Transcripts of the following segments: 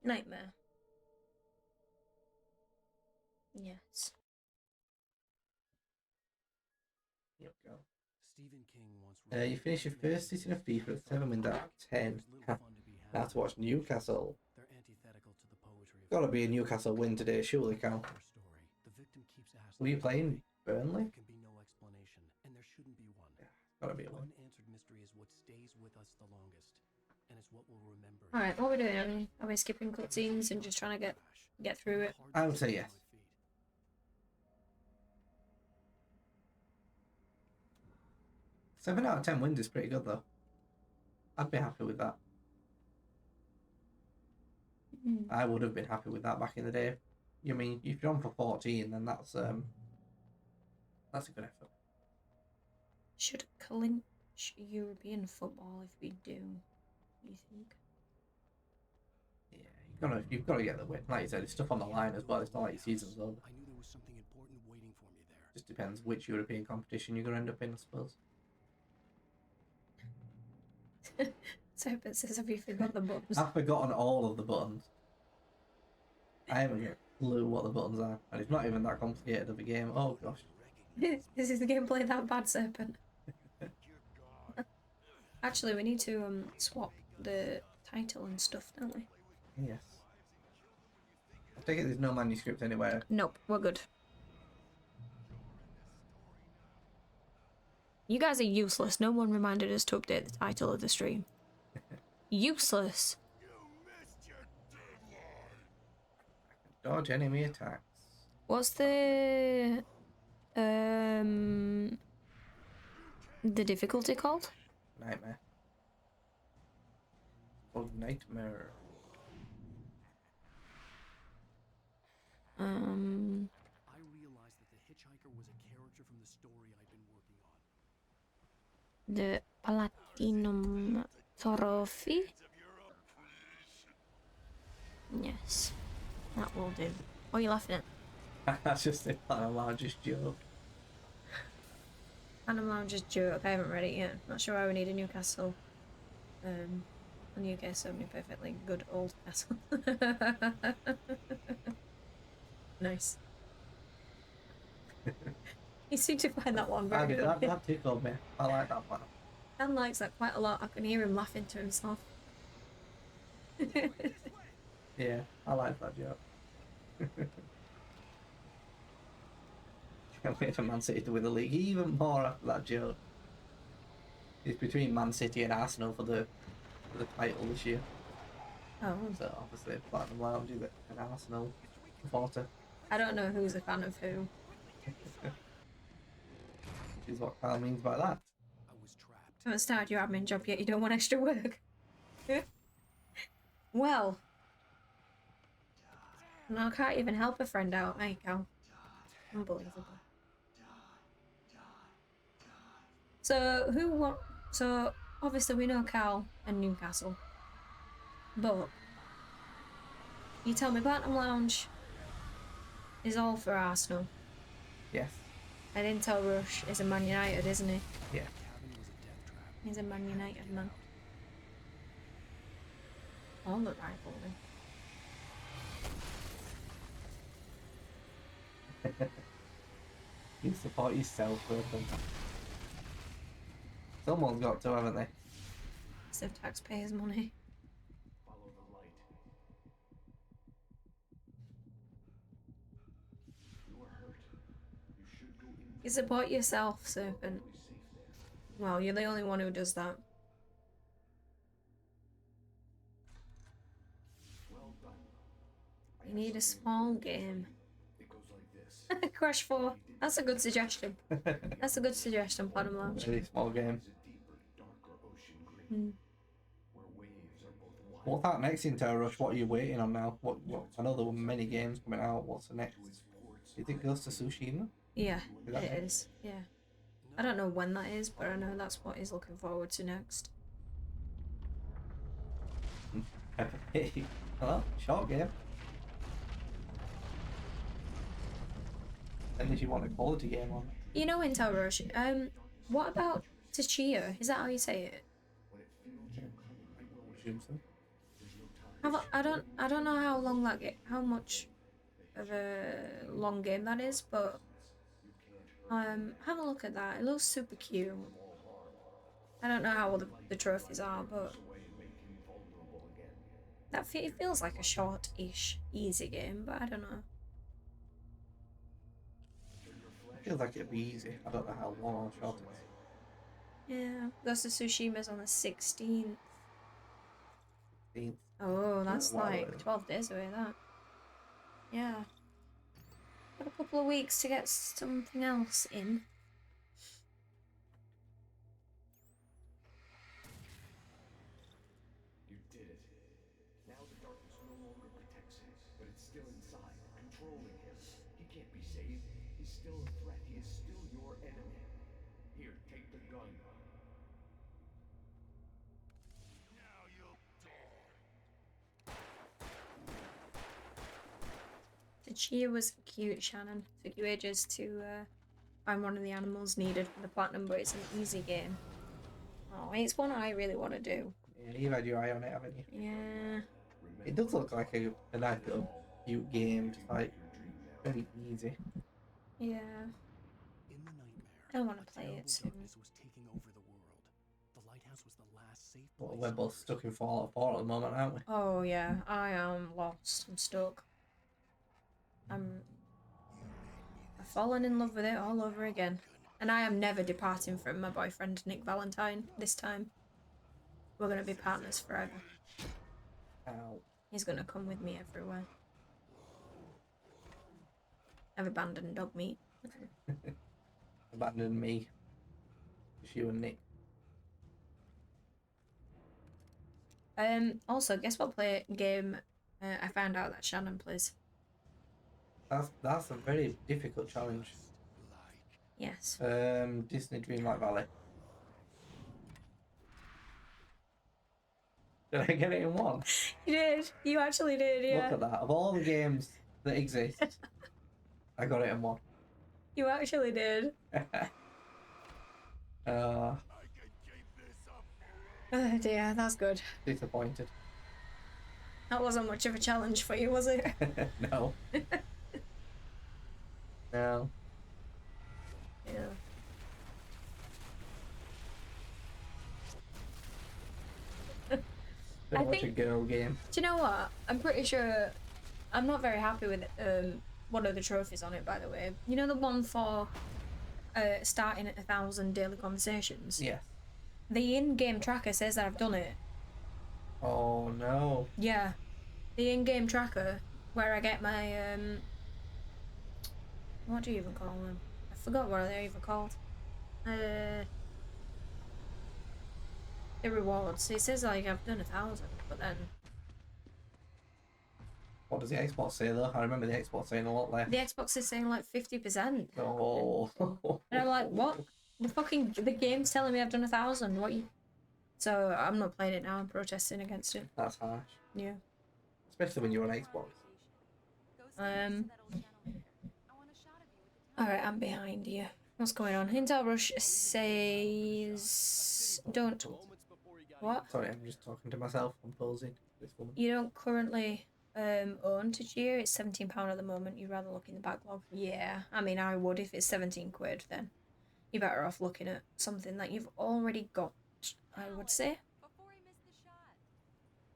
Nightmare. Yes. Here we go. You finish your first sitting of FIFA at 7 wins out of 10. Now to watch Newcastle. Gotta be a Newcastle win today, surely, Cal. Were you playing Burnley? Yeah, gotta be a win. Alright, what are we doing? Are we skipping cutscenes and just trying to get through it? I would say yes. 7 out of 10 wins is pretty good, though. I'd be happy with that. I would have been happy with that back in the day. You mean, if you're on for 14, then that's a good effort. Should clinch European football if we do, you think? Yeah, you've got to get the win. Like you said, it's stuff on the line as well. It's not like your season's over. I knew there was something important waiting for me there. Just depends which European competition you're going to end up in, I suppose. So it says, have you forgot the buttons? I've forgotten all of the buttons. I haven't got a clue what the buttons are, and it's not even that complicated of a game. Oh gosh. Is the gameplay that bad, Serpent? Actually, we need to swap the title and stuff, don't we? Yes. I take it there's no manuscript anywhere. Nope, we're good. You guys are useless. No one reminded us to update the title of the stream. Useless. Dodge enemy attacks. What's the difficulty called? Nightmare. Oh, nightmare. I realized that the hitchhiker was a character from the story I'd been working on. The Platinum Trophy? Yes, that will do. What are you laughing at? That's just the largest joke. Phantom Lounge's joke. I haven't read it yet. Not sure why we need a new castle. A new case so many perfectly good old castle. Nice. You seem to find that one very That funny. tickled me. I like that one. Dan likes that quite a lot. I can hear him laughing to himself. Yeah, I like that joke. Can't wait for Man City to win the league even more after that joke. It's between Man City and Arsenal for the title this year. Oh. So obviously Platinum Lounge is an Arsenal supporter. I don't know who's a fan of who. Which is what Kyle means by that. I was trapped. You haven't started your admin job yet, you don't want extra work. Well. No, I can't even help a friend out. There you go. Unbelievable. So obviously we know Cal and Newcastle. But you tell me Platinum Lounge is all for Arsenal. Yes. And Intel Rush is a Man United, isn't he? Yeah. He's a Man United man. All the rivalry. You support yourself, Wilson. Someone's got to, haven't they? Save taxpayers' money. Follow the light. You are hurt. You should go in. You support yourself, Serpent. Well, you're the only one who does that. Well done. You need a small game. It goes like this. Crash 4. That's a good suggestion. That's a good suggestion, Platinum Lounge. Very small game. Where waves are both wide. What's that next Intel Rush? What are you waiting on now? What? I know there were many games coming out. What's the next? Is it Ghost of Tsushima? Yeah, Is that it it? is. Yeah. I don't know when that is, but I know that's what he's looking forward to next. Well, short game. Unless you want a quality game on. You know, Intel Rush, what about Tachia? Is that how you say it? I would assume so. Have I don't know how long how much of a long game that is, but have a look at that. It looks super cute. I don't know how all the trophies are, but it feels like a short-ish, easy game, but I don't know. Feels like it'd be easy. I don't know how long or short it is. Yeah, Ghost of Tsushima's on the 16th. 16th. Oh, that's Wow, like really. 12 days away, that. Yeah. Got a couple of weeks to get something else in. You did it. Now the darkness no longer protects him, but it's still inside, controlling him. He can't be saved. He's still a threat. He is still your enemy. Here, take the gun. Now you'll die. The cheer was cute, Shannon. Took you ages to find one of the animals needed for the platinum, but it's an easy game. Oh, it's one I really want to do. Yeah, you've had your eye on it, haven't you? Yeah. It does look like a nice little cute game, just like very easy. Yeah. In the nightmare, I don't want a to play terrible it soon. darkness was taking over the world. The lighthouse was the last safe Well, place we're on both Earth. stuck in Fallout 4 at the moment, aren't we? Oh yeah, I am lost. I'm stuck. I've fallen in love with it all over again. And I am never departing from my boyfriend, Nick Valentine, this time. We're going to be partners forever. Ow. He's going to come with me everywhere. I've abandoned dog meat. Abandoned me. Just you and Nick. Also, guess what game I found out that Shannon plays? That's a very difficult challenge. Yes. Disney Dreamlight Valley. Did I get it in one? You did. You actually did, yeah. Look at that. Of all the games that exist, I got it in one. You actually did. Oh dear, that's good. Disappointed. That wasn't much of a challenge for you, was it? No. No. Yeah. Very much a girl game. Do you know what? I'm pretty sure I'm not very happy with one of the trophies on it, by the way. You know the one for starting at 1,000 daily conversations? Yes. The in-game tracker says that I've done it. Oh no. Yeah. The in-game tracker where I get my what do you even call them? I forgot what they're even called. The rewards. It says like I've done 1,000, but then What does the Xbox say though? I remember the Xbox saying a lot less. the Xbox is saying like 50%. Oh. And I'm like, what? The game's telling me I've done 1,000. What you? So I'm not playing it now. I'm protesting against it. That's harsh. Yeah. Especially when you're on Xbox. Alright, I'm behind you. What's going on? Intel Rush says don't. What? Sorry, I'm just talking to myself. I'm posing this woman. You don't currently own Tajir. It's £17 at the moment. You'd rather look in the backlog. Yeah, I mean I would if it's 17 quid. Then you're better off looking at something that you've already got. I would say.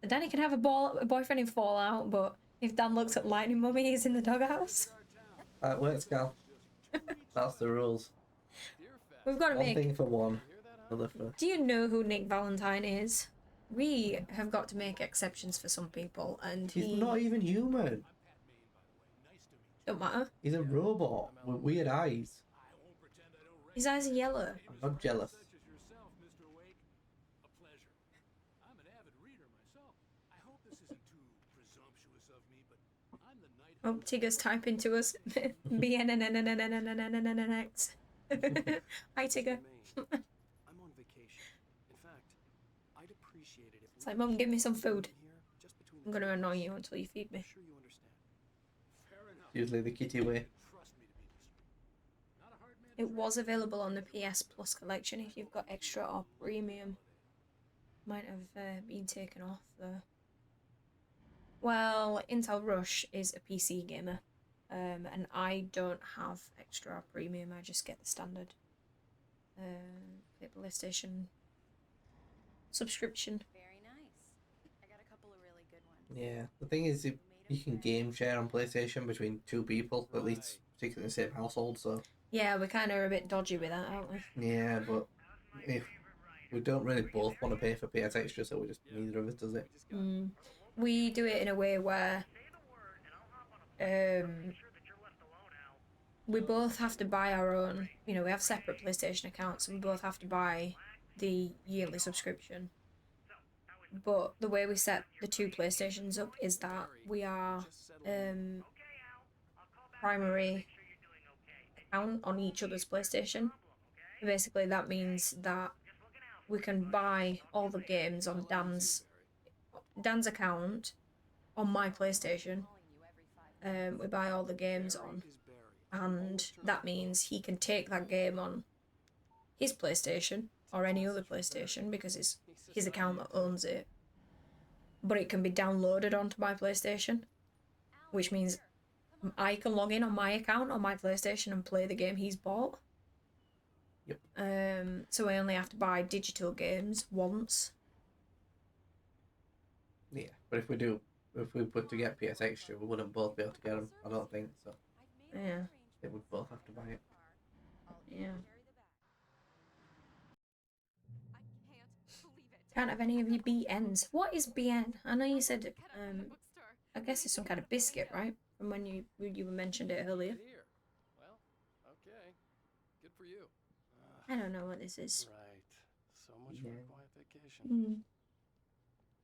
Danny can have a boyfriend in Fallout, but if Dan looks at Lightning Mummy, he's in the doghouse. That works, Gal. That's the rules. We've got to One make. thing for one, another for. Do you know who Nick Valentine is? We have got to make exceptions for some people, and He's not even human. Don't matter. He's a robot with weird eyes. His eyes are yellow. I'm not jealous. Oh, Tigger's typing to us. BNNNNNNNNNNX. Hi, Tigger. I'm on vacation. In fact, I'd appreciate it if It's like, Mum, give me some food. just between I'm gonna annoy you until you feed me. sure you understand. Usually the kitty way. It was available on the PS Plus collection if you've got extra or premium. Might have been taken off though. Well, Intel Rush is a PC gamer, and I don't have extra premium. I just get the standard PlayStation subscription. Very nice. I got a couple of really good ones. Yeah, the thing is, you can game share on PlayStation between two people, at least particularly in the same household. So Yeah, we're kind of a bit dodgy with that, aren't we? yeah, but if we don't really both want to pay for PS Extra, so we just neither of us does it. We do it in a way where we both have to buy our own. You know, we have separate PlayStation accounts, and we both have to buy the yearly subscription. But the way we set the two PlayStations up is that we are primary account on each other's PlayStation. Basically, that means that we can buy all the games on Dan's account on my PlayStation. We buy all the games on, and that means he can take that game on his PlayStation or any other PlayStation because it's his account that owns it. But it can be downloaded onto my PlayStation, which means I can log in on my account on my PlayStation and play the game he's bought. Yep. So I only have to buy digital games once. Yeah, but if we put to get PS Extra, we wouldn't both be able to get them. I don't think so. Yeah. They would both have to buy it. Yeah. Can't have any of your BNs. What is BN? I know you said I guess it's some kind of biscuit, right? From when you mentioned it earlier. Well, okay. Good for you. I don't know what this is. Right. So much for a quiet vacation.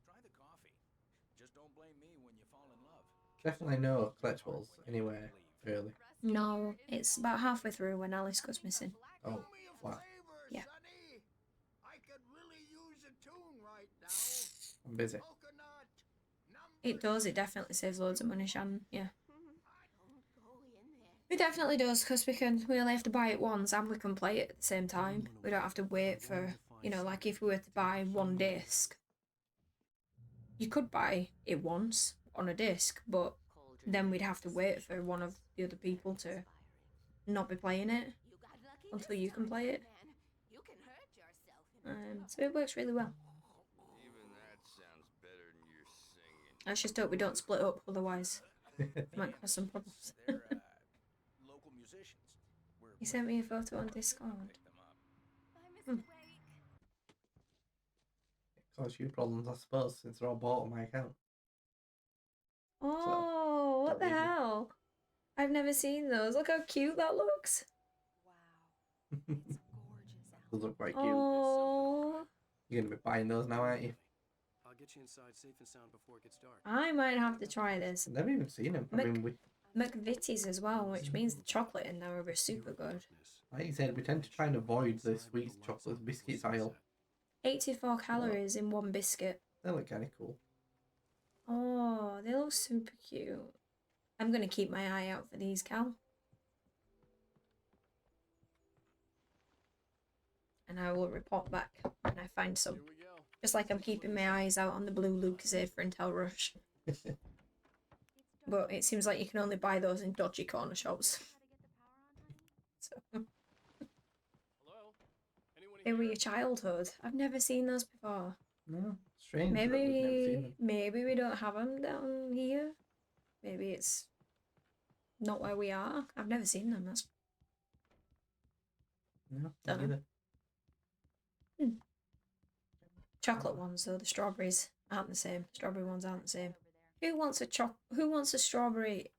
Try the coffee. Just don't blame me when you fall in love. Definitely no collectibles anywhere early. No, it's about halfway through when Alice goes missing. Oh, wow. Yeah. I could really use a tune right now. I'm busy. It does. It definitely saves loads of money, Shannon. Yeah. It definitely does, because we only have to buy it once and we can play it at the same time. We don't have to wait for, you know, like if we were to buy one disc, you could buy it once on a disc, but then we'd have to wait for one of the other people to not be playing it until you can play it. So it works really well. Even that sounds better than your singing. Let's just hope we don't split up, otherwise it might cause some problems. They're local musicians. He sent me a photo on Discord. Cause you problems, I suppose, since they're all bought on my account. Oh, what the hell? I've never seen those. Look how cute that looks. Wow. It's gorgeous out. Those look quite cute. Oh, You're gonna be buying those now, aren't you? I'll get you inside safe and sound before it gets dark. I might have to try this. I've never even seen them. I mean, McVitie's as well, which means the chocolate in there are super good. like you said, we tend to try and avoid the sweet chocolate biscuits aisle. 84 calories in one biscuit. They look kind of cool. Oh, they look super cute. I'm going to keep my eye out for these, Cal. And I will report back when I find some. Here we go. Just like I'm keeping my eyes out on the blue Lucozade for Intel Rush. But it seems like you can only buy those in dodgy corner shops. So, Hello? Anyone they here? were your childhood. I've never seen those before. No, strange. that we've never seen them. Maybe we don't have them down here. Maybe it's not where we are. I've never seen them. That's No, Dunno. neither. chocolate ones though. The strawberries aren't the same. Strawberry ones aren't the same. Who wants a strawberry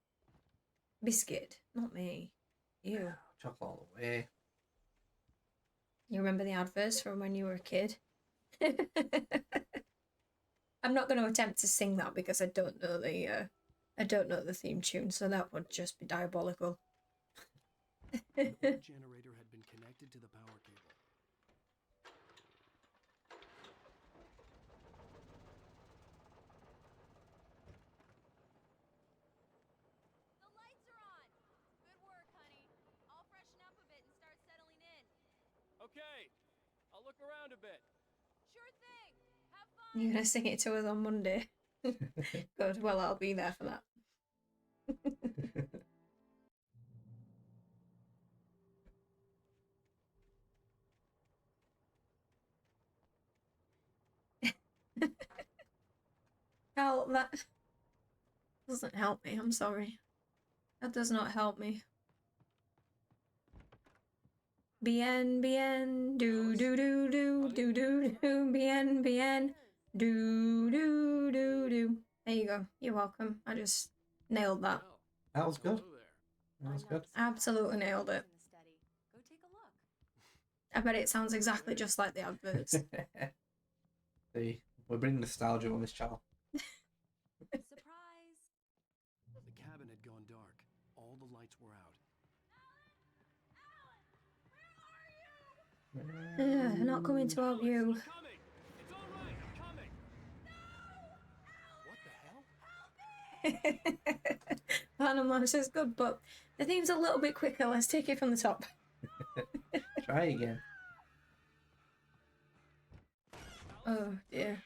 biscuit? Not me. You. Chocolate all the way. You remember the adverts from when you were a kid? I'm not going to attempt to sing that because I don't know the theme tune, so that would just be diabolical. The old generator had been connected to the power cable. The lights are on. Good work, honey. I'll freshen up a bit and start settling in. Okay. I'll look around a bit. Sure thing. Have fun. You're going to sing it to us on Monday. Good. Well, I'll be there for that. Help, that doesn't help me. I'm sorry. That does not help me. Bien, bien, do do do do do do do, bien, bien, do do do do. There you go. You're welcome. I just nailed that. Well, That was good. hello there. That was good. Absolutely nailed it. Go take a look. I bet it sounds exactly just like the adverts. See, we're bringing nostalgia on this channel. Surprise! The cabin had gone dark. All the lights were out. Not coming to help you. I'm coming. It's all right. I'm coming. What the hell? Platinum Launch is good, but the theme's a little bit quicker. Let's take it from the top. Try again. Oh dear.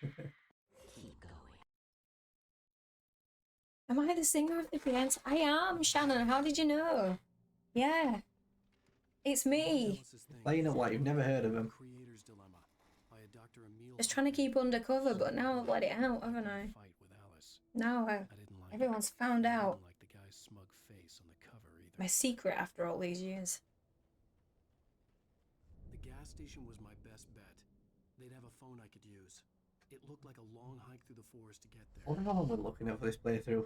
Am I the singer of the Beyonce? I am, Shannon. How did you know? Yeah. It's me. Like, you know what? You've never heard of him. Creator's Dilemma by a Dr. Emil. Just trying to keep undercover, but now I've let it out, haven't I? Fight with Alice. Now I didn't like everyone's it. found I out didn't like the guy's smug face on the cover either. my secret after all these years. The gas station was my best bet. They'd have a phone I could use. It looked like a long hike through the forest to get there. What are we looking at for this playthrough?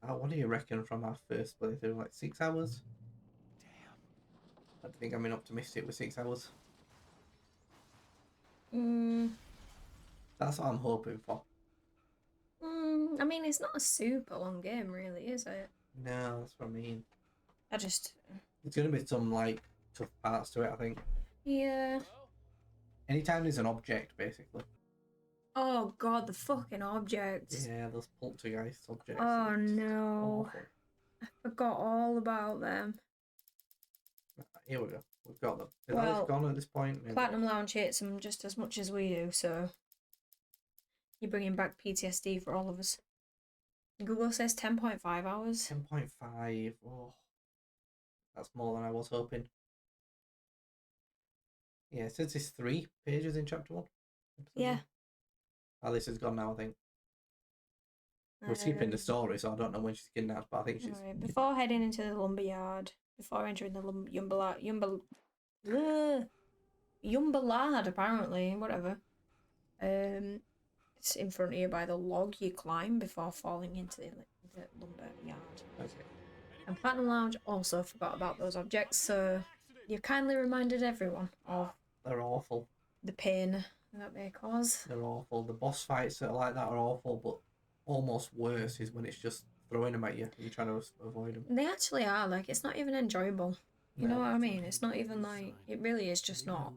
What do you reckon from our first playthrough? Like 6 hours? Damn. I think I'm optimistic with 6 hours. That's what I'm hoping for. I mean, it's not a super long game, really, is it? No, that's what I mean. It's going to be some, like, tough parts to it, I think. yeah. Anytime there's an object, basically. Oh god, the fucking objects. Yeah, those poltergeist objects. Oh no. Awful. I forgot all about them. Here we go. We've got them. Is Well, Alice gone at this point? Maybe. Platinum Lounge hates them just as much as we do, so you're bringing back PTSD for all of us. Google says 10.5 hours. 10.5. Oh, that's more than I was hoping. Yeah, it says it's 3 pages in chapter 1. Yeah. Alice is gone now, I think. We're skipping the story, so I don't know when she's kidnapped, but I think she's... Right. Before heading into the lumberyard, before entering the Yumbalard, apparently, whatever. It's in front of you by the log you climb before falling into the lumberyard. Okay. And Platinum Lounge also forgot about those objects, so you've kindly reminded everyone of They're awful. the pain that they cause. They're awful. The boss fights that are like that are awful, but almost worse is when it's just throwing them at you and you're trying to avoid them. They actually are, like, it's not even enjoyable. You know what I mean? It's not even like, it really is just not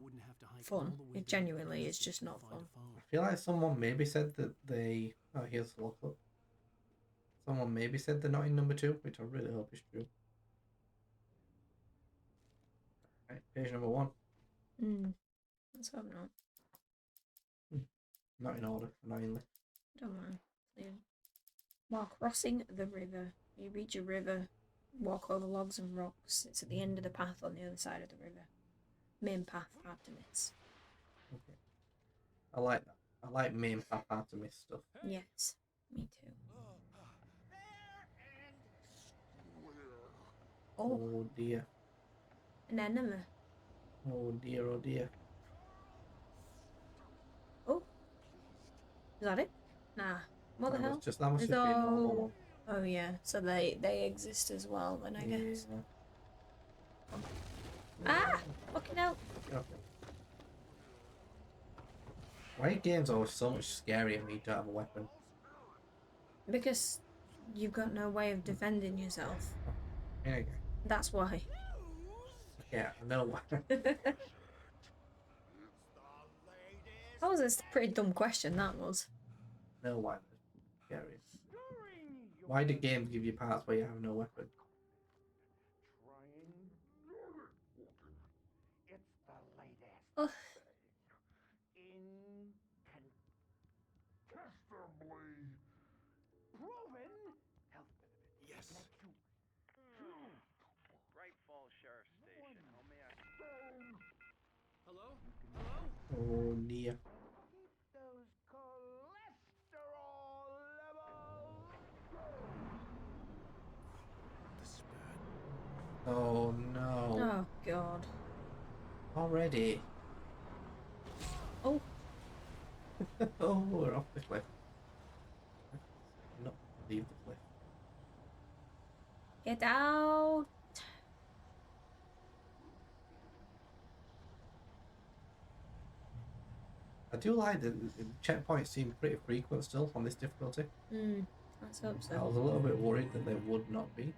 fun. It genuinely is just not fun. I feel like someone maybe said that they... Oh, here's the lookup. Someone maybe said they're not in number 2, which I really hope is true. Right, page number 1. Let's hope not. Not in order, annoyingly. Don't mind. While crossing the river, you reach a river, walk over logs and rocks. It's at the end of the path on the other side of the river. Main path, hard to miss. Okay. I like that. I like main path hard to miss stuff. Yes, me too. Oh dear. An enemy. Oh dear, oh dear. Oh. Is that it? Nah. What the hell? That must just be a normal one. Oh yeah, so they exist as well then, I guess. Yeah. Ah! Fucking hell. Okay. Why are games always so much scarier when you don't have a weapon? Because you've got no way of defending yourself. Here you go. That's why. Yeah, I know why. That was a pretty dumb question, that was. No why they're scary. Why do games give you parts where you have no weapon? Oh. Oh dear. Those cholesterol levels. This is bad. Oh no. Oh god. Already. Oh, Oh, we're off the cliff. Not leave the cliff. get out. I do like that the checkpoints seem pretty frequent still on this difficulty. Let's hope I so. was a little bit worried that they would not be.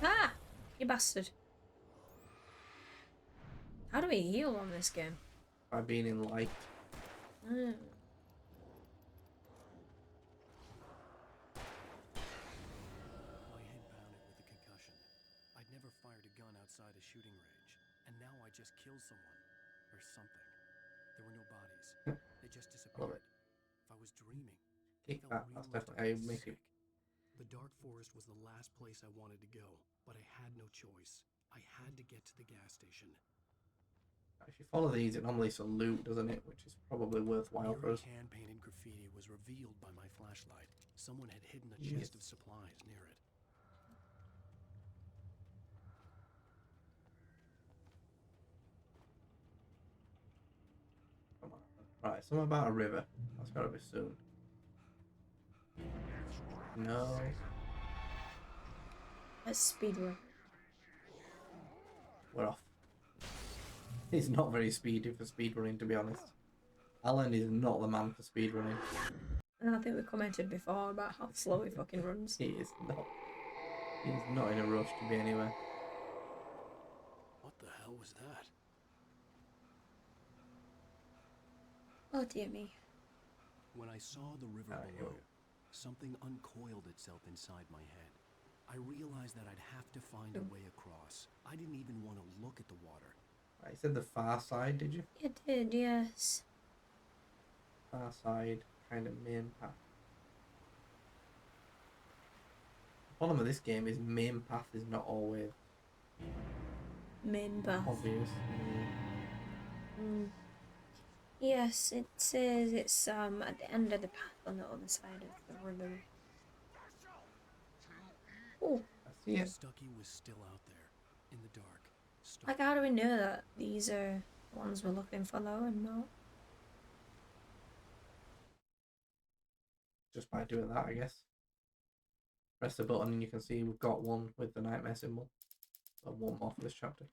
Ah! You bastard. How do we heal on this game? By being in light. Hmm. My head pounded with the concussion. I'd never fired a gun outside a shooting range, and now I just killed someone. Or something. There were no bodies. They just I love disappeared. it. If I was dreaming, Kick it that. felt That's real definitely how you and make sick. it. The Dark Forest was the last place I wanted to go, but I had no choice. I had to get to the gas station. If you follow these, it normally leads to loot, doesn't it? Which is probably worthwhile for Eerie us. hand-painted graffiti was revealed by my flashlight. Someone had hidden a Yes. chest of supplies near it. Come on. Right, something about a river. That's gotta be soon. No. Let's speedrun. We're off. He's not very speedy for speedrunning, to be honest. Alan is not the man for speedrunning. And I think we commented before about how slow he fucking runs. He is not. He's not in a rush to be anywhere. What the hell was that? Oh dear me. When I saw the river Alright, here we below, go. something uncoiled itself inside my head. I realized that I'd have to find a way across. I didn't even want to look at the water. Right, you said the far side, did you? You did, yes. Far side, kind of main path. The problem with this game is main path is not always Main path. obvious. Yes, it says it's at the end of the path on the other side of the river. Oh, I see it. Stucky was still out there, in the dark. like how do we know that these are the ones we're looking for though and not? Just by doing that, I guess. Press the button and you can see we've got one with the nightmare symbol. So one more for this chapter.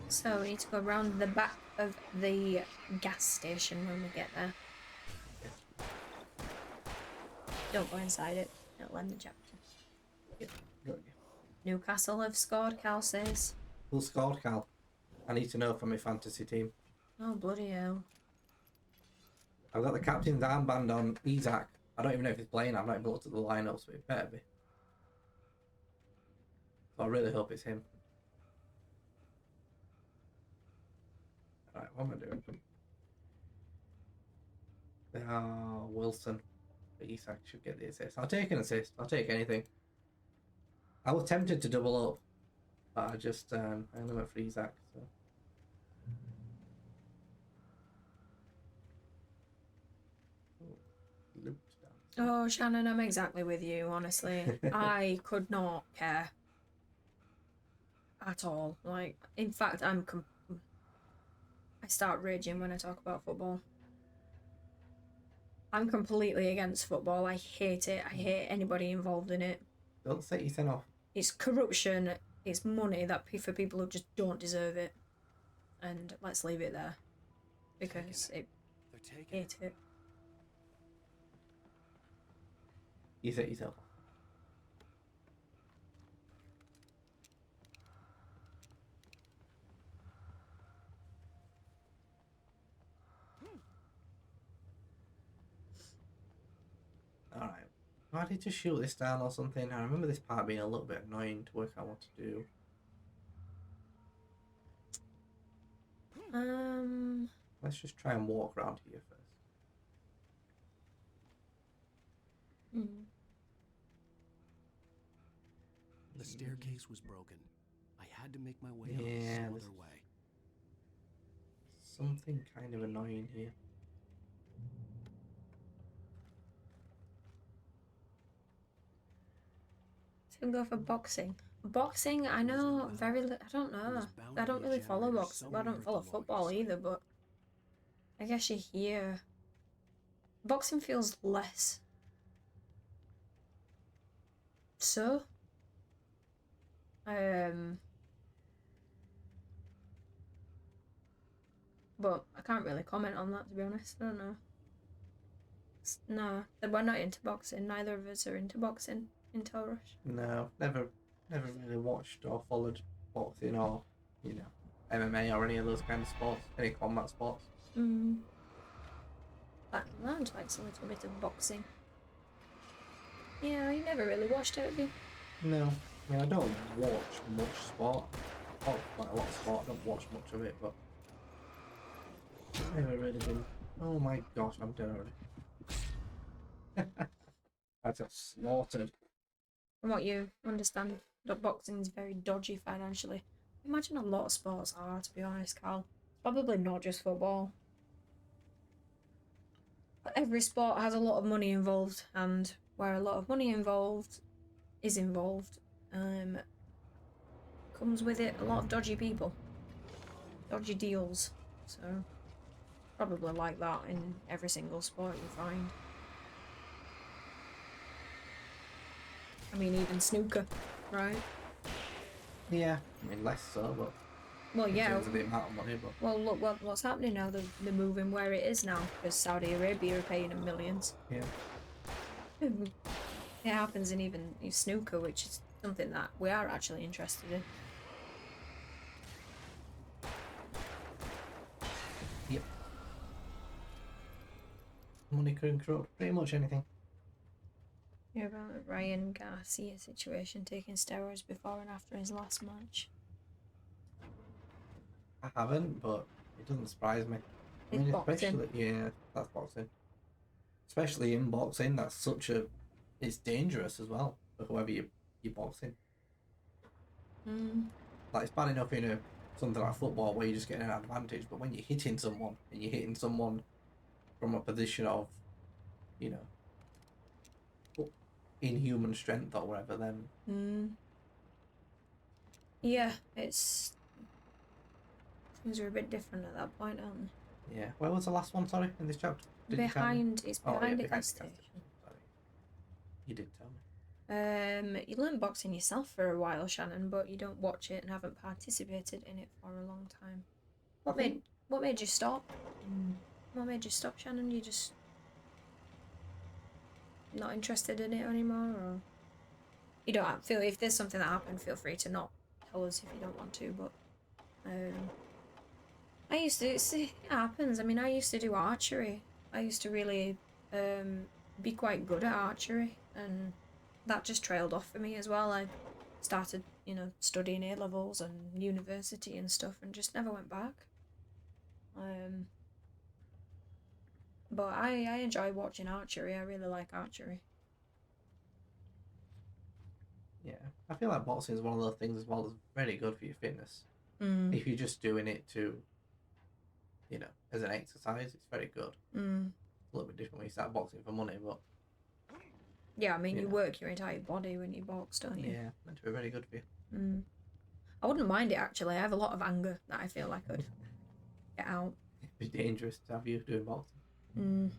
So we need to go around the back of the gas station when we get there. Don't go inside it, it'll end the chapter. Good. Newcastle have scored, Cal says. Who scored, Cal? I need to know for my fantasy team. Oh bloody hell. I've got the captain's armband on Isaac. I don't even know if he's playing. I've not even looked at the lineups, but it better be. So I really hope it's him. Alright, what am I doing? Wilson. Isak should get the assist. I'll take an assist. I'll take anything. I was tempted to double up, but I just I only went for Isak. So. Ooh, looped down. Oh Shannon, I'm exactly with you, honestly. I could not care. At all. Like, in fact, I start raging when I talk about football. I'm completely against football. I hate it. I hate anybody involved in it. Don't set your son off. It's corruption. It's money that for people who just don't deserve it. And let's leave it there. Because I hate it. You set yourself off. Alright. I need to shoot this down or something. I remember this part being a little bit annoying to work out what to do. Let's just try and walk around here first. Mm. The staircase was broken. I had to make my way Yeah, out some this other is- way. Something kind of annoying here. So go for boxing. Boxing, I know very I don't know. I don't really follow boxing. I don't follow football either, but I guess you hear. Boxing feels less. So, but I can't really comment on that, to be honest. I don't know. No, we're not into boxing. Neither of us are into boxing in Taurus. No, never really watched or followed boxing or, you know, MMA or any of those kind of sports, any combat sports. That land likes a little bit of boxing. Yeah, you never really watched it, have you? No, I mean, I don't watch much sport. I watch quite a lot of sport. I don't watch much of it, but never really been. Oh my gosh, I'm dead already. I got slaughtered. From what you understand, boxing is very dodgy financially. I imagine a lot of sports are, to be honest, Carl. Probably not just football. But every sport has a lot of money involved, and where a lot of money is involved, comes with it a lot of dodgy people. Dodgy deals. So, probably like that in every single sport you find. I mean, even snooker, right? Yeah, I mean, less so, but Well, in yeah. terms of the amount of money, but Well, look what's happening now. They're moving where it is now because Saudi Arabia are paying them millions. yeah. It happens in even snooker, which is something that we are actually interested in. Yep. Money can corrupt pretty much anything. Hear about the Ryan Garcia situation, taking steroids before and after his last match. I haven't, but it doesn't surprise me. I It's mean, boxing. especially, yeah, that's boxing. Especially in boxing, that's such a, it's dangerous as well for whoever you're boxing. Like, it's bad enough in something like football where you're just getting an advantage, but when you're hitting someone and you're hitting someone from a position of, you know, inhuman strength or whatever, then Yeah, it's things are a bit different at that point, aren't they? yeah. Where was the last one? Sorry, in this chapter. Behind the behind gas the station. Sorry, you did tell me. You learn boxing yourself for a while, Shannon, but you don't watch it and haven't participated in it for a long time. What made you stop? What made you stop, Shannon? You just not interested in it anymore, or you don't feel if there's something that happened, feel free to not tell us if you don't want to. But I used to. It happens. I mean, I used to do archery. I used to really be quite good at archery, and that just trailed off for me as well. I started, studying A levels and university and stuff, and just never went back. But I enjoy watching archery. I really like archery. Yeah, I feel like boxing is one of those things as well that's very good for your fitness. If you're just doing it to, as an exercise, it's very good. It's a little bit different when you start boxing for money, but yeah, I mean, you work your entire body when you box, don't you? Yeah, meant to be very good for you. I wouldn't mind it actually. I have a lot of anger that I feel I could get out. It'd be dangerous to have you doing boxing.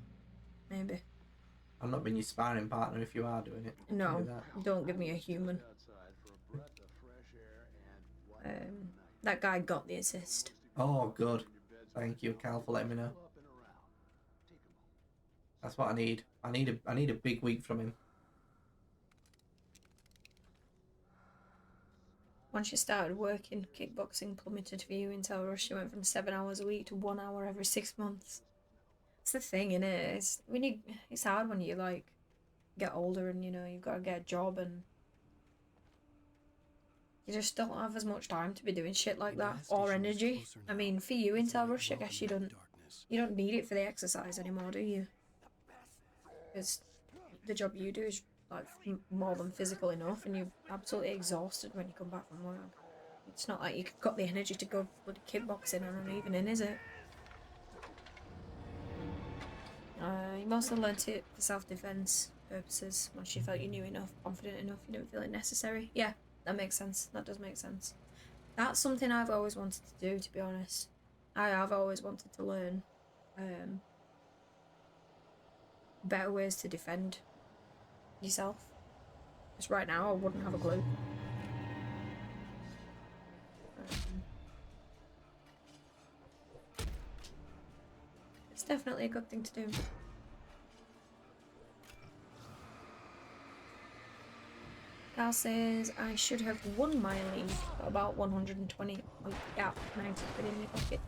Maybe. I'm not being your sparring partner if you are doing it. No, don't give me a human. That guy got the assist. Oh, good. Thank you, Cal, for letting me know. That's what I need. I need a big week from him. Once you started working, kickboxing plummeted for you in Taurus. You went from 7 hours a week to 1 hour every 6 months. It's the thing, innit? It's hard when you get older and you've got to get a job and you just don't have as much time to be doing shit like that or energy. I mean, for you in Taurus, I guess you don't You don't need it for the exercise anymore, do you? Because the job you do is like more than physical enough, and you're absolutely exhausted when you come back from work. It's not like you've got the energy to go bloody kickboxing on an evening, is it? You mostly learnt it for self-defense purposes. Once you felt you knew enough, confident enough, you didn't feel it necessary. Yeah, that makes sense. That does make sense. That's something I've always wanted to do, to be honest. I have always wanted to learn better ways to defend yourself. Because right now I wouldn't have a clue. It's definitely a good thing to do. Cal says I should have won my league, got about 120 point gap, 90 quid in my pocket.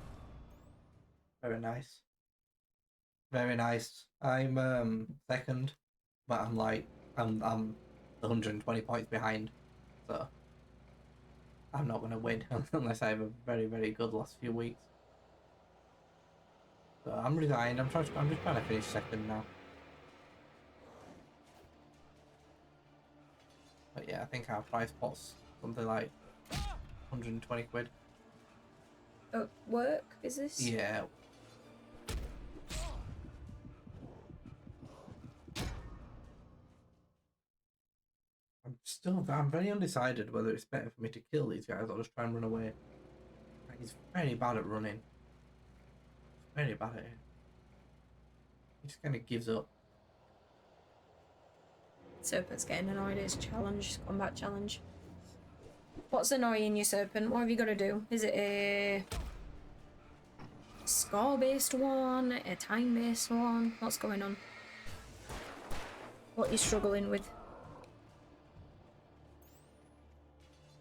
Very nice. Very nice. I'm second, but I'm 120 points behind, so I'm not gonna win unless I have a very, very good last few weeks. So I'm resigned. I'm just trying to finish second now. But yeah, I think our prize pot's something like 120 quid. Oh, work is this? Yeah. I'm very undecided whether it's better for me to kill these guys or just try and run away. Like, he's very bad at running. Very bad at it. He just kind of gives up. Serpent's getting annoyed at his challenge, combat challenge. What's annoying you, Serpent? What have you got to do? Is it a score-based one? A time-based one? What's going on? What are you struggling with?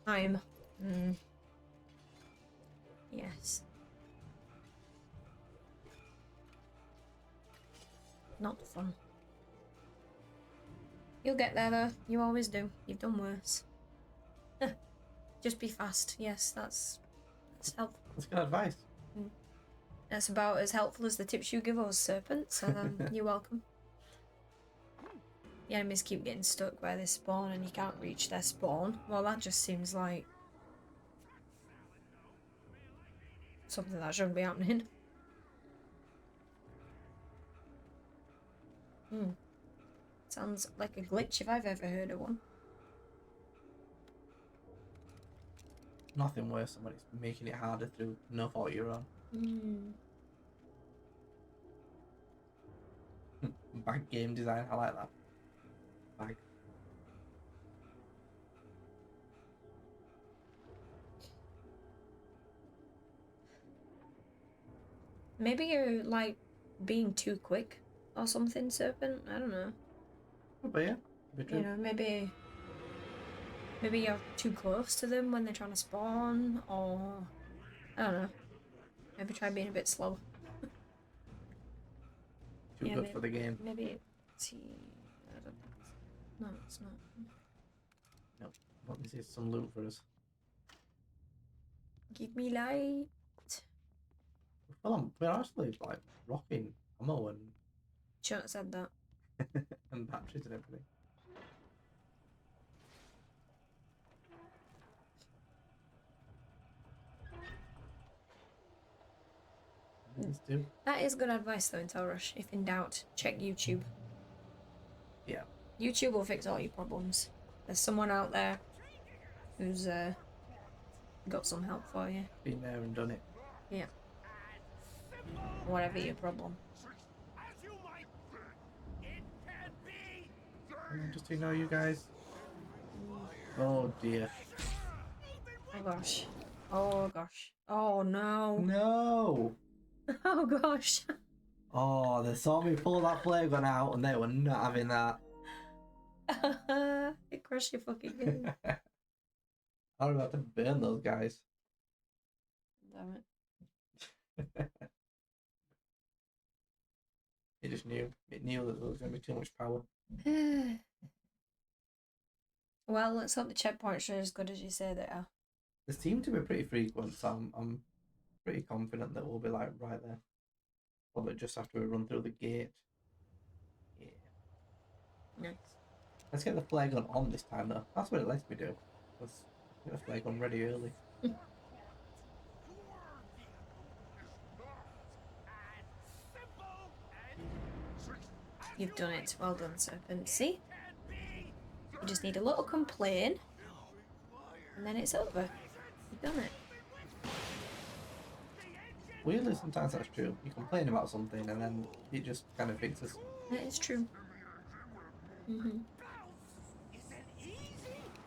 Time. Yes. Not fun. You'll get there though. You always do. You've done worse. Just be fast. Yes, that's helpful. That's good advice. That's about as helpful as the tips you give us, Serpent, so you're welcome. The enemies keep getting stuck where they spawn and you can't reach their spawn. Well, that just seems like something that shouldn't be happening. Sounds like a glitch if I've ever heard of one. Nothing worse than when it's making it harder through no fault of your own. Bad game design, I like that. Bag. Maybe you're like being too quick or something, Serpent. I don't know. But yeah, You know, maybe you're too close to them when they're trying to spawn, or I don't know. Maybe try being a bit slow. Too good for the game. Maybe it's no, it's not. Nope. But this is some loot for us. Give me light. Well, we're actually like rocking ammo and Shouldn't have said that. and batteries and everything. That is good advice though in Tell Rush. If in doubt, check YouTube. Yeah. YouTube will fix all your problems. There's someone out there who's got some help for you. Been there and done it. Yeah. Whatever your problem. Just to know you guys. Oh dear. Oh gosh. Oh gosh. Oh no. No. Oh gosh. Oh, they saw me pull that flare gun out and they were not having that. It crushed your fucking game. I'm about to burn those guys. Damn it. It just knew. It knew that there was going to be too much power. Well, let's hope the checkpoints are as good as you say they are. They seem to be pretty frequent, so I'm pretty confident that we'll be like right there. Probably just after we run through the gate. Yeah. Nice. Let's get the flare gun on this time though. That's what it lets me do. Let's get the flare gun ready early. You've done it. Well done, Serpent. See? You just need a little complain, and then it's over. You've done it. Weirdly, sometimes that's true. You complain about something and then it just kind of fixes. That is true.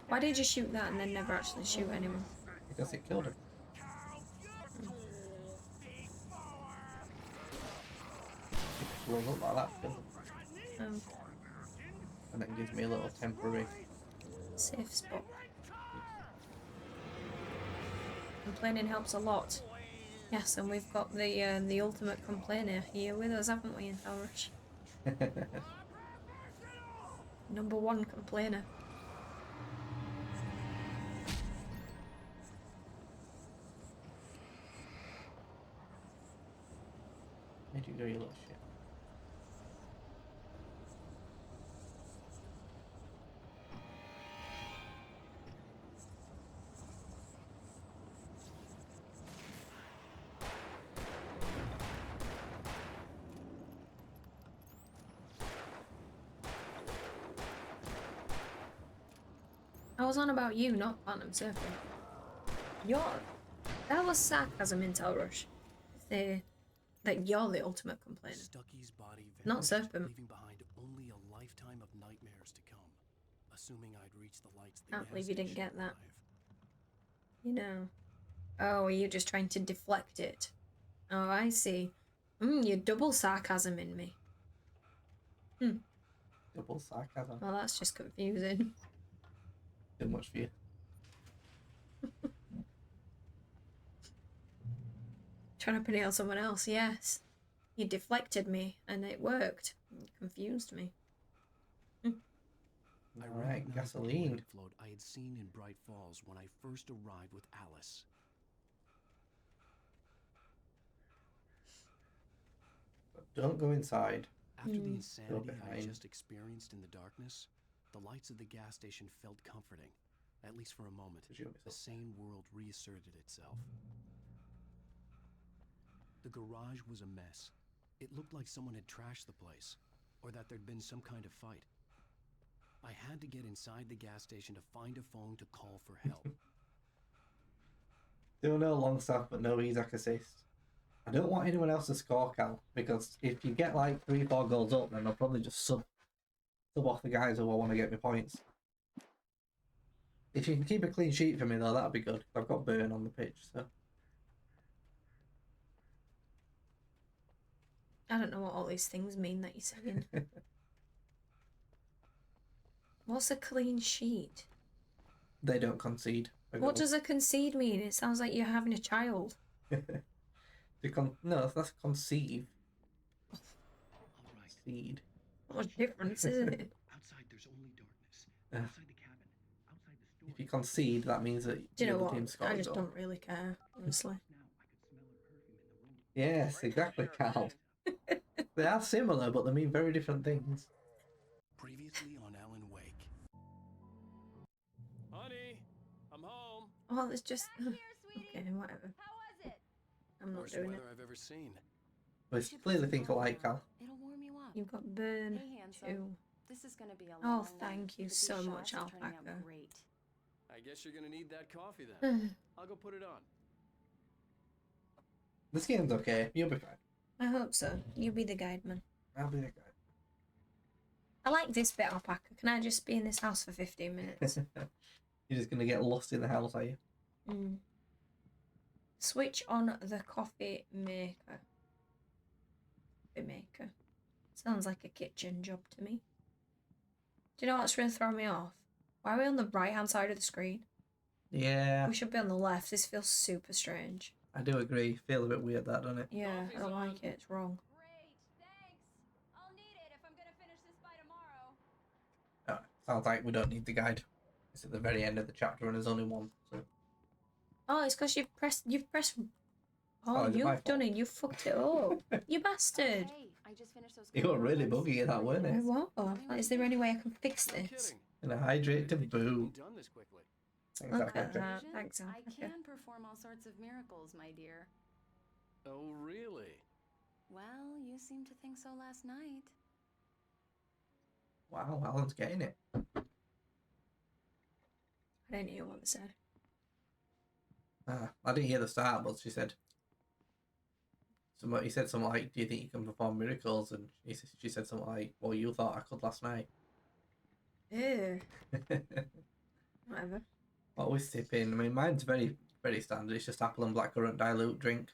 Why did you shoot that and then never actually shoot anyone? Because it killed him. It blows up like that, killed him. And then gives me a little temporary Safe spot. Complaining helps a lot. Yes, and we've got the ultimate complainer here with us, haven't we, in Talrush? #1 complainer. Made you go, you little shit. I was on about you, not Platinum Serpent. That was sarcasm in Talrush. That you're the ultimate complainer. Stucky's body Not vanished, Serpent. leaving behind only a lifetime of nightmares to come. Assuming I'd reach the lights. Can't believe you didn't get that. You know. Oh, are you just trying to deflect it? Oh, I see. You're double sarcasm in me. Double sarcasm. Well, that's just confusing. Too much for you. Trying to put it on someone else, yes. You deflected me, and it worked. You confused me. Alright, gasoline. Float I had seen in Bright Falls when I first arrived with Alice. But don't go inside. After the insanity I behind. just experienced in the darkness, the lights of the gas station felt comforting, at least for a moment. The sane world reasserted itself. The garage was a mess. It looked like someone had trashed the place, or that there'd been some kind of fight. I had to get inside the gas station to find a phone to call for help. Still no long stuff, but no Isaac assist. I don't want anyone else to score, Cal, because if you get like 3-4 goals up, then I'll probably just sub off the guys who want to get me points. If you can keep a clean sheet for me though, that'd be good. I've got Burn on the pitch, so. I don't know what all these things mean that you're saying. What's a clean sheet? They don't concede. What does a concede mean? It sounds like you're having a child. No, that's conceive. Alright. Seed. Not much difference, isn't it? Outside there's only darkness. Outside the cabin. Outside the store. If you concede, that means that Do you know the what? team scores I a just goal. don't really care, honestly. Yes, exactly, Cal. They are similar, but they mean very different things. Previously on Alan Wake. Honey, I'm home. Oh, it's just... I'm here, sweetie. Okay, whatever. How was it? I'm not Worst doing weather it. I've ever seen. But it's clearly think alike, Cal. It'll warm you up. You've got Burn, Hey, handsome. too. This is gonna be a Oh, long one, thank you but these so shots much, are turning out Alpaca. Great. I guess you're gonna need that coffee then. I'll go put it on. This game's okay. You'll be fine. I hope so. You be the guide, man. I'll be the guy. I like this bit, Alpaca. Can I just be in this house for 15 minutes? You're just gonna get lost in the house, are you? Switch on the coffee maker. Coffee maker. Sounds like a kitchen job to me. Do you know what's really throwing me off? Why are we on the right-hand side of the screen? Yeah, We should be on the left. This feels super strange. I do agree. Feel a bit weird, that, doesn't it? Yeah, I don't like it. It's wrong. Great, thanks. I'll need it if I'm gonna finish this by tomorrow. Sounds like we don't need the guide. It's at the very end of the chapter, and there's only one. So Oh, it's because you've pressed Oh, is it my you've done fault? it. You fucked it up. You bastard. Hey, I just finished those. You were really buggy at that, weren't I it? what? Is there any way I can fix No this? kidding. And a hydrate to Didn't think you could boot. be done this quickly. Thanks, Look at Alcantara. that. Vision? Thanks, I Alcantara. can perform all sorts of miracles, my dear. Oh, really? Well, you seemed to think so last night. Wow, Alan's getting it. I didn't hear what they said. I didn't hear the start, but she said. He said something like, "Do you think you can perform miracles?" And she said something like, "Well, you thought I could last night." Ew. Whatever. Always sipping. I mean, mine's very, very standard. It's just apple and blackcurrant dilute drink.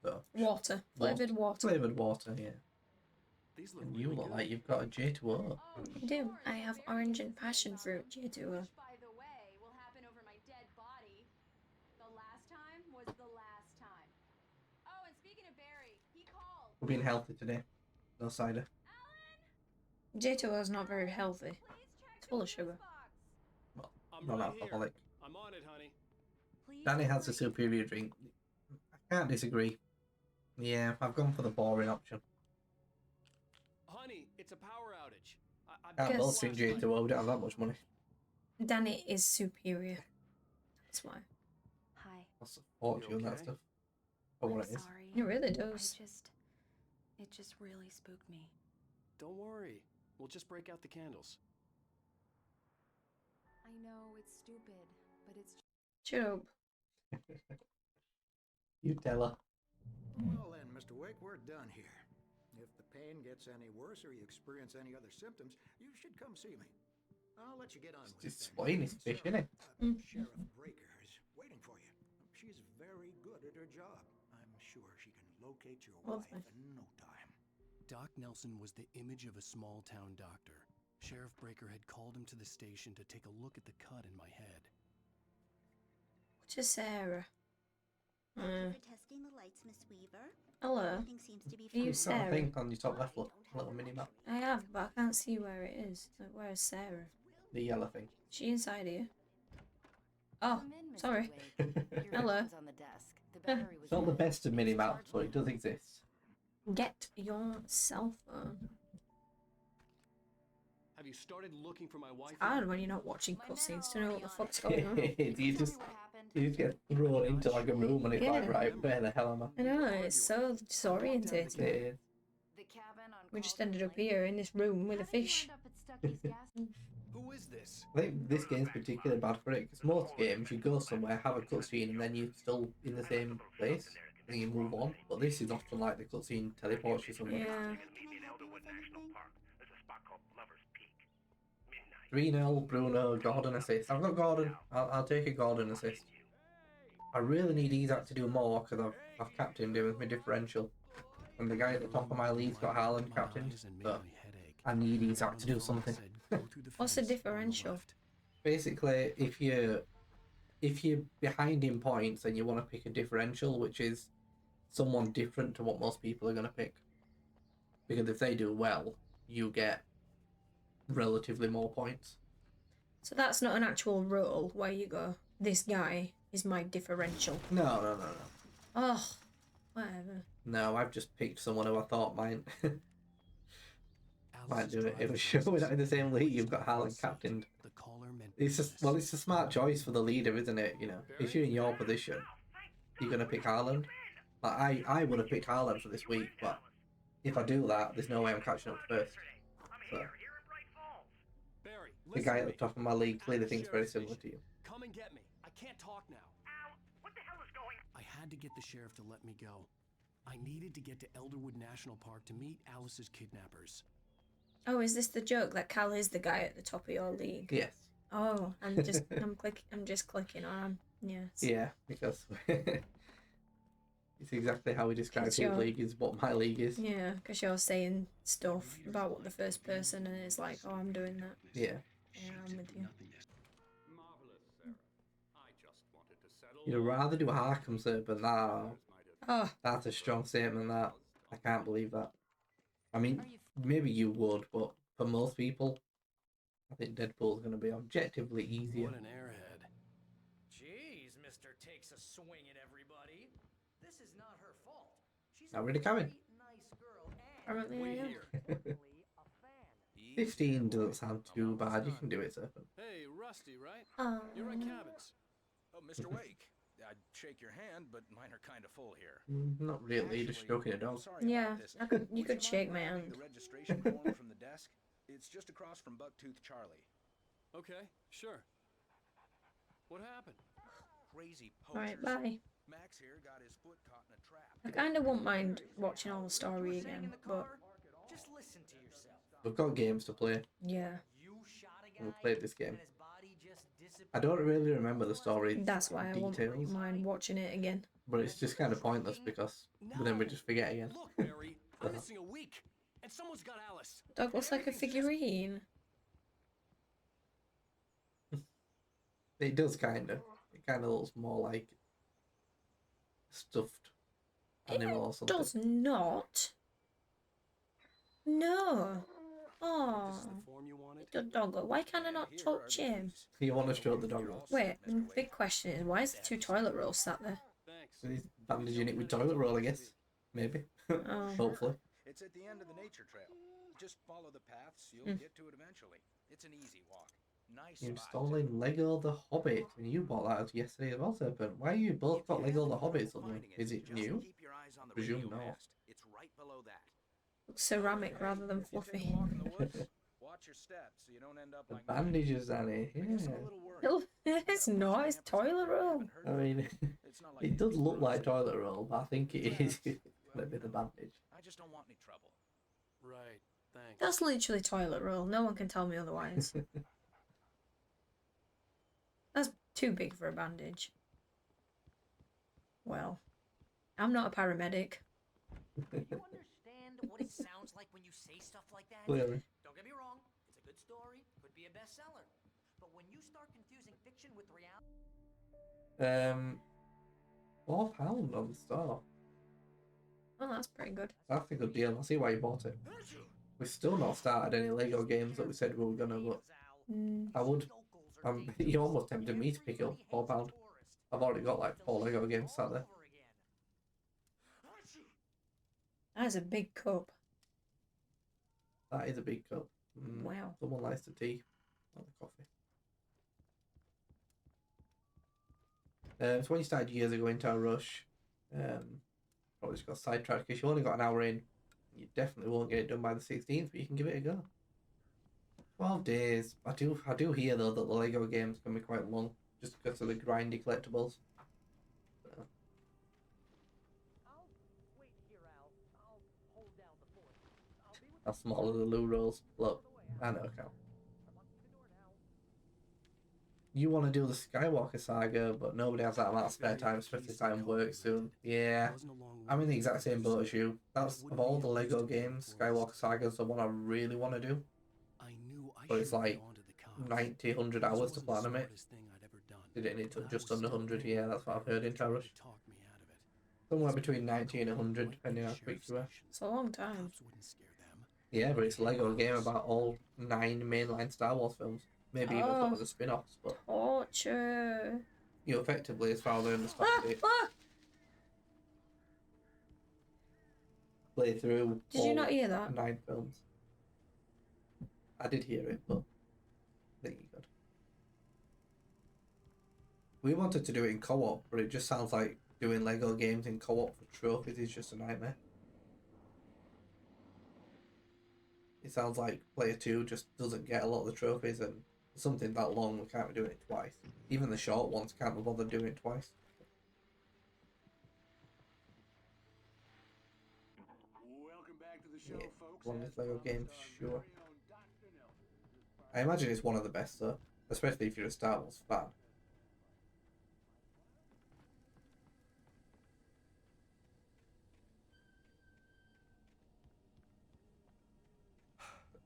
So Water. Flavoured water. Flavored water, yeah. These look And you really look good. like you've got a J2O. I do. I have orange and passion fruit J2O. Which, by the way, will happen over my dead body. The last time was the last time. Oh, and speaking of Barry, he called. We're being healthy today. No cider. J2O is not very healthy. Please check It's full the of sugar. news box. Well, I'm not right here. alcoholic. I'm on it, honey. Please Danny has a hurry. superior drink. I can't disagree. Yeah, I've gone for the boring option. Honey, it's a power outage. Can't Yes. both drink J2O. We don't have that much money. Danny is superior. That's why. Hi. That's a fortune, You that okay? stuff. For what I'm it is. sorry. It really does. It just really spooked me. Don't worry. We'll just break out the candles. I know it's stupid, but it's Shut up. You tell her. Well then, Mr. Wake, we're done here. If the pain gets any worse or you experience any other symptoms, you should come see me. I'll let you get on with it. Just then. swaying his fish, Sarah, innit? Sheriff Breaker is waiting for you. She's very good at her job. I'm sure she can locate your Lovely. wife in no time. Doc Nelson was the image of a small-town doctor. Sheriff Breaker had called him to the station to take a look at the cut in my head. What's a Sarah? Thank you for testing the lights, Miss Weaver. Hello. Everything seems to be Are you fine. You've got a Sarah? thing on your top left, look. A little mini map. I have, but I can't see where it is. Like, where is Sarah? The yellow thing. Is she inside here? Oh, Come in, Mr. sorry. Wake. Your Hello. phone's on the desk. The battery was It's not the dead. best of mini maps, but it does exist. Get your cell phone. Have you started looking for my wife? It's hard when you're not watching cutscenes to know what the fuck's going on. you just get thrown into like a room and it's like, Yeah. right, where the hell am I? I know, it's so disorientating. Yeah. The cabin on We just Calder ended up Lane. here in this room with a How did you fish. end up at Stucky's gas? Who is this? I think this game's particularly bad for it because most games you go somewhere, have a cutscene, and then you're still in the same place and you move on. But this is often like the cutscene teleports you somewhere. Yeah. Can I help you with anything? 3-0, Bruno, Gordon assist. I've got Gordon. I'll take a Gordon assist. I really need Isaac to do more because I've captained him with my differential. And the guy at the top of my league's got Haaland captained. So I need Isaac to do something. What's the differential? Basically, if you're behind in points and you want to pick a differential, which is someone different to what most people are going to pick. Because if they do well, you get relatively more points. So that's not an actual rule where you go, this guy is my differential. No. Oh, whatever. No, I've just picked someone who I thought might do it. It was showing that in the same league you've got Haaland captained. It's just it's a smart choice for the leader, isn't it? You know, if you're in your position, you're gonna pick Haaland. Like I would have picked Haaland for this week, but if I do that, there's no way I'm catching up first. So the guy at the top of my league clearly thinks very similar to you. Come and get me. I can't talk now. Al, what the hell is going on? I had to get the sheriff to let me go. I needed to get to Elderwood National Park to meet Alice's kidnappers. Oh, is this the joke that Cal is the guy at the top of your league? Yes. Oh, I'm just clicking on. Yes. Yeah, because it's exactly how he describes his It's your- league is what my league is. Yeah, because you're saying stuff about what the first person, and it's like, oh, I'm doing that. Yeah. Yeah, I'm with you. Marvelous, Sarah. I just wanted to settle. You'd rather do Arkham, sir, but that, Oh, that's a strong statement. That I can't believe that. I mean, Are you maybe you would, but for most people, I think Deadpool's going to be objectively easier. What an airhead. Jeez, Mr. Takes a swing at everybody. This is not her fault. She's Not really coming. nice girl and Apparently I am. importantly, a fan. 15 doesn't sound too bad. You can do it, Serpent. Hey, Rusty, right? Oh. You're at Cabins. Oh, Mr. Wake. I'd shake your hand, but mine are kind of full here. Not really, just stroking a dog. Sorry about Yeah, this. you could Would shake mind my grabbing hand. The registration form from the desk. It's just across from Bucktooth Charlie. Okay, sure. What happened? Crazy poachers. Alright, bye. Max here got his foot caught in a trap. I kinda won't mind watching all the story You were saying in again, the but car? Just listen to yourself. We've got games to play. yeah. You shot a guy. We've played this game. and his body just disappeared. I don't really remember the story That's why I won't details, mind watching it again. but it's just kind of pointless because then we just forget again. Look, Barry, I'm missing a week, and someone's got Alice. Dog looks like a figurine. It does kind of. It kind of looks more like stuffed animal or something. Does not. No. Oh. This is the form you wanted? The doggo. Why can I not touch him? You want to stroke the dog? Wait, the big question is, why is there 2 toilet rolls sat there? Thanks. So he's bandaging it with toilet roll, I guess. Maybe. Oh. Hopefully. It's at the end of the nature trail. Just follow the paths, you'll get to it eventually. It's an easy walk. Nice You're spot. installing Lego the Hobbit, and you bought that yesterday as well, Serpent. Why are you both got Lego the Hobbit suddenly? Is it Just new? keep your eyes on the Presume radio not. mast. It's right below that. Looks ceramic rather than If you take fluffy. a walk in the woods, watch your steps so you don't end up The like bandages, Annie. I guess I'm Yeah. a little worried. No, it's not. It's toilet roll. I mean, It's not like it does look like toilet roll, but I think it is gonna be the bandage. I just don't want any trouble. Right, thanks. That's literally toilet roll. No one can tell me otherwise. That's too big for a bandage. Well, I'm not a paramedic. Do you understand what it sounds like when you say stuff like that? Clearly. Don't get me wrong, it's a good story, could be a bestseller. But when you start confusing fiction with reality... £4 on the store. Oh, that's pretty good. That's a good deal. I see why you bought it. We've still not started any Lego games that we said we were gonna, but I would. You almost tempted me to pick up £4. I've already got like 4 Lego games sat there. That is a big cup. That is a big cup. Wow. Someone likes the tea, not the coffee. So when you started years ago into a rush, probably just got sidetracked because you only got an hour in. You definitely won't get it done by the 16th, but you can give it a go. 12 days. I do hear though that the Lego games can be quite long, just because of the grindy collectibles. So, I'll wait here, Al. I'll hold down the fort. I'll be with how small are the loo rolls? Look, I know, Cal. You want to do the Skywalker saga, but nobody has that amount of spare time, especially time work soon. Yeah, I'm in the exact same boat as you. That's, of all the Lego games, Skywalker Saga is the one I really want to do. But it's like 90, 100 hours to platinum it. Did it in just under 100, yeah, that's what I've heard in Rush. Somewhere between 90 and 100, depending how quick you are. It's a long time. Yeah, but it's a Lego game about all 9 mainline Star Wars films. Maybe even some of the spin-offs, but Torture. you effectively, as far as I understand it, play through Did you not hear that? 9 films. I did hear it, but I think you could. We wanted to do it in co-op, but it just sounds like doing Lego games in co-op for trophies is just a nightmare. It sounds like player 2 just doesn't get a lot of the trophies, and something that long we can't be doing it twice. Even the short ones can't be bothered doing it twice. Welcome back to the show, Yeah, folks. longest Lego game, sure. I imagine it's one of the best though, especially if you're a Star Wars fan.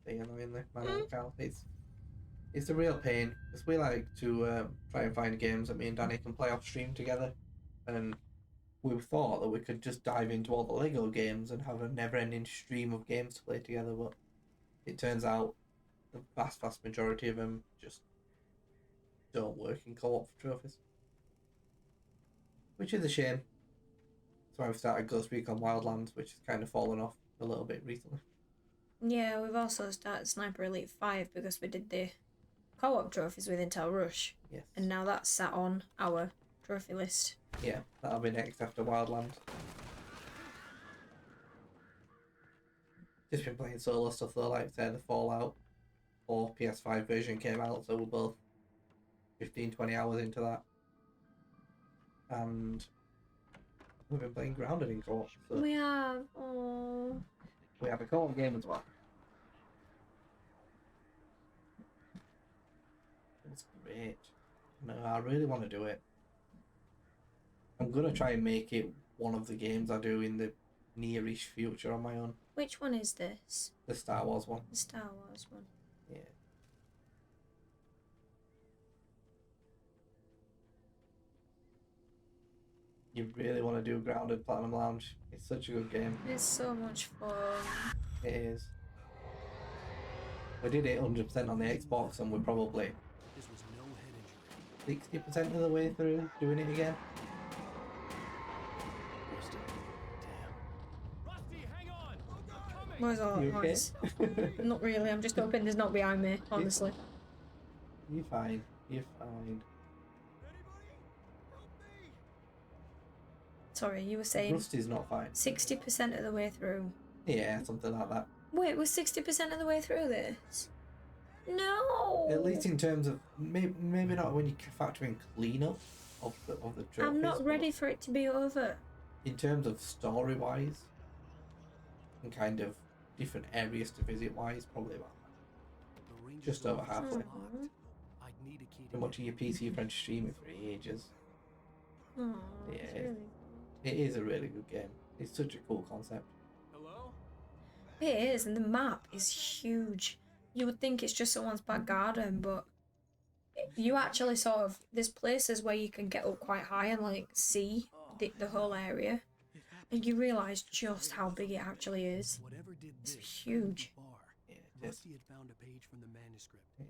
Being annoyingly, man, Cal, it's a real pain because we like to try and find games that me and Danny can play off stream together, and we thought that we could just dive into all the Lego games and have a never-ending stream of games to play together, but it turns out the vast majority of them just don't work in co-op for trophies, which is a shame. So I've started Ghost Recon Wildlands, which has kind of fallen off a little bit recently. Yeah, we've also started Sniper Elite 5 because we did the co-op trophies with Intel Rush. Yes. And now that's sat on our trophy list. Yeah, that'll be next after Wildlands. Just been playing solo stuff though, like say the Fallout 4 PS5 version came out, so we're both 15-20 hours into that. And we've been playing Grounded in co-op. So We have. Oh. we have a co-op game as well. It's great. No, I really want to do it. I'm going to try and make it one of the games I do in the nearish future on my own. Which one is this? The Star Wars one. The Star Wars one. Yeah. You really want to do Grounded Platinum Lounge. It's such a good game. It's so much fun. It is. We did it 100% on the Xbox and we're probably 60% of the way through doing it again. Where's all You that okay? noise? Not really, I'm just hoping there's not behind me, honestly. You're fine. You're fine. Sorry, you were saying Rusty's not fine. 60% of the way through. Yeah, something like that. Wait, we're 60% of the way through this? No! At least in terms of maybe not when you factor in cleanup of the trophies. I'm not but ready for it to be over. in terms of story wise and kind of different areas to visit wise, probably about just over halfway. Been watching your PC French stream it for ages. Oh, Yeah, it's really... it is a really good game. It's such a cool concept. It is, and the map is huge. You would think it's just someone's back garden, but you actually sort of... There's places where you can get up quite high and, like, see the whole area. And you realise just how big it actually is. It's huge. Yeah, it is.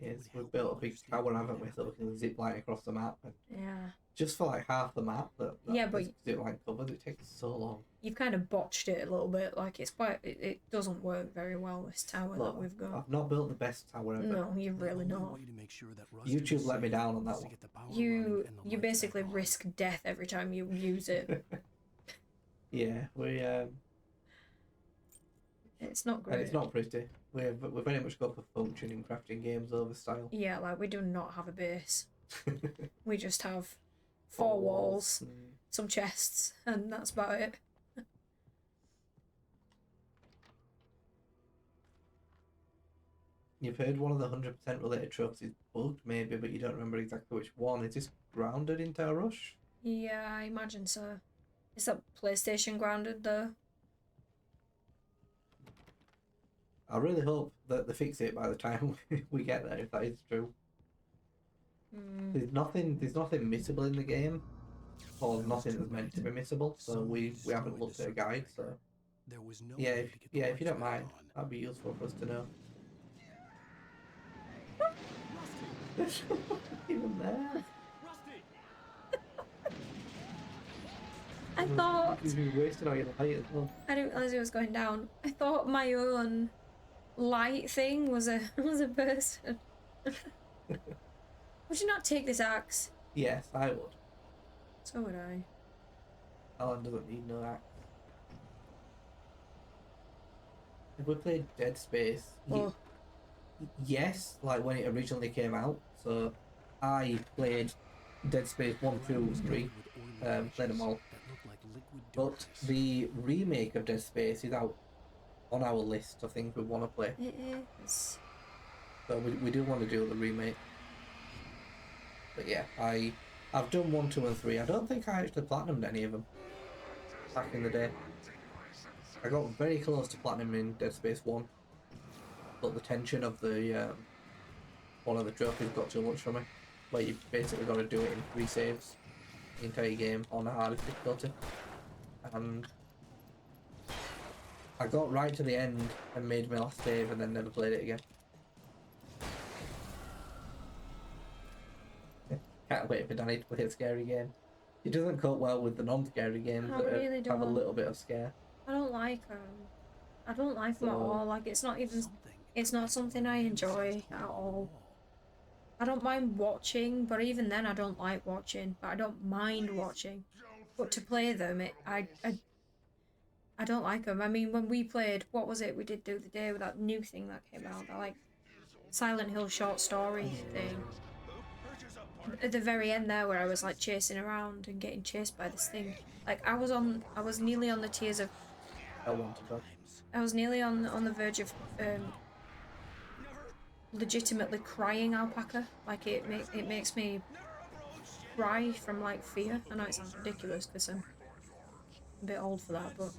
It is. We've built a big tower, haven't we, so we can zip line across the map. And Yeah. just for like half the map that Yeah, but zip line covers, it takes so long. you've kind of botched it a little bit. Like, it's quite... It doesn't work very well, this tower Look, that we've got. I've not built the best tower ever. No, you've really not. YouTube let me down on that one. You basically risk death every time you use it. Yeah, we It's not great. and it's not pretty. We very much go for functioning crafting games over style. Yeah, like, we do not have a base. We just have four walls, some chests, and that's about it. You've heard one of the 100% related tropes is bugged, maybe, but you don't remember exactly which one. Is this Grounded in Tower Rush? Yeah, I imagine so. Is that PlayStation grounded, though? I really hope that they fix it by the time we get there, if that is true. There's nothing missable in the game, or nothing that's meant to be missable, so we haven't looked at a guide, so yeah, if you don't mind, that'd be useful for us to know. There's not even there. I thought... You've been wasting all your light as well. I didn't realise it was going down. I thought my own light thing was a person. Would you not take this axe? Yes, I would. So would I. Alan doesn't need no axe. Have we played Dead Space? Oh. Yes, like when it originally came out. So I played Dead Space 1, 2, 3, played them all. But the remake of Dead Space is out on our list of things we want to play. It is. So we do want to do the remake. But yeah, I've done 1, 2 and 3. I don't think I actually platinumed any of them back in the day. I got very close to platinum in Dead Space 1. But the tension of the one of the trophies got too much for me. Where you basically got to do it in 3 saves the entire game on the hardest difficulty. And I got right to the end and made my last save and then never played it again. Can't wait for Danny to play a scary game. It doesn't cope well with the non-scary games I that really have a don't. little bit of scare. I don't like them. I don't like them at So- all. Like, it's not even. It's not something I enjoy at all. I don't mind watching, but even then, I don't like watching. But I don't mind watching. But to play them, I don't like them. I mean, when we played, what was it we did the other day with that new thing that came out, that like Silent Hill short story thing. At the very end there, where I was like chasing around and getting chased by this thing, like I was nearly on the tears of. I was nearly on the verge of legitimately crying alpaca. Like it makes me cry from like fear. I know it sounds ridiculous because I'm a bit old for that, but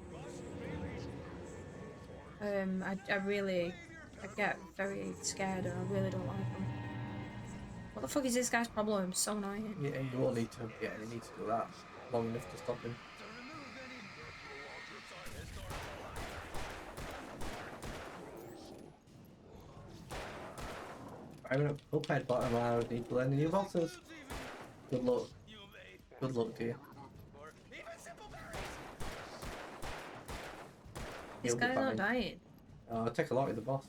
I get very scared and I really don't like them. What the fuck is this guy's problem? So annoying. Yeah, you won't need to. Yeah, you need to do that long enough to stop him. I'm up Cuphead bottom. I would need to learn the new bosses. Good luck. Good luck to you. This guy's not dying. Oh, take a lot of the boss.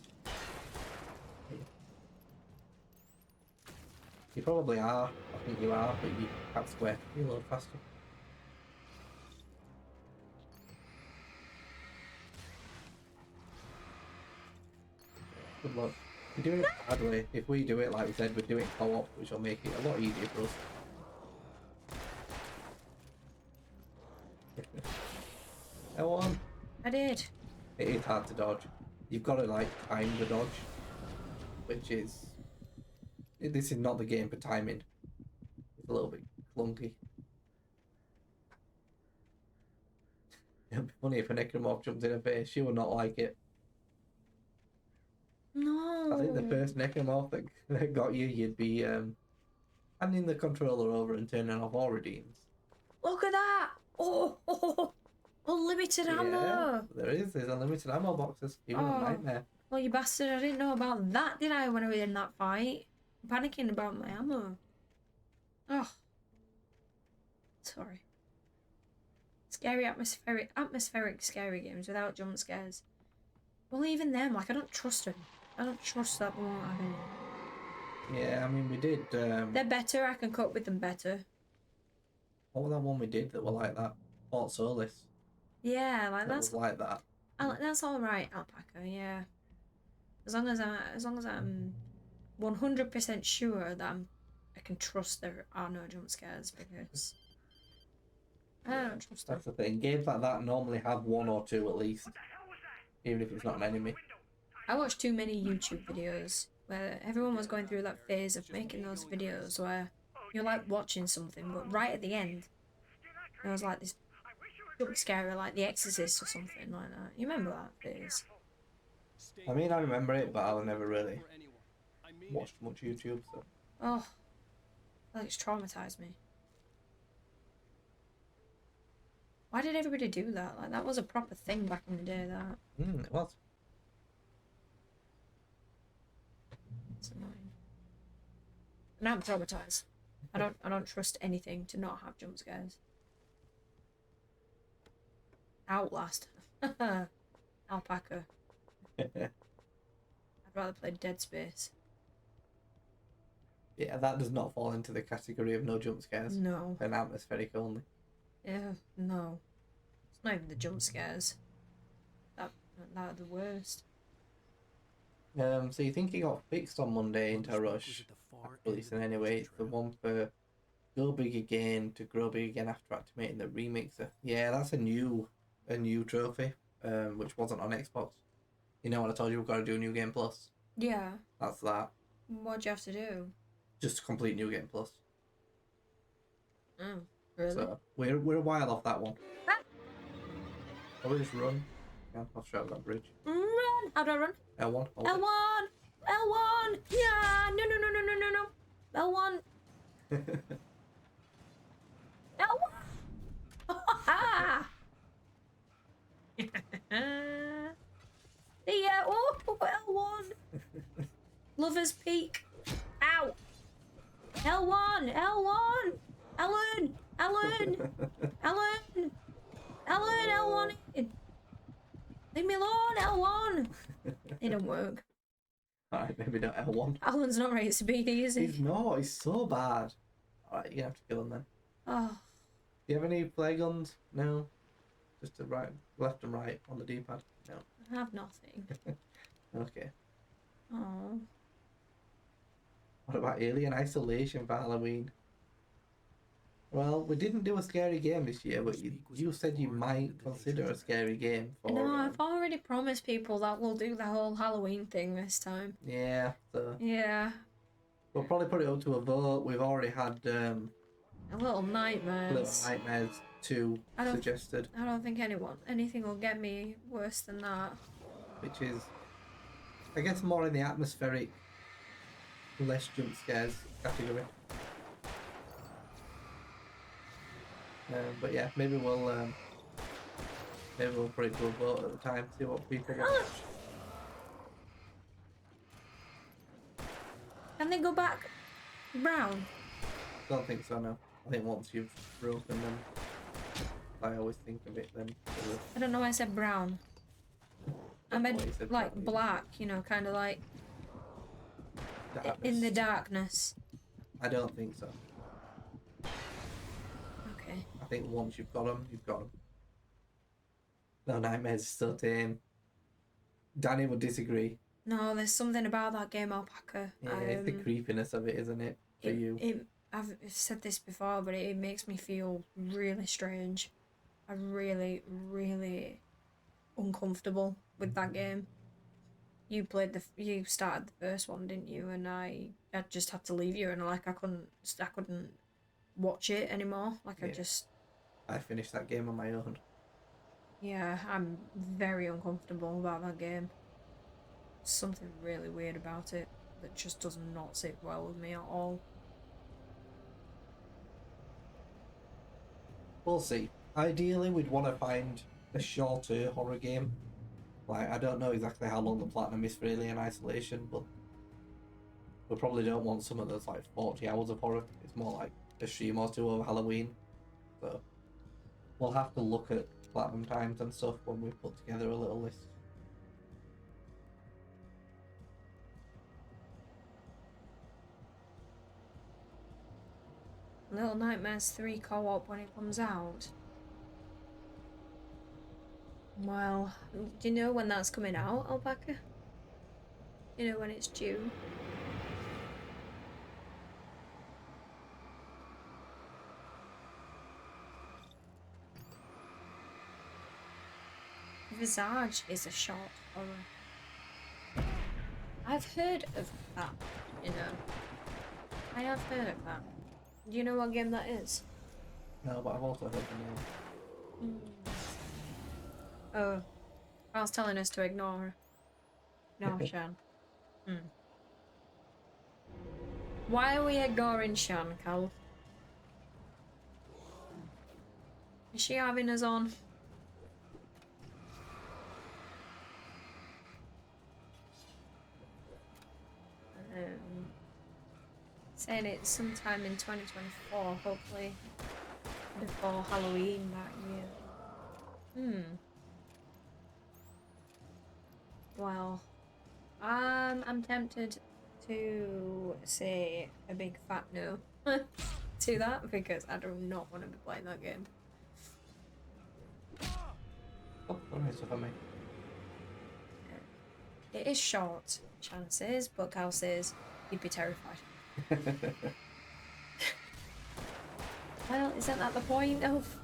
You probably are. I think you are, but you have square. You load faster. Good luck. We're doing it badly. If we do it like we said, we're doing co-op, which will make it a lot easier for us. L1. I did. It is hard to dodge. You've got to like time the dodge, which is. This is not the game for timing. It's a little bit clunky. It'd be funny if a necromorph jumps in her face. She would not like it. No. I think the first necromorph that got you, you'd be handing the controller over and turning off all redeems. Look at that! Oh, unlimited ammo! Yeah, there's unlimited ammo boxes, even a nightmare. Well, you bastard, I didn't know about that, did I, when I was in that fight? I'm panicking about my ammo. Oh. Sorry. Scary atmospheric scary games without jump scares. Well, even them, like, I don't trust them. I don't trust that they won't have any. Yeah, I mean, we did... They're better, I can cope with them better. What was that one we did that were like that? Fort Solis. Yeah, like That was like that. That's alright, alpaca, yeah. As long as I'm 100% sure that I can trust there are no jump scares, because I don't trust them. That's the thing. Games like that normally have one or two at least, even if it's not an enemy. I watched too many YouTube videos where everyone was going through that phase of making those videos where you're like watching something, but right at the end, there was like this jump scare, like The Exorcist or something like that. You remember that phase? I mean, I remember it, but I never really watched much YouTube, so... Oh, like it's traumatized me. Why did everybody do that? Like, that was a proper thing back in the day, that. It was. It's annoying. And I'm traumatized. I don't trust anything to not have jump scares. Outlast. Alpaca. I'd rather play Dead Space. Yeah, that does not fall into the category of no jump scares. No. And atmospheric only. Yeah, no. It's not even the jump scares. That are the worst. So you think it got fixed on Monday into a rush? Releasing anyway, it's the one for Go Big Again to Grow Big Again after activating the remixer. Yeah, that's a new trophy, which wasn't on Xbox. You know what I told you, we've got to do New Game Plus? Yeah. That's that. What'd you have to do? Just complete New Game Plus. Oh, really? So we're a while off that one. Ah! I'll just run. Yeah, I'll show that bridge. Run! How do I run? L1. L1! L1! Yeah! No, no, no, no, no, no, no! L1! L1! Ha! Yeah! Oh, L1! Lover's Peak! Ow! L1! L1! Ellen! Alan! Alan! Alan, L1 in! Leave me alone, L1! It don't work. Alright, maybe not L1. Alan's not right speedy, is he? He's not, he's so bad. Alright, you're gonna have to kill him then. Oh. Do you have any flare guns? No? Just to right, left and right on the D-pad? No. I have nothing. Okay. Oh. What about Alien Isolation for Halloween? Well, we didn't do a scary game this year, but you said you might consider a scary game for... No, I've already promised people that we'll do the whole Halloween thing this time. Yeah, so... Yeah. We'll probably put it up to a vote. We've already had... A Little Nightmares. Little Nightmares 2 suggested. I don't think anything will get me worse than that. Which is, I guess, more in the atmospheric, less jump scares category. But yeah, maybe we'll put it to a vote at the time, see what people want. Can they go back brown? Don't think so, no. I think once you've broken them, I always think of it then. I don't know why I said brown. I meant like black, you know, kind of like Darkness. in the darkness. I don't think so. Okay. I think once you've got them, you've got them. No, Nightmares is so tame. Danny would disagree. No, there's something about that game, Alpaca. Yeah, it's the creepiness of it, isn't it? For you. I've said this before, but it makes me feel really strange. I'm really, really uncomfortable with that game. You started the first one, didn't you? And I just had to leave you, and like I couldn't watch it anymore. Like Yeah. I finished that game on my own. Yeah, I'm very uncomfortable about that game. Something really weird about it that just does not sit well with me at all. We'll see. Ideally, we'd want to find a shorter horror game. Like, I don't know exactly how long the platinum is for Alien Isolation, but we probably don't want something that's like 40 hours of horror. It's more like a stream or two of Halloween. So we'll have to look at platinum times and stuff when we put together a little list. Little Nightmares 3 co-op when it comes out. Well, do you know when that's coming out, Alpaca? You know when it's due? Visage is a short horror. I've heard of that, you know. I have heard of that. Do you know what game that is? No, but I've also heard the name. Oh, Carl's telling us to ignore her. No, Shan. Why are we ignoring Shan, Carl? Is she having us on? Saying it's sometime in 2024, hopefully before Halloween that year. Well, I'm tempted to say a big fat no to that because I do not want to be playing that game. Oh, nice of me. It is short, chances, but Cal says he'd be terrified. Well, isn't that the point of?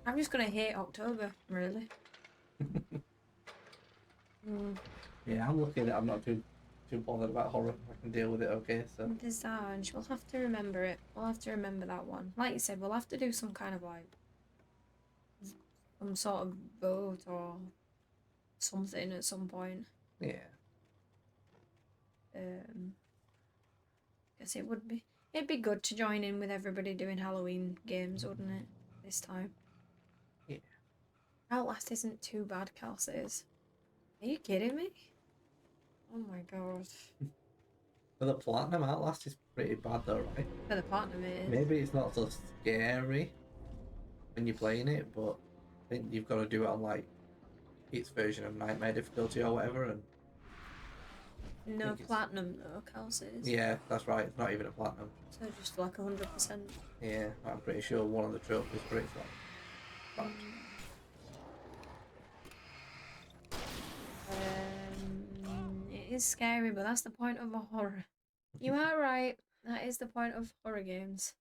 I'm just gonna hate October, really. Yeah, I'm lucky that I'm not too bothered about horror. I can deal with it okay, so. Visage, we'll have to remember it. We'll have to remember that one. Like you said, we'll have to do some kind of like some sort of vote or something at some point. Yeah. Guess it'd be good to join in with everybody doing Halloween games, wouldn't it? This time. Yeah. Outlast isn't too bad, Cal says. Are you kidding me? Oh my god. For the platinum, Outlast is pretty bad though, right? For the platinum it is. Maybe it's not so scary when you're playing it, but I think you've got to do it on like its version of Nightmare difficulty or whatever, and No platinum though, Cal says. yeah, that's right. It's not even a platinum. So just like 100%. Yeah, I'm pretty sure one of the trophies breaks like. It is scary, but that's the point of a horror. You are right. That is the point of horror games.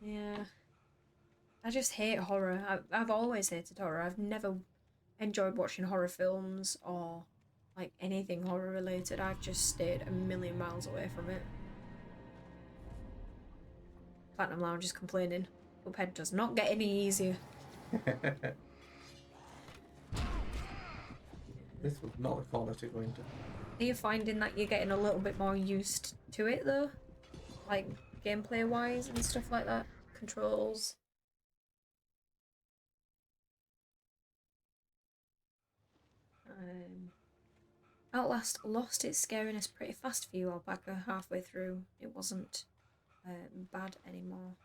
Yeah. I just hate horror. I've always hated horror. I've never enjoyed watching horror films or like anything horror related. I've just stayed a million miles away from it. Platinum Lounge is complaining. Cuphead does not get any easier. This was not the corner to go into. Are you finding that you're getting a little bit more used to it though? Like gameplay wise and stuff like that? Controls? Outlast lost its scariness pretty fast for you, Alpaca. Halfway through, it wasn't bad anymore.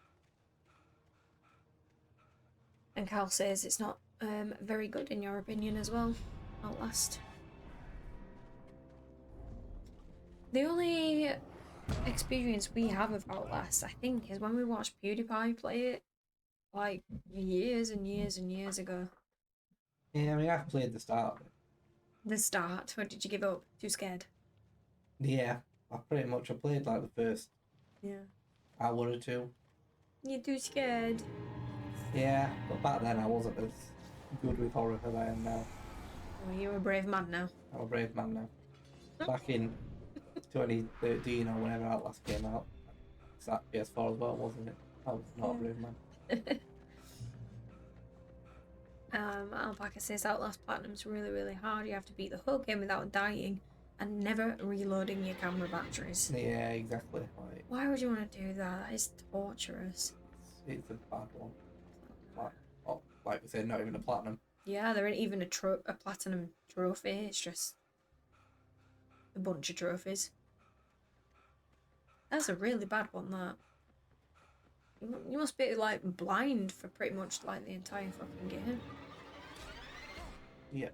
And Cal says it's not very good in your opinion as well, Outlast. The only experience we have of Outlast, I think, is when we watched PewDiePie play it, like years and years and years ago. Yeah, I mean, I've played the start of it. The start? What did you give up? Too scared? Yeah, I played like the first hour or two. You're too scared. Yeah, but back then I wasn't as good with horror as I am now. Well, you're a brave man now. I'm a brave man now. Back in 2013 or whenever Outlast came out, it's that PS4 as well, wasn't it? I was not a brave man. Alpaca says Outlast Platinum's really, really hard. You have to beat the whole game without dying and never reloading your camera batteries. Yeah, exactly. Like, why would you want to do that? That is torturous. It's a bad one. Like we said, not even a platinum. Yeah, there ain't even a platinum trophy. It's just a bunch of trophies. That's a really bad one, that. You must be like blind for pretty much like the entire fucking game. Yeah.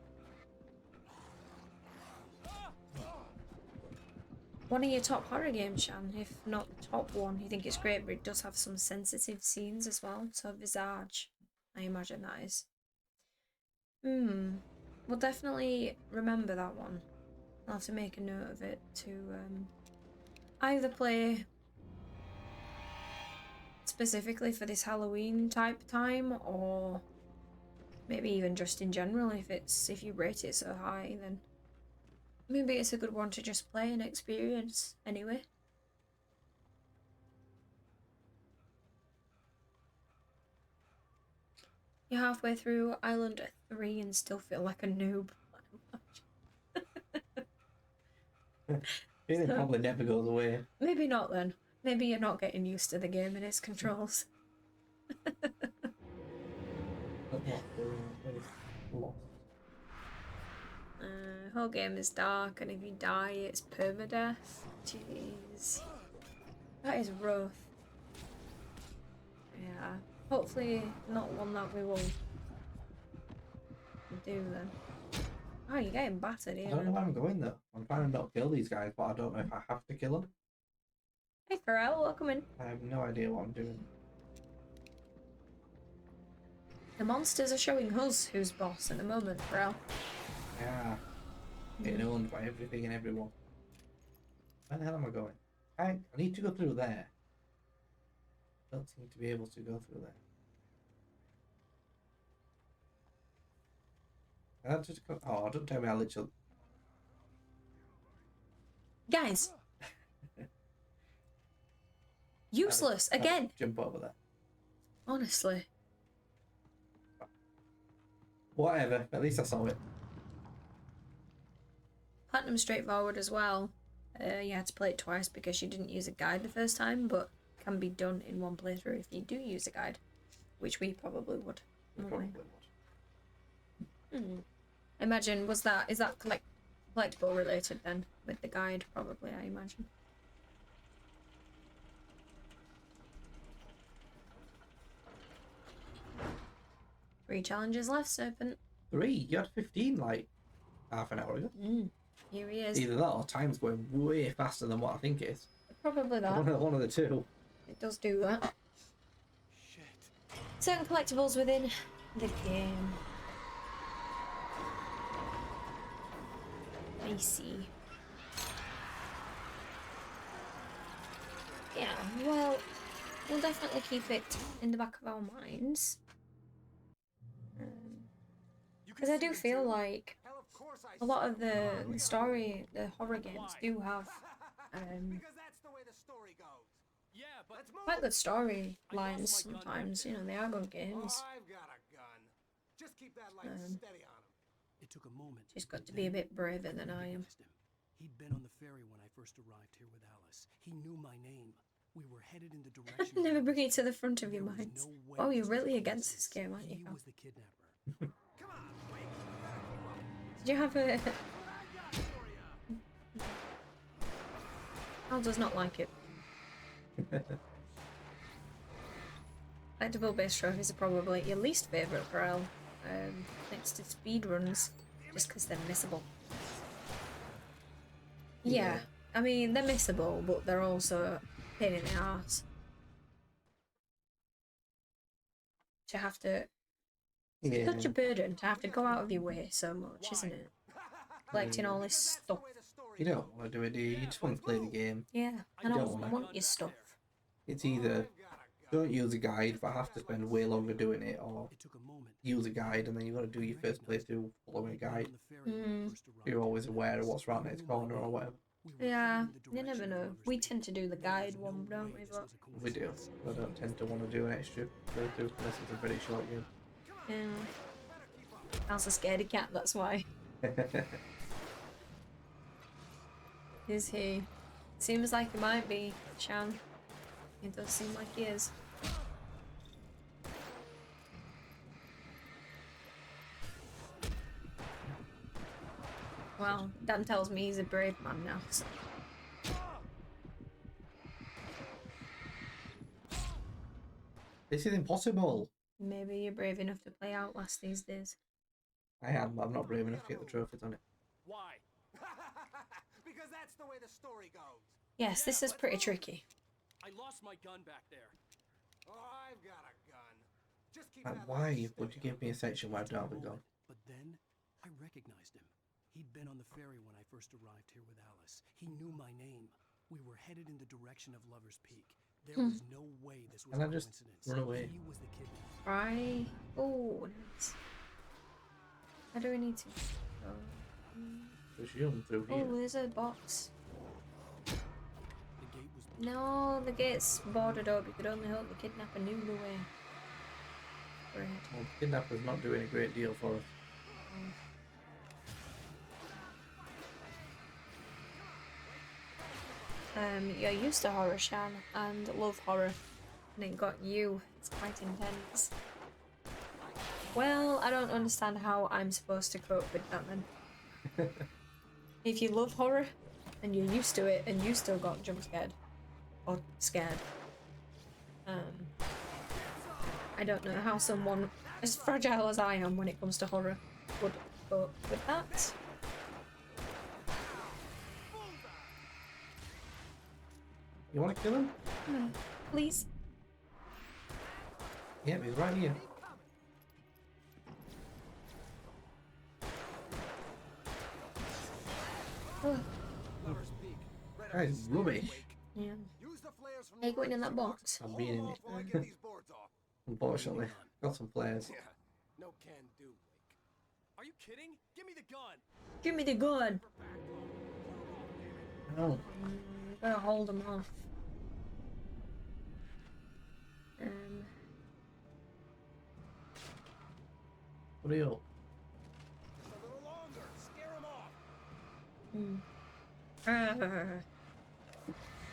One of your top horror games, Shan, if not top one. You think it's great, but it does have some sensitive scenes as well. So Visage, I imagine that is. We'll definitely remember that one. I'll have to make a note of it to either play specifically for this Halloween type time, or maybe even just in general. If you rate it so high, then maybe it's a good one to just play and experience anyway. You're halfway through Island 3 and still feel like a noob. It probably never goes away. Maybe not then. Maybe you're not getting used to the game and its controls. Whole game is dark, and if you die, it's permadeath. Jeez. That is rough. Yeah. Hopefully not one that we will do then. Oh, you're getting battered here. I don't know where I'm going though. I'm trying to not kill these guys, but I don't know if I have to kill them. Hey Pharrell, welcome in. I have no idea what I'm doing. The monsters are showing us who's boss at the moment, Pharrell. Yeah. Getting owned by everything and everyone. Where the hell am I going? I need to go through there. Don't seem to be able to go through there. Just go, oh, don't tell me I literally... Guys! Useless, again! Jump over there. Honestly. Whatever, at least I saw it. Platinum straightforward as well. You had to play it twice because you didn't use a guide the first time, but can be done in one playthrough if you do use a guide, which we probably would. Imagine, is that collectible related then with the guide? Probably, I imagine. 3 challenges left, Serpent. 3? You had 15 like half an hour ago. Here he is. Either that or time's going way faster than what I think it is. Probably that. One of the two. It does do that. Shit. Certain collectibles within the game. I see. Yeah, well, we'll definitely keep it in the back of our minds. Because I do feel like a lot of the story, the horror games do have quite good story lines sometimes. You know, they are good games. It took a moment. She's got to be a bit braver than I am. He'd been on the ferry when I first arrived here with Alice. He knew my name. We were headed in the direction. Never bring it to the front of your mind. Oh, you're really against this game, aren't you? He was the kidnapper. Did you have a... Al does not like it. Collectible based trophies are probably your least favourite for Al, next to speedruns, just because they're missable. Yeah, I mean, they're missable, but they're also a pain in the arse. To have to... It's such a burden to have to go out of your way so much, isn't it? Collecting all this stuff. You don't want to do it, do you? You just want to play the game. Yeah, I You don't want your stuff. It's either don't use a guide but have to spend way longer doing it, or use a guide and then you've got to do your first playthrough following a guide. You're always aware of what's around its corner or whatever. Yeah, you never know. We tend to do the guide one, don't we? But We do. I don't tend to want to do an extra playthrough unless it's a very short game. yeah, Al's a scaredy cat, that's why. Is he? Seems like he might be, Shan. It does seem like he is. Well, Dan tells me he's a brave man now, so. This is impossible. Maybe you're brave enough to play Outlast these days. I am, but I'm not brave enough to get the trophies on it. Why? Because that's the way the story goes. Yes, this is pretty tricky. I lost my gun back there. Oh, I've got a gun. Just keep And that why would you give me a section where I don't have a gun? But then I recognized him. He'd been on the ferry when I first arrived here with Alice. He knew my name. We were headed in the direction of Lover's Peak. There was no way this was And I a just coincidence. run away. He was the kidnapper. Right. Oh, nice. How do we need to go? Presume through here. Oh, there's a box. The gate was No, the gate's boarded up. You could only hope the kidnapper knew the way. Great. Well, the kidnapper's not doing a great deal for us. You're used to horror, Shan, and love horror, and it got you. It's quite intense. Well, I don't understand how I'm supposed to cope with that then. If you love horror, and you're used to it, and you still got jump scared, or scared, I don't know how someone as fragile as I am when it comes to horror would cope with that. You want to kill him? Please. Yeah, he's right here. Oh, That is rubbish. yeah. Are you going in that box? I'm being in it. Unfortunately, got some players. no can do, Wake. Are you kidding? Give me the gun. Give me the gun. No. You gotta hold him off. What are you? A little longer. Scare him off.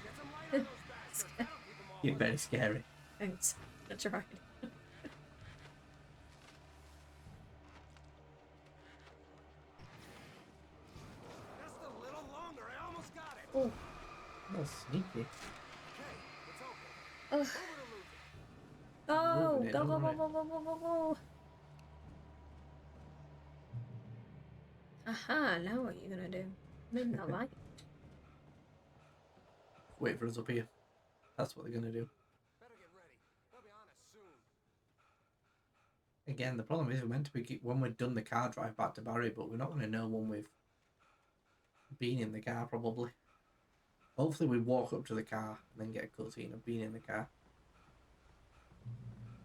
Get some light on those bastards. That'll keep 'em off. You're very scary. Thanks. That's right. Just a little longer. I almost got it. Oh. That's sneaky. Okay, it's open. Oh. Over to Luther. Go! Moving it, Go, go, go, moving go, go, go, go, go! Aha, now what are you gonna do? Maybe not like it. Wait for us up here. That's what they're gonna do. Better get ready. They'll be on us soon. Again, the problem is we're meant to be when we've done the car drive back to Barry, but we're not gonna know when we've been in the car probably. Hopefully we walk up to the car and then get a cutscene of being in the car.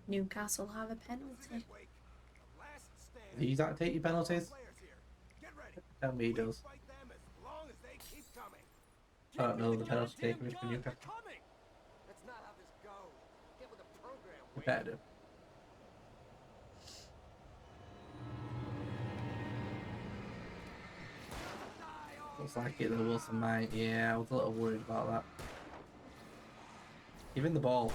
Newcastle have a penalty. You don't take your penalties? Tell me he does. I don't know the penalty taken is for Newcastle. That's not how this goes. Get with the program. We better do. Looks like it, there was some mine. Yeah, I was a little worried about that. Even the ball.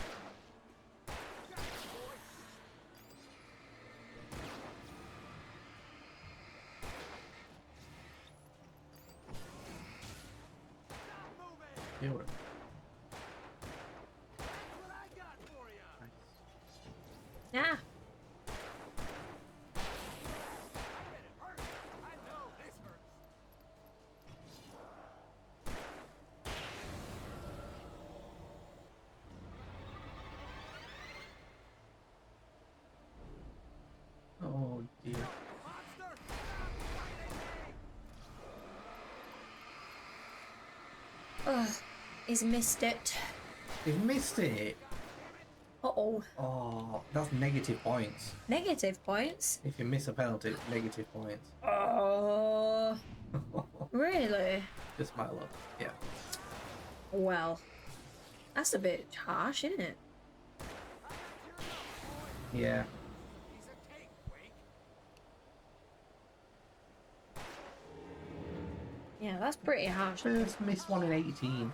You were. Yeah. Oh dear. Ugh, he's missed it. You've missed it. Uh-oh. Oh, that's negative points. Negative points? If you miss a penalty, it's negative points. Oh. Really? Just my luck. Yeah. Well, that's a bit harsh, isn't it? Yeah. Yeah, that's pretty harsh. First missed one in 18.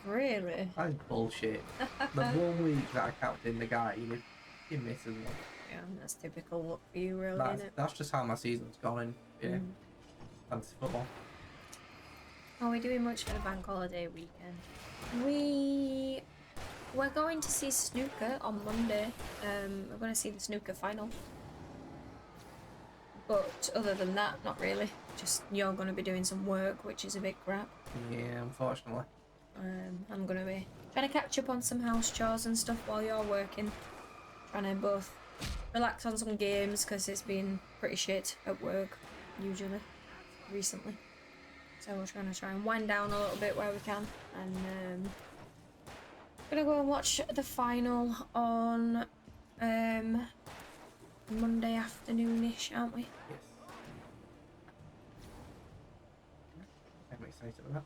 Really? That is bullshit. The 1 week that I captained the guy, he misses one. Yeah, that's typical luck for you, really, isn't it? That's just how my season's gone in fantasy football. Are we doing much for the bank holiday weekend? We're going to see snooker on Monday. We're going to see the snooker final. But other than that, not really. Just you're going to be doing some work, which is a bit crap. Yeah, unfortunately. I'm going to be trying to catch up on some house chores and stuff while you're working. Trying to both relax on some games, because it's been pretty shit at work, usually, recently. So we're trying to wind down a little bit where we can. And gonna go and watch the final on Monday afternoon-ish, aren't we? Yes. I'm excited about that.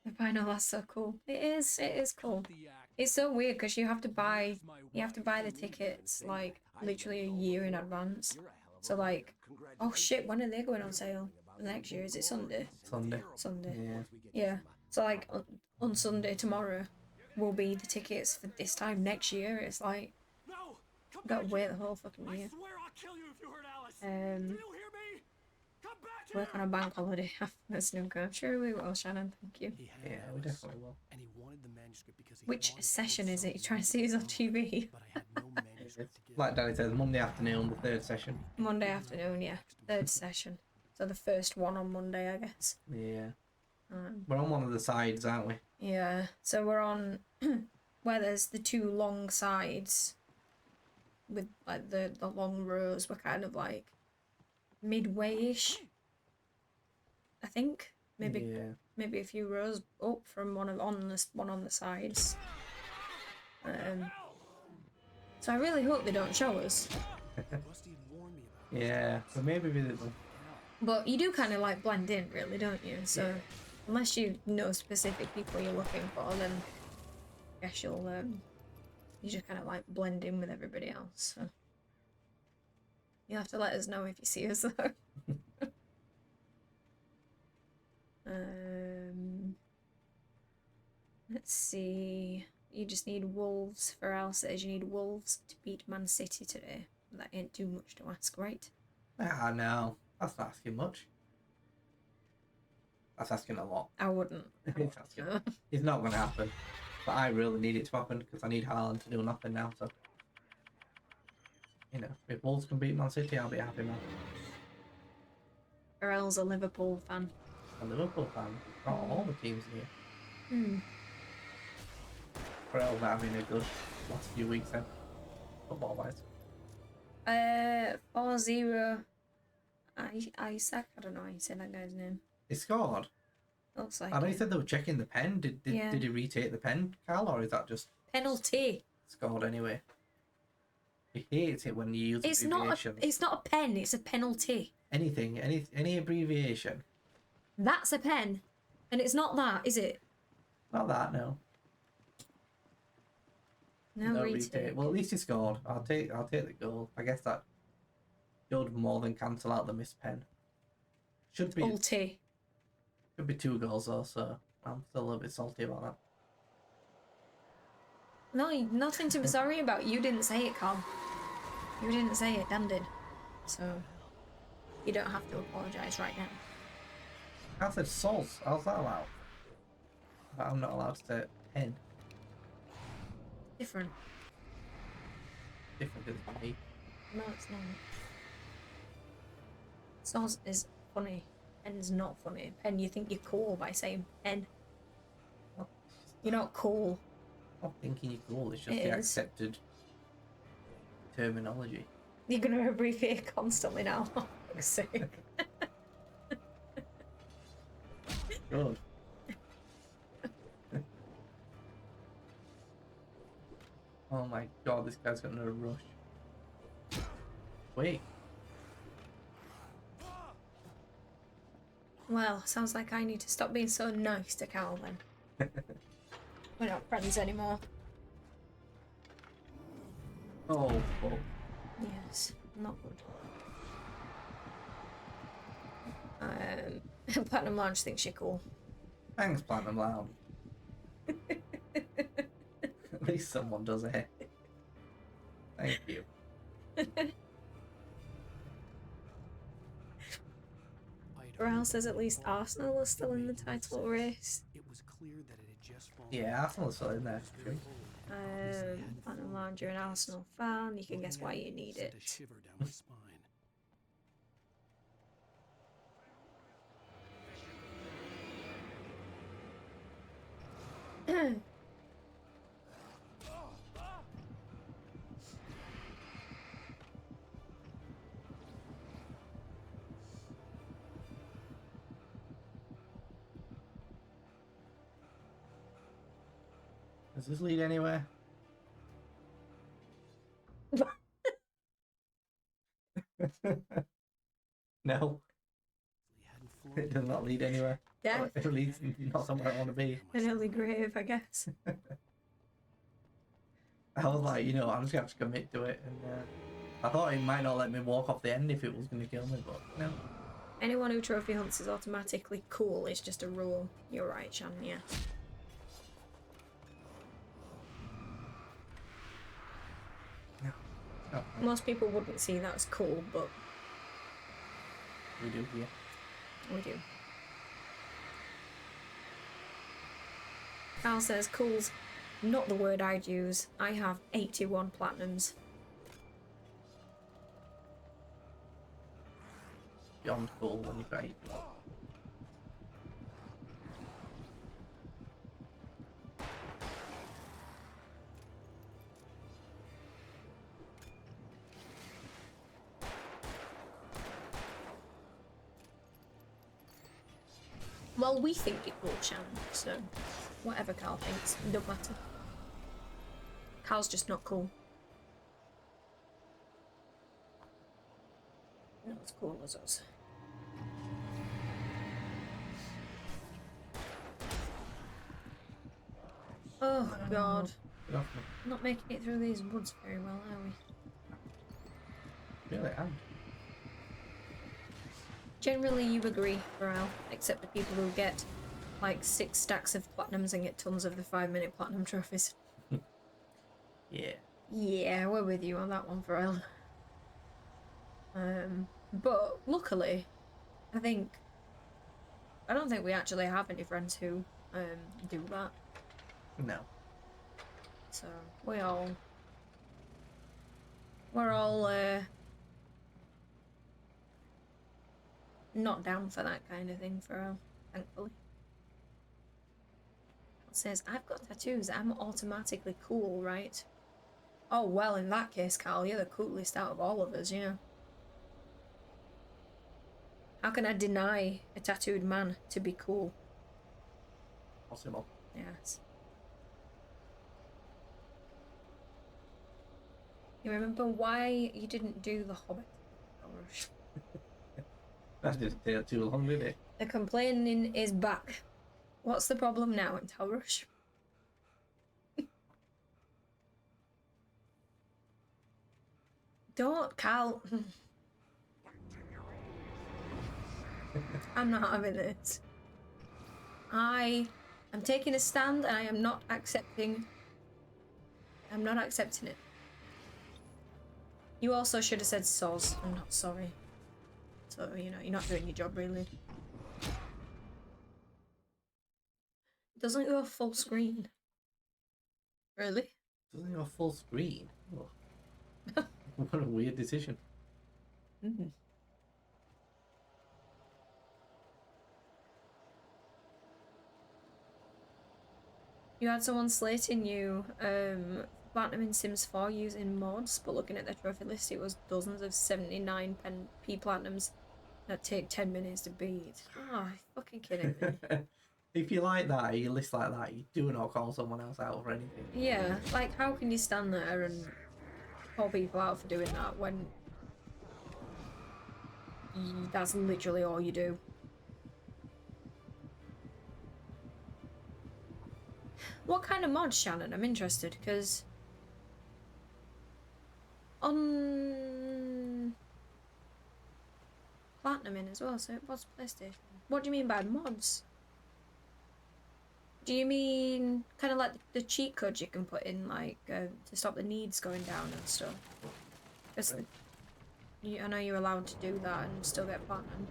The final, that's so cool. It is cool. It's so weird because you have to buy the tickets like literally a year in advance. So like, oh shit, when are they going on sale? Next year, is it Sunday? Sunday. Yeah. So like on Sunday tomorrow will be the tickets for this time next year. It's like gotta wait the whole fucking year. Work on a bank holiday after the snooker. I'm sure we will, Shannon. Thank you. Yeah, we definitely will. And he wanted the manuscript because he Which wanted session to is it? You trying to see us on TV? But I had no manuscript to give. Like Danny says, Monday afternoon, the 3rd session. Monday afternoon, yeah. 3rd session. So the first one on Monday, I guess. Yeah. We're on one of the sides, aren't we? Yeah. So we're on where there's the 2 long sides with like the long rows. We're kind of like midway-ish, I think. Maybe a few rows up from one on the sides. So I really hope they don't show us. Yeah, but maybe we did them. But you do kind of like blend in, really, don't you? So unless you know specific people you're looking for, then I guess you just kind of like blend in with everybody else. So you'll have to let us know if you see us though. Let's see. You just need Wolves. For Al says you need Wolves to beat Man City today. That ain't too much to ask, right? Ah, no. That's not asking much. That's asking a lot. I wouldn't. It's asking. It's not going to happen. But I really need it to happen because I need Haaland to do nothing now. So, you know, if Wolves can beat Man City, I'll be happy, man. Pharrell's a Liverpool fan. A Liverpool fan. Not all the teams here. Hmm. Pharrell's having a good last few weeks then. Football-wise. 4-0. Isaac. I don't know how you say that guy's name. He scored. Looks like I know it. you said they were checking the pen. Did he retake the pen, Carl, or is that just Penalty. scored anyway? He hates it when you use abbreviations. It's not a pen. It's a penalty. Anything, any abbreviation. That's a pen, and it's not that, is it? Not that, no. No retake. Well, at least he scored. I'll take the goal. I guess that should more than cancel out the missed pen. Should be 2 goals though, so I'm still a little bit salty about that. No, nothing to be sorry about. You didn't say it, Carl. You didn't say it, Dan did. So, you don't have to apologise right now. I said sauce. How's that allowed? But I'm not allowed to say pen. Different. Different is me. No, it's not. Sauce is funny. Pen's not funny. Pen, you think you're cool by saying pen. You're not cool. I'm not thinking you're cool. It's just It the is. accepted terminology. You're going to abbreviate constantly now. For fuck's sake. Good. Oh my god, this guy's got no rush. Wait. Well, sounds like I need to stop being so nice to Carl then. We're not friends anymore. Oh, fuck. Yes, not good. Platinum Lounge thinks you're cool. Thanks, Platinum Lounge. At least someone does it. Thank you. Raul says at least Arsenal are still in the title race. It was clear that it had just fallen. Yeah, Arsenal's still in there. True. Platinum Lounge, you're an Arsenal fan. You can guess why you need it. Sent a shiver down my spine. Does this lead anywhere? No. It does not lead anywhere. Yeah. It leads not somewhere I want to be. An early grave, I guess. I was like, you know, I'm just going to have to commit to it. And I thought it might not let me walk off the end if it was going to kill me, but no. Anyone who trophy hunts is automatically cool. It's just a rule. You're right, Shan, yeah. Oh, Most people wouldn't see that as cool, but we do here. we do. Carl says, cool's not the word I'd use. I have 81 platinums. Beyond cool when you've got 8 blood. Well, we think you're cool, Shannon, so whatever Carl thinks, it don't matter. Carl's just not cool. Not as cool as us. Oh, God. Get off me. Not making it through these woods very well, are we? Really am. Generally, you agree, Pharrell, except the people who get like 6 stacks of platinums and get tons of the 5-minute platinum trophies. Yeah. Yeah, we're with you on that one, Pharrell. But luckily, I think I don't think we actually have any friends who do that. No. So we're all not down for that kind of thing for us, thankfully. It says, I've got tattoos, I'm automatically cool, right? Oh, well, in that case, Carl, you're the coolest out of all of us, yeah. How can I deny a tattooed man to be cool? Possible. Yes. You remember why you didn't do The Hobbit? That didn't take too long, did it? The complaining is back. What's the problem now in Talrush? Don't, Cal. I'm not having this. I am taking a stand and I am not accepting. I'm not accepting it. You also should have said soz. I'm not sorry. So, you know, you're not doing your job really. It doesn't go full screen. Really? Doesn't go full screen. Oh. What a weird decision. Mm-hmm. You had someone slating you platinum in Sims 4 using mods, but looking at their trophy list, it was dozens of 79p platinums that take 10 minutes to beat. Oh, fucking kidding me. If you like that, you list like that, you do not call someone else out for anything. Yeah, like how can you stand there and call people out for doing that when that's literally all you do? What kind of mods, Shannon? I'm interested, because on Platinum in as well, so it was PlayStation. What do you mean by mods? Do you mean kind of like the cheat codes you can put in, like, to stop the needs going down and stuff? Because I know you're allowed to do that and still get platinum.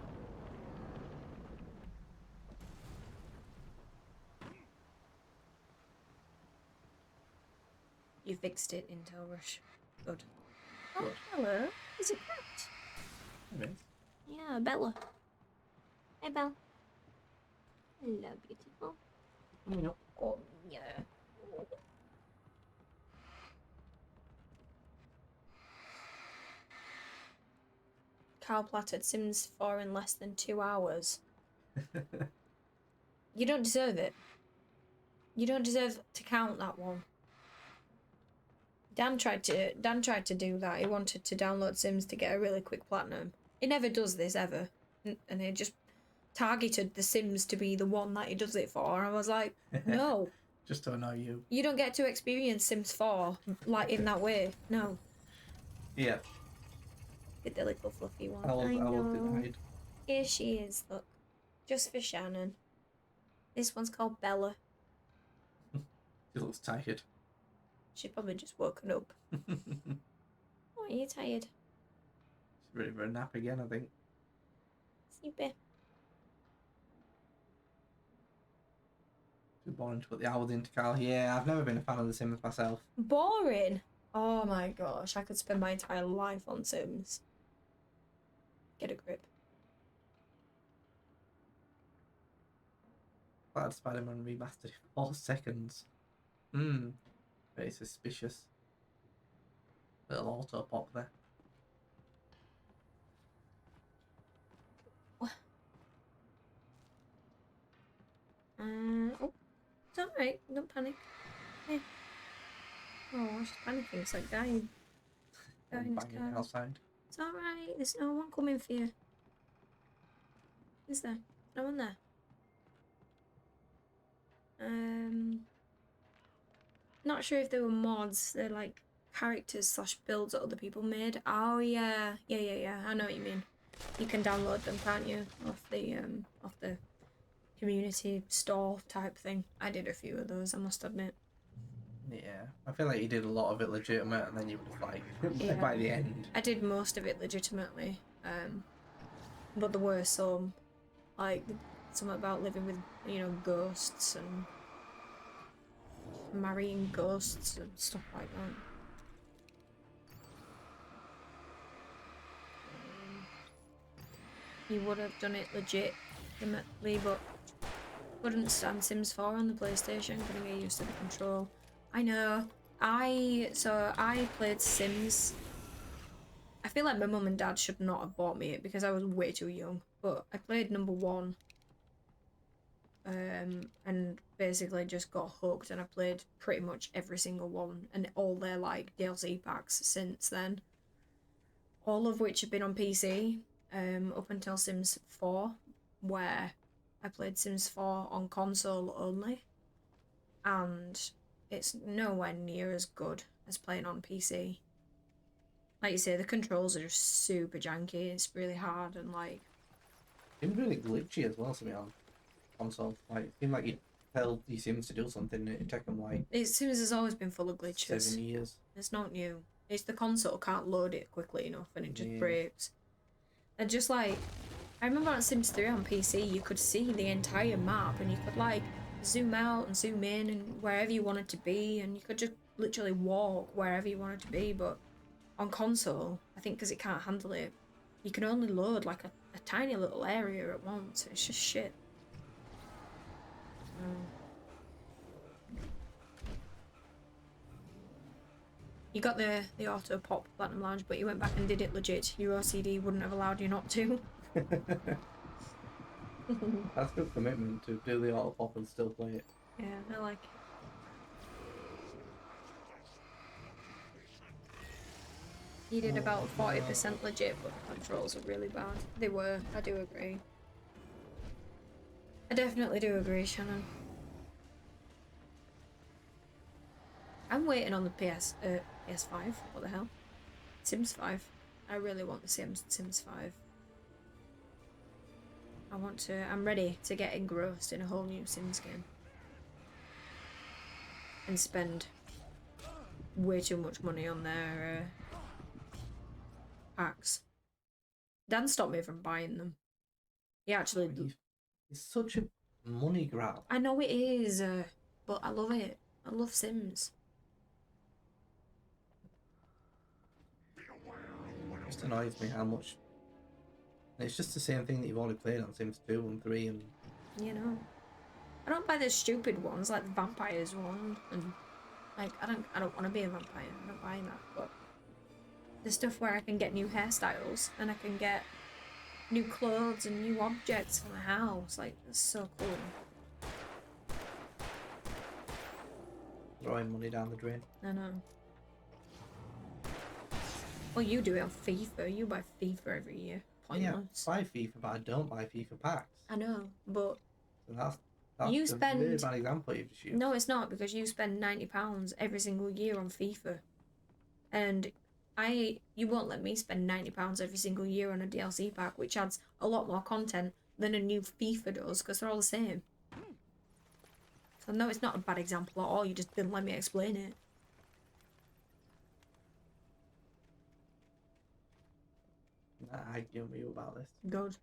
You fixed it, Intel Rush. Good. Oh, hello. Is it cat? It is. Yeah, Bella. Hey, Belle. Hello, beautiful. No. Oh, yeah. Carl platted Sims 4 in less than 2 hours. You don't deserve it. You don't deserve to count that one. Dan tried to do that. He wanted to download Sims to get a really quick platinum. He never does this ever. And he just targeted the Sims to be the one that he does it for. I was like, no. Just to annoy you. You don't get to experience Sims 4 like in that way. No. Yeah. Get the little fluffy one. I will denied. Here she is, look. Just for Shannon. This one's called Bella. She looks tired. She's probably just woken up. Oh, are you tired? She's ready for a nap again, I think. Sleepy. Too boring to put the hours into, Carl. Yeah, I've never been a fan of The Sims myself. Boring? Oh my gosh, I could spend my entire life on Sims. Get a grip. Glad Spider-Man Remastered 4 seconds. Very suspicious. Little auto pop there. Oh, it's alright, don't panic. Yeah. Oh, she's panicking, it's like dying. Banging outside. It's alright, there's no one coming for you. Is there? No one there? Not sure if they were mods. They're like characters slash builds that other people made. Oh yeah, yeah. I know what you mean. You can download them, can't you? Off the community store type thing. I did a few of those, I must admit. Yeah, I feel like you did a lot of it legitimate, and then you would have like by the end. I did most of it legitimately, but there were some like something about living with, you know, ghosts and marrying ghosts and stuff like that. He would have done it legitimately, but couldn't stand Sims 4 on the PlayStation, couldn't get used to the control. I know. So I played Sims. I feel like my mum and dad should not have bought me it because I was way too young. But I played number 1. And basically just got hooked, and I played pretty much every single one and all their like DLC packs since then. All of which have been on PC, up until Sims 4, where I played Sims 4 on console only. And it's nowhere near as good as playing on PC. Like you say, the controls are just super janky. It's really hard and like... It's really glitchy as well to me on console. Like, it seemed like you'd tell these Sims to do something and it'd take them like... Sims has always been full of glitches. 7 years. It's not new. It's the console can't load it quickly enough and it just breaks. And just like... I remember on Sims 3 on PC, you could see the entire map and you could like zoom out and zoom in and wherever you wanted to be, and you could just literally walk wherever you wanted to be. But on console, I think because it can't handle it, you can only load like a tiny little area at once. It's just shit. You got the auto pop Platinum Lounge, but you went back and did it legit. Your OCD wouldn't have allowed you not to. That's good commitment to do the auto pop and still play it. Yeah, I like it. He did about 40% legit, but the controls are really bad. They were, I do agree. I definitely do agree, Shannon. I'm waiting on the PS5. What the hell? Sims 5. I really want the Sims 5. I'm ready to get engrossed in a whole new Sims game. And spend way too much money on their packs. Dan stopped me from buying them. He actually... It's such a money grab. I know it is, but I love it. I love Sims. It just annoys me how much... It's just the same thing that you've already played on Sims 2 and 3 and... You know. I don't buy the stupid ones, like the vampires one, and... Like, I don't want to be a vampire. I don't buy that, but... The stuff where I can get new hairstyles, and I can get new clothes and new objects for my house. Like, that's so cool. Throwing money down the drain. I know. Well, you do it on FIFA. You buy FIFA every year. Pointless. Yeah, I buy FIFA, but I don't buy FIFA packs. I know, but... So that's you a spend... really bad example you've just used. No, it's not, because you spend £90 every single year on FIFA. And you won't let me spend £90 every single year on a DLC pack, which adds a lot more content than a new FIFA does, because they're all the same. So no, it's not a bad example at all, you just didn't let me explain it. Nah, I arguing with you about this. Good.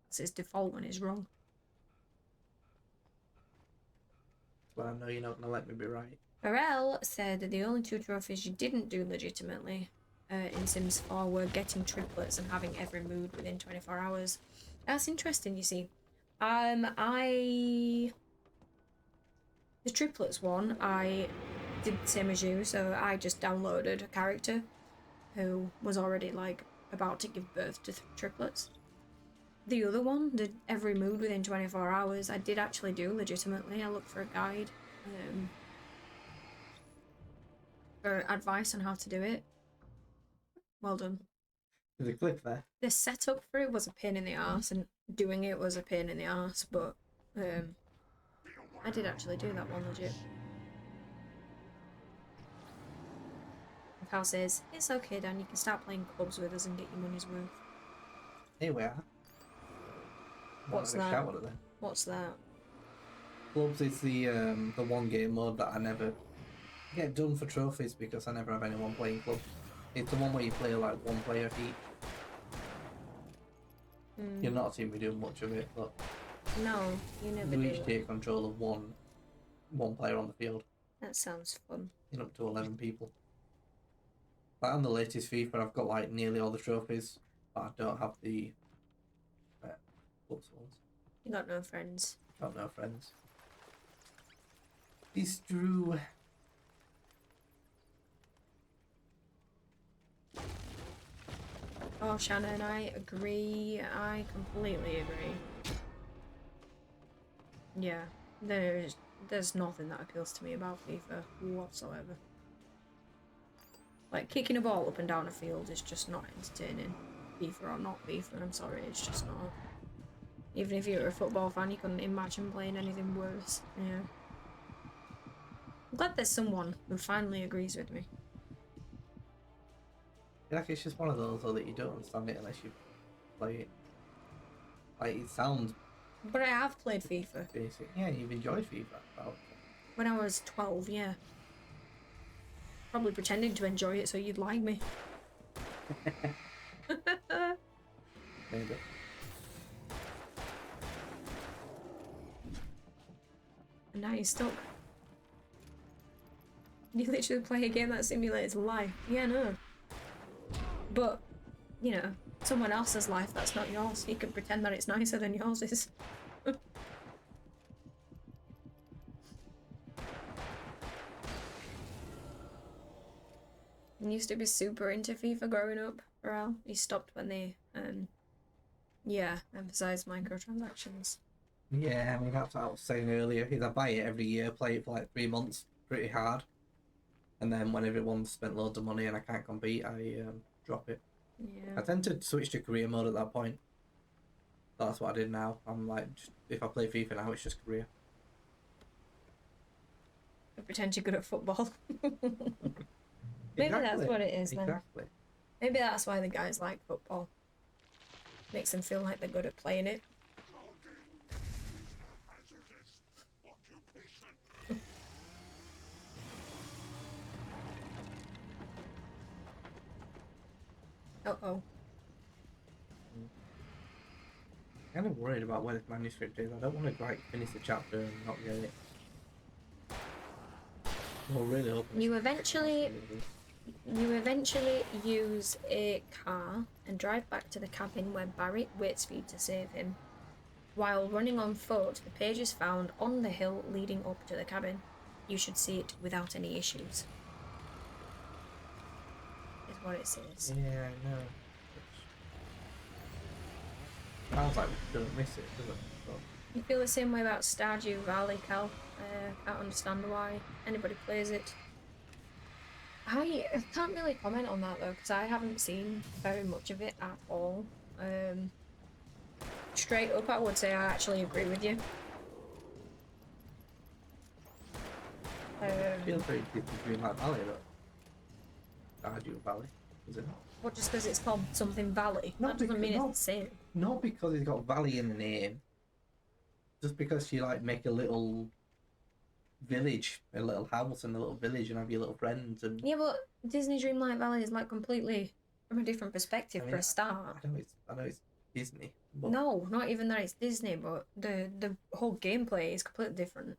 That's its default when it's wrong. But I know you're not going to let me be right. Pharrell said that the only 2 trophies you didn't do legitimately in Sims 4 were getting triplets and having every mood within 24 hours. That's interesting, you see. The triplets one, I did the same as you, so I just downloaded a character who was already, like, about to give birth to triplets. The other one, did every mood within 24 hours, I did actually do legitimately. I looked for a guide for advice on how to do it. Well done. There's a clip there. The setup for it was a pain in the arse, and doing it was a pain in the arse, but I did actually do that one legit. Cal says, "It's okay, Dan, you can start playing clubs with us and get your money's worth." Here we are. What's that? What's that? Clubs is the one game mode that I never get done for trophies because I never have anyone playing clubs. It's the one where you play like one player each. You're not seeing me doing much of it, but No, you never you each do. take control of one player on the field. That sounds fun. In up to 11 people. Like on the latest FIFA, I've got like nearly all the trophies, but I don't have the close ones. You got no friends. Got no friends. It's true. Oh, Shannon, I agree. I completely agree. Yeah, there's nothing that appeals to me about FIFA whatsoever. Like, kicking a ball up and down a field is just not entertaining. FIFA or not FIFA, I'm sorry, it's just not. Even if you're a football fan, you couldn't imagine playing anything worse. Yeah. I'm glad there's someone who finally agrees with me. Like, it's just one of those though that you don't understand it unless you play it. Like, it sounds But I have played FIFA. basic. Yeah, you've enjoyed FIFA. Oh. When I was 12, yeah. Probably pretending to enjoy it so you'd like me. Maybe. And now you're stuck. You literally play a game that simulates life. Yeah, no. But, you know, someone else's life that's not yours. You can pretend that it's nicer than yours is. I used to be super into FIFA growing up, Pharrell. He stopped when they, yeah, emphasised microtransactions. Yeah, I mean, that's what I was saying earlier. Is I buy it every year, play it for like 3 months, pretty hard. And then when everyone's spent loads of money and I can't compete, I drop it. Yeah. I tend to switch to career mode at that point. That's what I did now. I'm like, just, if I play FIFA now, it's just career. I pretend you're good at football. Maybe that's what it is then. Exactly. Maybe that's why the guys like football. Makes them feel like they're good at playing it. Uh-oh. I'm kind of worried about where this manuscript is. I don't want to like finish the chapter and not get it. Well, really hoping You eventually use a car and drive back to the cabin where Barry waits for you to save him. While running on foot, the page is found on the hill leading up to the cabin. You should see it without any issues. Is what it says. Yeah, I know. Sounds like we shouldn't miss it, doesn't it? But You feel the same way about Stardew Valley, Cal. Can't understand why anybody plays it. I can't really comment on that though, because I haven't seen very much of it at all. Straight up, I would say I actually agree with you. it feels very different between like Valley, though. Stardew Valley, is it? What, just because it's called something Valley? That doesn't mean it's the same. Not because it's got Valley in the name. Just because you like make a little village, a little house in a little village and have your little friends and... Yeah, but Disney Dreamlight Valley is like completely from a different perspective for a start. I know it's Disney. But... No, not even that it's Disney, but the whole gameplay is completely different.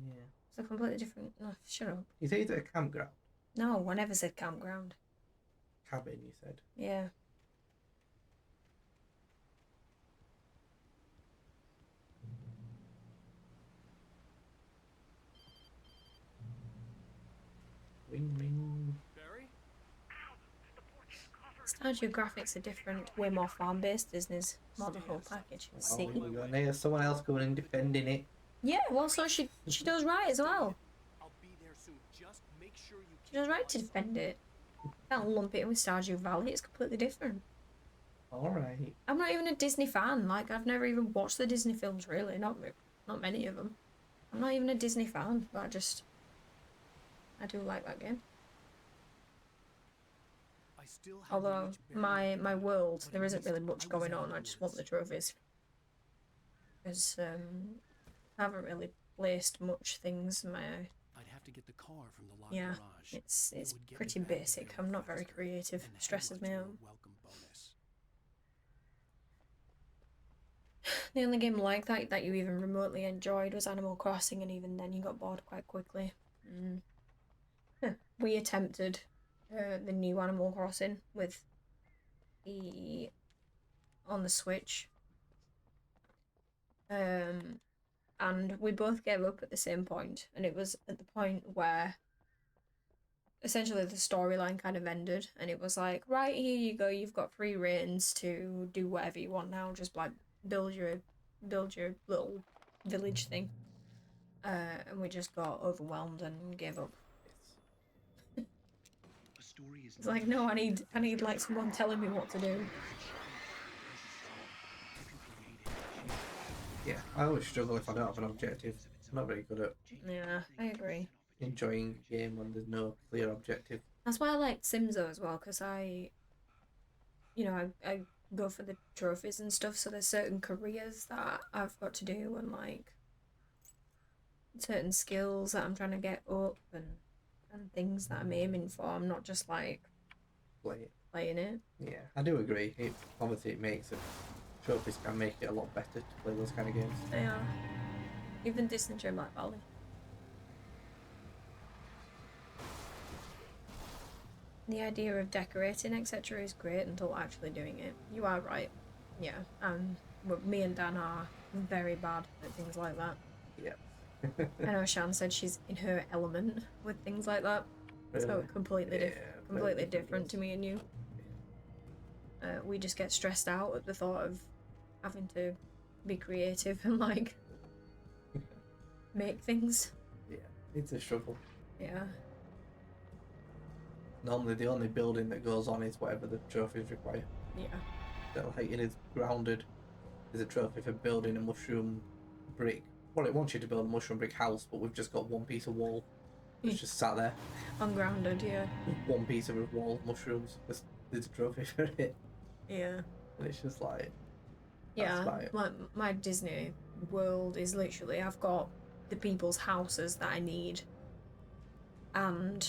Yeah. It's a completely different... Oh, shut up. You say it's at a campground? No, I never said campground. Cabin, you said? Yeah. Ring, ring. Stardew graphics are different, way more farm-based. Disney's more the whole package. See? Oh, we got there's someone else going and defending it. Yeah, well, so she does right as well. She does right to defend it. Can't lump it in with Stardew Valley, it's completely different. Alright. I'm not even a Disney fan, like, I've never even watched the Disney films, really, not many of them. I'm not even a Disney fan, but I do like that game. Although, my world, there isn't really much going on, I just want the trophies. Because, I haven't really placed much things in my... I'd have to get the car from the locked Yeah, garage. it's pretty basic. I'm not very creative. Stresses me out. The only game like that you even remotely enjoyed was Animal Crossing, and even then you got bored quite quickly. We attempted the new Animal Crossing with the on the Switch, and we both gave up at the same point, and it was at the point where essentially the storyline kind of ended, and it was like, right, here you go, you've got free reins to do whatever you want now, just like build your little village thing. And we just got overwhelmed and gave up. It's like, no, I need like someone telling me what to do. Yeah, I always struggle if I don't have an objective. I'm not very good at I agree. enjoying a game when there's no clear objective. That's why I like Sims though as well, because I go for the trophies and stuff, so there's certain careers that I've got to do and like certain skills that I'm trying to get up and things that I'm aiming for. I'm not just like playing it. Yeah, I do agree. Obviously it makes it, trophies can make it a lot better to play those kind of games. Yeah. Even Disney Dreamlight Valley. The idea of decorating, etc. is great until actually doing it. You are right. Yeah. Me and Dan are very bad at things like that. Yeah. I know Shan said she's in her element with things like that. Really? So completely different to me and you. We just get stressed out at the thought of having to be creative and like make things. Yeah, it's a struggle. Yeah. Normally the only building that goes on is whatever the trophies require. Yeah. So like it is grounded. There's a trophy for building a mushroom brick. Well, it wants you to build a mushroom brick house, but we've just got one piece of wall. It's just sat there. Ungrounded, yeah. One piece of wall of mushrooms. There's a trophy for it. Yeah. And it's just like... Yeah, my Disney world is literally, I've got the people's houses that I need. And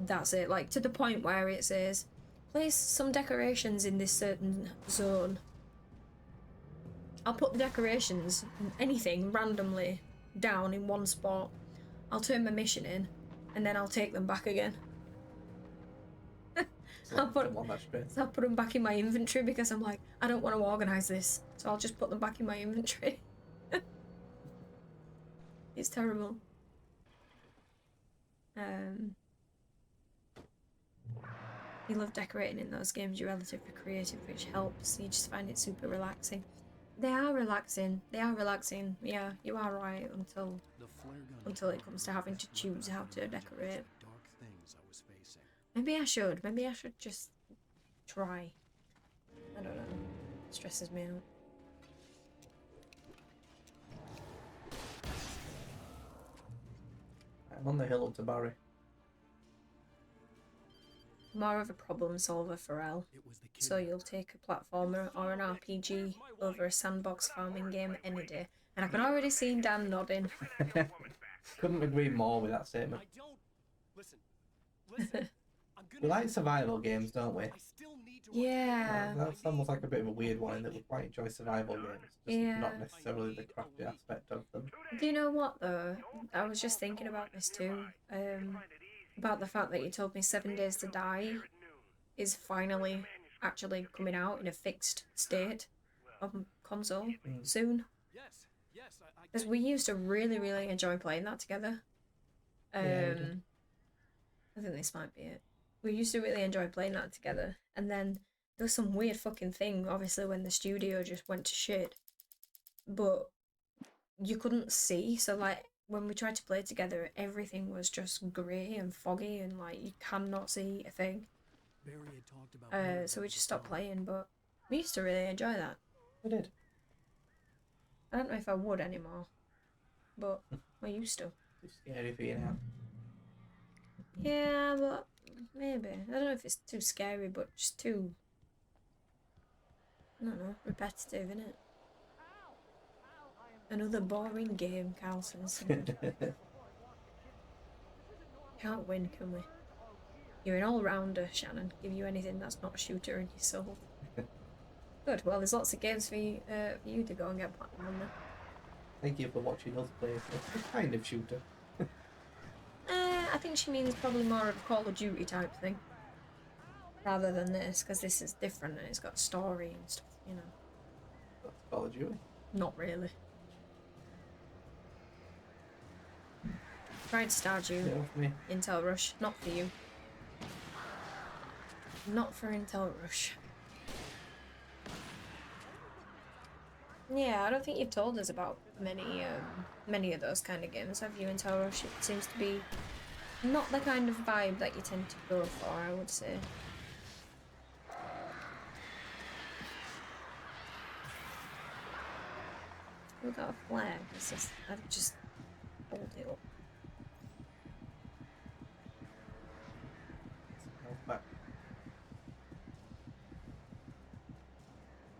that's it. Like, to the point where it says, place some decorations in this certain zone. I'll put the decorations, anything, randomly down in one spot. I'll turn my mission in, and then I'll take them back again. I'll put them back in my inventory because I'm like, I don't want to organise this, so I'll just put them back in my inventory. It's terrible. You love decorating in those games. You're relatively creative, which helps. You just find it super relaxing. They are relaxing. Yeah, you are right until it comes to having to choose how to decorate. Maybe I should just try. I don't know. It stresses me out. I'm on the hill up to Barry. More of a problem solver for Elle. So you'll take a platformer or an RPG over a sandbox farming game any day. And I can already see Dan nodding. Couldn't agree more with that statement. We like survival games, don't we? Yeah. That's almost like a bit of a weird one in that we quite enjoy survival games. Just not necessarily the crafty aspect of them. Do you know what though? I was just thinking about this too. About the fact that you told me 7 Days to Die is finally actually coming out in a fixed state on console soon. Because we used to really, really enjoy playing that together. I think this might be it. We used to really enjoy playing that together, and then there was some weird fucking thing, obviously, when the studio just went to shit. But you couldn't see, so like when we tried to play together, everything was just grey and foggy, and like you cannot see a thing. So we just stopped playing, but we used to really enjoy that. We did. I don't know if I would anymore, but I used to. Too scary for you now. Yeah, but maybe. I don't know if it's too scary, but just too, I don't know, repetitive, innit? Another boring game, Carl says. Can't win, can we? You're an all-rounder, Shannon. Give you anything that's not a shooter in your soul. Good. Well, there's lots of games for you to go and get platinum on there. Thank you for watching us play a kind of shooter. I think she means probably more of a Call of Duty type thing. Rather than this, because this is different and it's got story and stuff, you know. That's Call of Duty. Not really. Tried Stardew. Yeah, for me. Intel Rush. Not for you. Not for Intel Rush. Yeah, I don't think you've told us about many of those kind of games, have you, Intel Rush? It seems to be not the kind of vibe that you tend to go for, I would say. We got a flag. I've just hold it up. Back.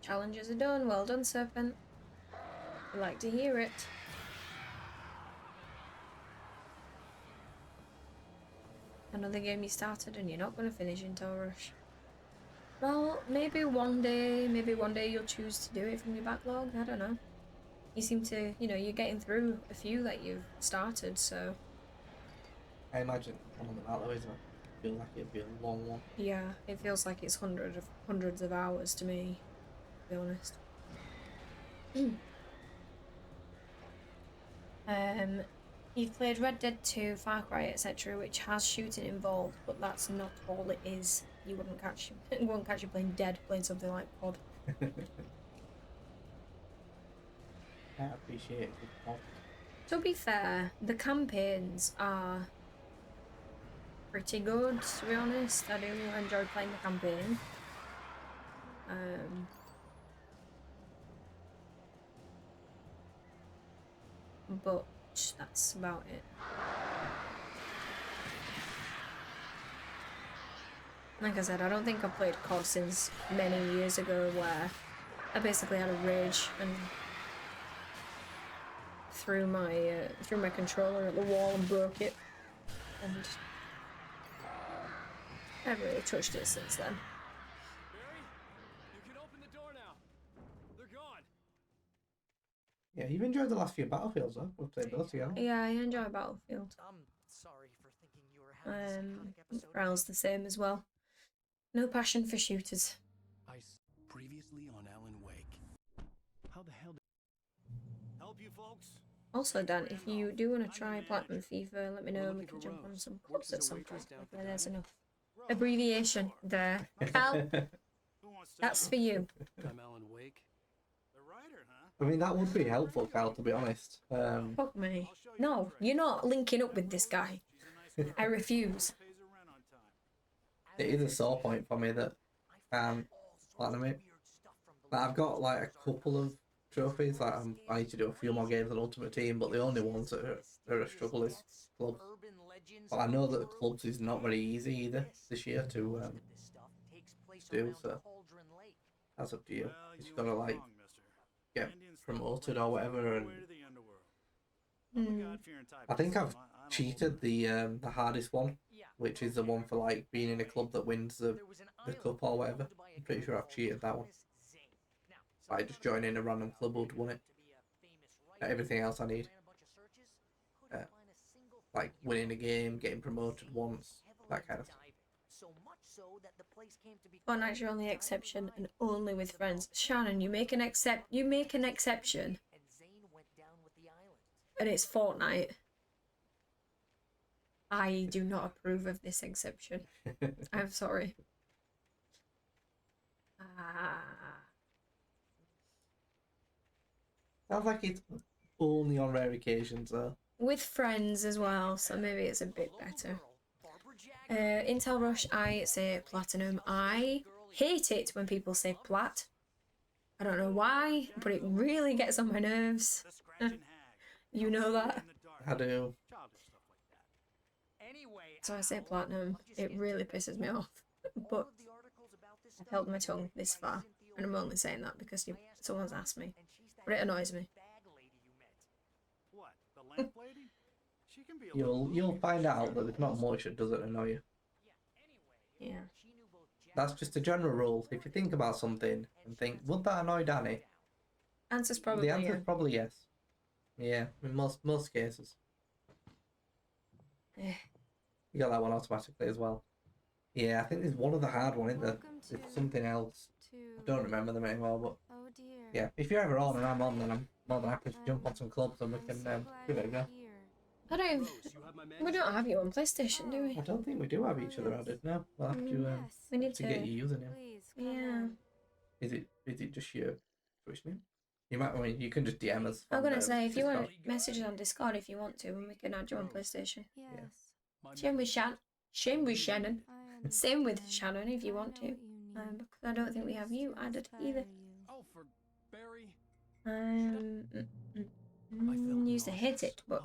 Challenges are done. Well done, Serpent. We like to hear it. Another game you started and you're not going to finish Intel Rush. Well, maybe one day you'll choose to do it from your backlog. I don't know. You seem to, you know, you're getting through a few that you've started, so... I imagine one of them out there, isn't it? Feel like it'd be a long one. Yeah, it feels like it's hundreds of hours to me, to be honest. You've played Red Dead 2, Far Cry, etc., which has shooting involved, but that's not all it is. You wouldn't catch you playing Dead, playing something like COD. I appreciate it. To be fair, the campaigns are pretty good, to be honest. I do enjoy playing the campaign. But that's about it. Like I said, I don't think I've played COD since many years ago, where I basically had a rage and threw my controller at the wall and broke it, and I haven't really touched it since then. Barry, you can open the door now. They're gone. Yeah, you've enjoyed the last few Battlefields, though. We've played those together. Yeah, I enjoy Battlefield. I'm sorry for thinking you were having a psychotic episode. Rail's the same as well. No passion for shooters. Previously on Alan Wake. How the hell did... Help you folks? Also, Dan, if you do want to try Platinum FIFA, let me know and we can jump on some clubs at some point. Hopefully there's enough abbreviation there. Cal, that's for you. I'm Alan Wake. The writer, huh? I mean, that would be helpful, Cal, to be honest. Fuck me. No, you're not linking up with this guy. I refuse. It is a sore point for me that platinum it. Like, I've got like a couple of trophies. Like I need to do a few more games on Ultimate Team, but the only ones that are a struggle is clubs. But I know that the clubs is not very easy either this year to do. So that's up to you. You just gotta like get promoted or whatever. And I think I've cheated the hardest one, which is the one for like being in a club that wins the cup or whatever. I'm pretty sure I've cheated that one. I just join in a random club would win it. Everything else I need, like winning a game, getting promoted once, that kind of stuff. Well, that's your only exception, and only with friends. Shannon, you make an exception, and it's Fortnite. I do not approve of this exception. I'm sorry. Sounds like it's only on rare occasions though. With friends as well, so maybe it's a bit better. Intel Rush, I say platinum. I hate it when people say plat. I don't know why, but it really gets on my nerves. You know that. I do. So I say platinum. It really pisses me off. But I've held my tongue this far, and I'm only saying that because someone's asked me. But it annoys me. What? The lamp lady? She can be You'll find out that there's not much that doesn't annoy you. Yeah. That's just a general rule. If you think about something and think, would that annoy Danny? Answer's probably The answer's yeah. probably yes. Yeah, in most cases. Yeah. You got that one automatically as well. Yeah, I think there's one other hard one, isn't there? There's something else. I don't remember them anymore, but yeah, if you're ever on and I'm on, then I'm more than happy to jump on some clubs and we can give it a go. I don't. We don't have you on PlayStation, do we? I don't think we do have each other added. No, we'll have to. We need to get your username. Yeah. Is it just your Twitch name? You might. I mean, you can just DM us. I'm gonna say if you Discord. want to message us on Discord if you want to, and we can add you on PlayStation. Yes. Same with Shannon. Same with Shannon if you want to. Because I don't think we have you added either. Oh, for Barry. Used to hate it, but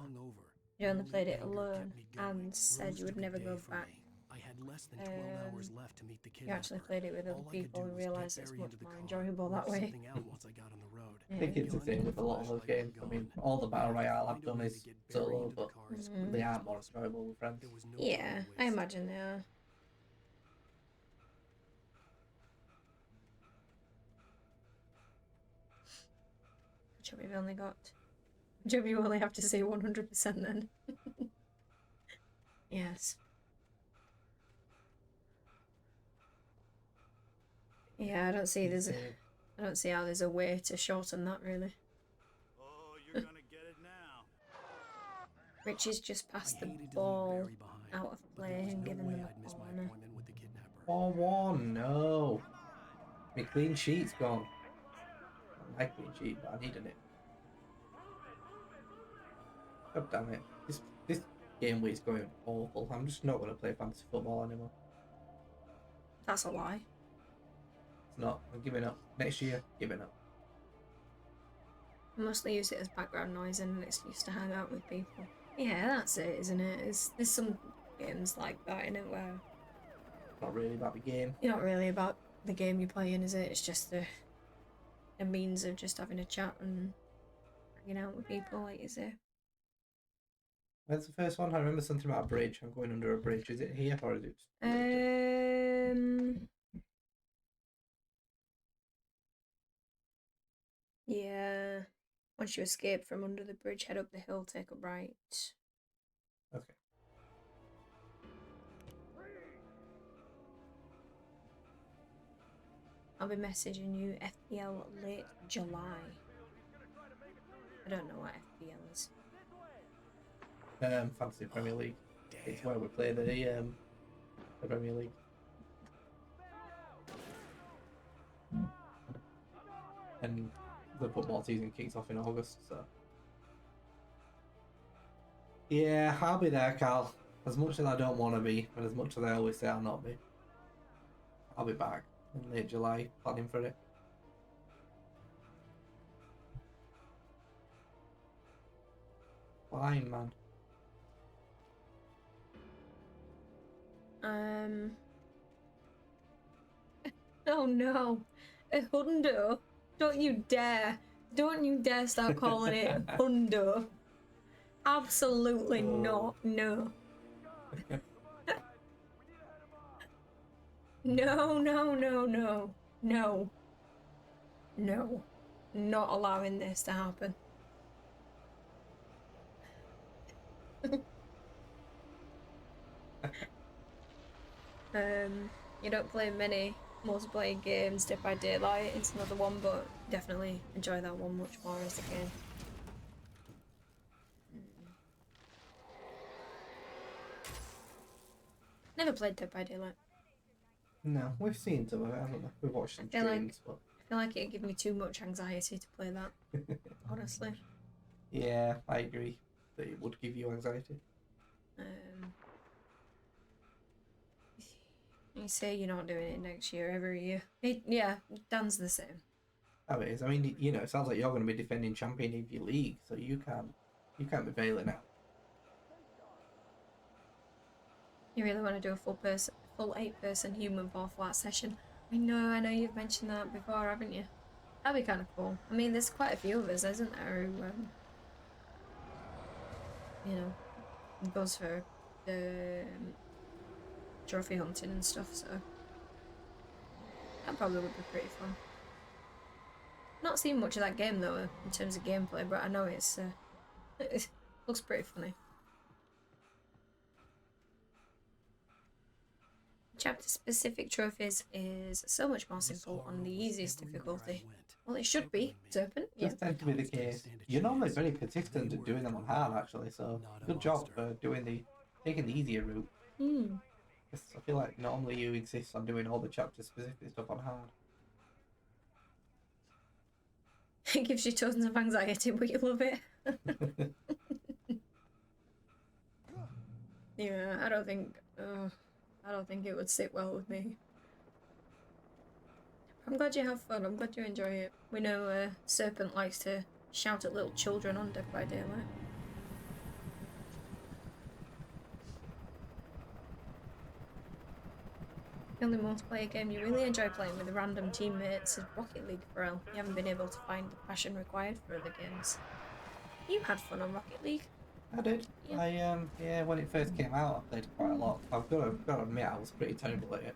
you only played it alone and said you would never go back. I had less than 12 hours left to meet the You actually played it with other people and realised it's much more enjoyable that way. Once I got on the road. I think it's the same with a lot of those games. I mean, all the Battle Royale I've done is solo, but they are more enjoyable with friends. Yeah, I imagine they are. Which we've only got. Job, you only have to say 100% then. Yes. Yeah, I don't see how there's a way to shorten that really. Oh, you're gonna get it now. Richie's just passed the ball out of play and given them a corner. 4-1, no. My clean sheet's gone. My clean sheet, but I needed it. God damn it. This game week's going awful. I'm just not going to play fantasy football anymore. That's a lie. It's not. I'm giving up. Next year, giving up. I mostly use it as background noise and an excuse to hang out with people. Yeah, that's it, isn't it? There's some games like that in it where Not really about the game. you're not really about the game you're playing, is it? It's just a means of just having a chat and hanging out with people, like you say. Where's the first one? I remember something about a bridge. I'm going under a bridge. Is it here or is it? Yeah. Once you escape from under the bridge, head up the hill, take a right. Okay. I'll be messaging you FPL late July. I don't know what FPL is. Fantasy Premier League. It's where we play the Premier League. And the football season kicks off in August, so yeah, I'll be there, Carl. As much as I don't want to be, and as much as I always say I'll not be, I'll be back in late July, planning for it. Fine, man. Oh no, a hundo! Don't you dare! Don't you dare start calling it hundo! Absolutely not. No. No, no, no, no, no, no. Not allowing this to happen. You don't play many multiplayer games. Dead by Daylight, it's another one, but definitely enjoy that one much more as a game. Never played Dead by Daylight. No, we've seen some of it, haven't we? We've watched some streams, but I feel like it'd give me too much anxiety to play that. Honestly. Yeah, I agree that it would give you anxiety. You say you're not doing it next year, every year. Yeah, Dan's the same. Oh, it is. I mean, you know, it sounds like you're going to be defending champion of your league, so you can't be failing out. You really want to do a full 8-person human fall flat session? I know you've mentioned that before, haven't you? That'd be kind of cool. I mean, there's quite a few of us, isn't there, who, you know, goes for trophy hunting and stuff, so That probably would be pretty fun. Not seen much of that game though in terms of gameplay, but I know it's it looks pretty funny. Chapter-specific trophies is so much more simple on the easiest difficulty. Well, it should be, Serpent. Yeah. Does tend to be the case. You're normally very persistent at doing them on hard, actually. So good job for taking the easier route. Hmm. I feel like normally you insist on doing all the chapter-specific stuff on hard. It gives you tons of anxiety, but you love it. Yeah, I don't think it would sit well with me. I'm glad you have fun. I'm glad you enjoy it. We know Serpent likes to shout at little children on Dead by Daylight. The only multiplayer game you really enjoy playing with random teammates is Rocket League, Pharrell. You haven't been able to find the passion required for other games. You had fun on Rocket League. I did. Yeah. Yeah, when it first came out, I played quite a lot. I've got to admit, I was pretty terrible at it.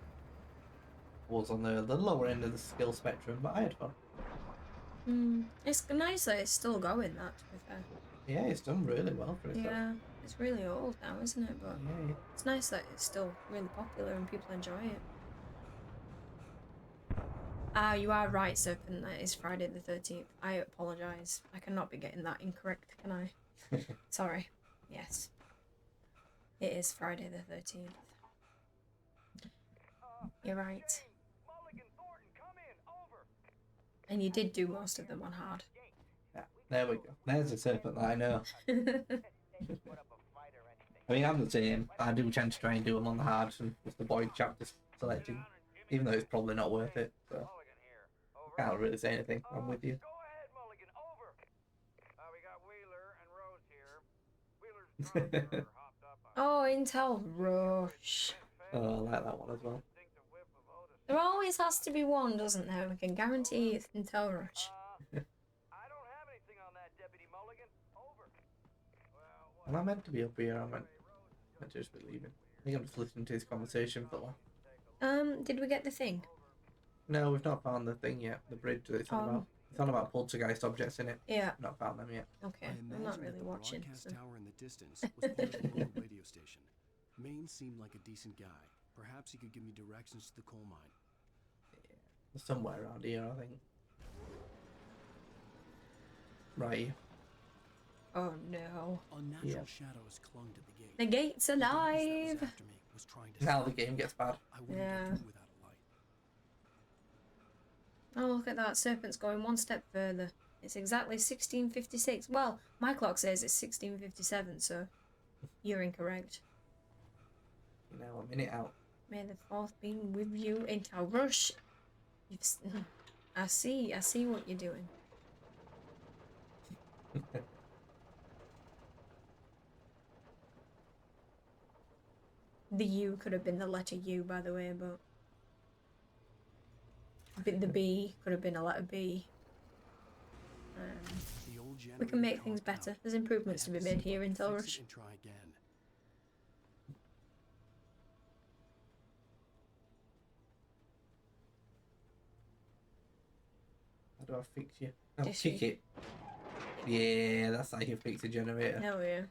I was on the lower end of the skill spectrum, but I had fun. It's nice that it's still going, that, to be fair. Yeah, it's done really well for itself. Yeah, it's really old now, isn't it? But yeah. It's nice that it's still really popular and people enjoy it. Ah, you are right, Serpent. That is Friday the 13th. I apologise. I cannot be getting that incorrect, can I? Sorry. Yes. It is Friday the 13th. You're right. And you did do most of them on hard. Yeah, there we go. There's a Serpent that I know. I mean, I'm the same. I do tend to try and do them on the hard and with the boy chapter selected, even though it's probably not worth it. So I can't really say anything. I'm with you. Oh, Intel Rush. Oh, I like that one as well. There always has to be one, doesn't there? We can guarantee it's Intel Rush. Am I meant to be up here? I'm meant to just be leaving. I think I'm just listening to this conversation for long. Did we get the thing? No, we've not found the thing yet. The bridge that it's on about. It's on about poltergeist objects in it. Yeah. Not found them yet. Okay, I'm not really watching. The broadcast tower in the distance was part of the little radio station. Maine seemed like a decent guy. Perhaps he could give me directions to the coal mine. Yeah, somewhere around here, I think. Right. Oh no. Unnatural shadows clung to the gate. The gate's alive. Now the game gets bad. Yeah. Oh, look at that. Serpent's going one step further. It's exactly 16:56. Well, my clock says it's 16:57, so you're incorrect. Now a minute out. May the 4th be with you, Intel Rush. I see what you're doing. The U could have been the letter U, by the way, but the B could have been a letter B. We can make things better. There's improvements to be made here in Intel Rush. How do I fix you? Oh, kick it. Yeah, that's how you fix a generator. Oh yeah.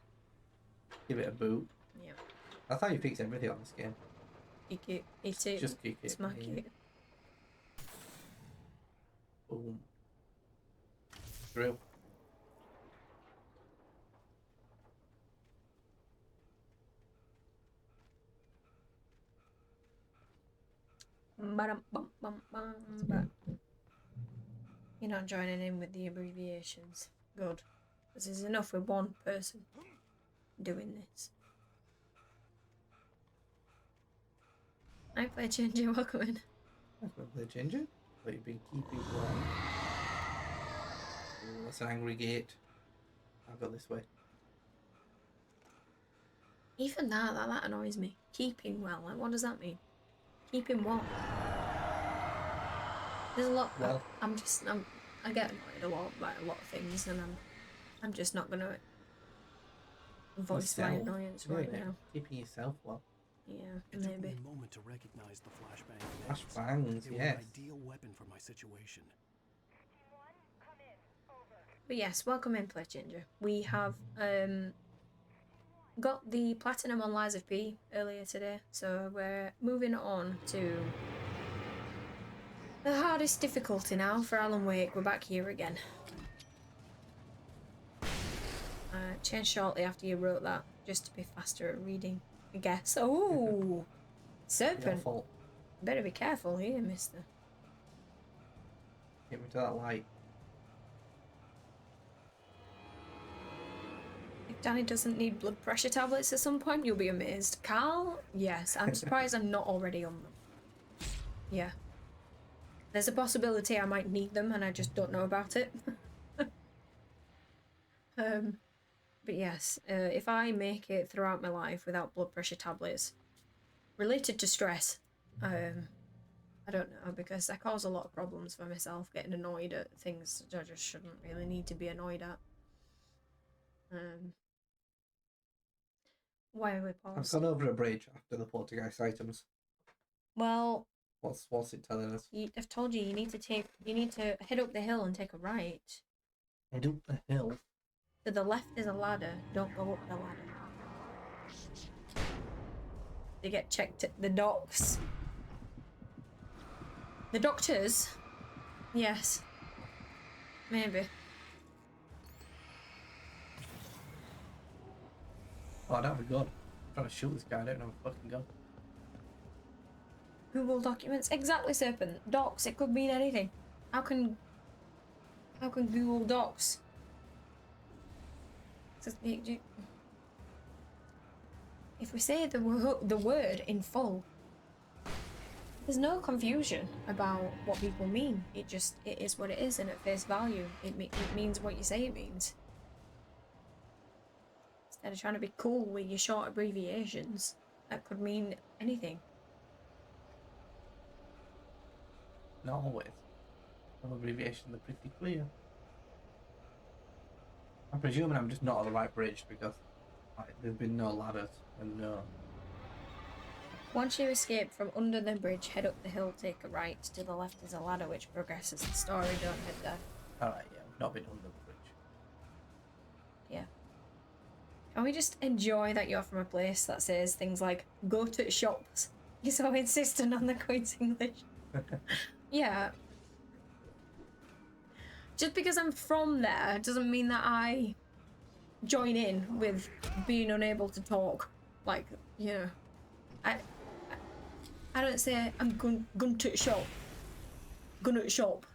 Give it a boot. Yeah. That's how you fix everything on this game. Kick it, hit it, just kick it. Smack it. Boom. Drill. You're not joining in with the abbreviations. Good. Because there's enough with one person doing this. I play Ginger, welcome in. I play Ginger, but you've been keeping well. Oh, that's an angry gate. I'll go this way. Even that annoys me. Keeping well, like what does that mean? Keeping what? There's a lot. Well, I get annoyed a lot by a lot of things, and I'm just not gonna voice my annoyance right now. Keeping yourself well. Yeah, It took me maybe. a moment to recognize the flashbang. Flashbangs, yes. weapon for my situation. But yes, welcome in, Play Ginger. We have got the platinum on Lies of P earlier today, so we're moving on to the hardest difficulty now for Alan Wake. We're back here again. Changed shortly after you wrote that, just to be faster at reading, I guess. Oh, serpent. Better be careful here, mister. Get me to that light. If Danny doesn't need blood pressure tablets at some point, you'll be amazed. Carl? Yes, I'm surprised I'm not already on them. Yeah. There's a possibility I might need them and I just don't know about it. But yes, if I make it throughout my life without blood pressure tablets related to stress, I don't know, because I cause a lot of problems for myself, getting annoyed at things I just shouldn't really need to be annoyed at. Why are we paused? I've gone over a bridge after the poltergeist items. Well, what's it telling us? I've told you, you need to head up the hill and take a right. Head up the hill? To the left is a ladder, don't go up the ladder. They get checked at the docks. The doctors? Yes. Maybe. Oh, I don't have a gun. I'm trying to shoot this guy, I don't have a fucking gun. Google Documents? Exactly, Serpent. Docs, it could mean anything. How can Google Docs? If we say the word in full, there's no confusion about what people mean. It is what it is, and at face value, it means what you say it means. Instead of trying to be cool with your short abbreviations, that could mean anything. Not always. Some abbreviations are pretty clear. I'm presuming I'm just not on the right bridge because there's been no ladders and no... Once you escape from under the bridge, head up the hill, take a right. To the left is a ladder which progresses the story, don't head there. Alright, yeah, we've not been under the bridge. Yeah. Can we just enjoy that you're from a place that says things like, go to shops? You're so insistent on the Queen's English. Yeah. Just because I'm from there doesn't mean that I join in with being unable to talk. Like, you know, I don't say I'm going to shop. Gonna shop.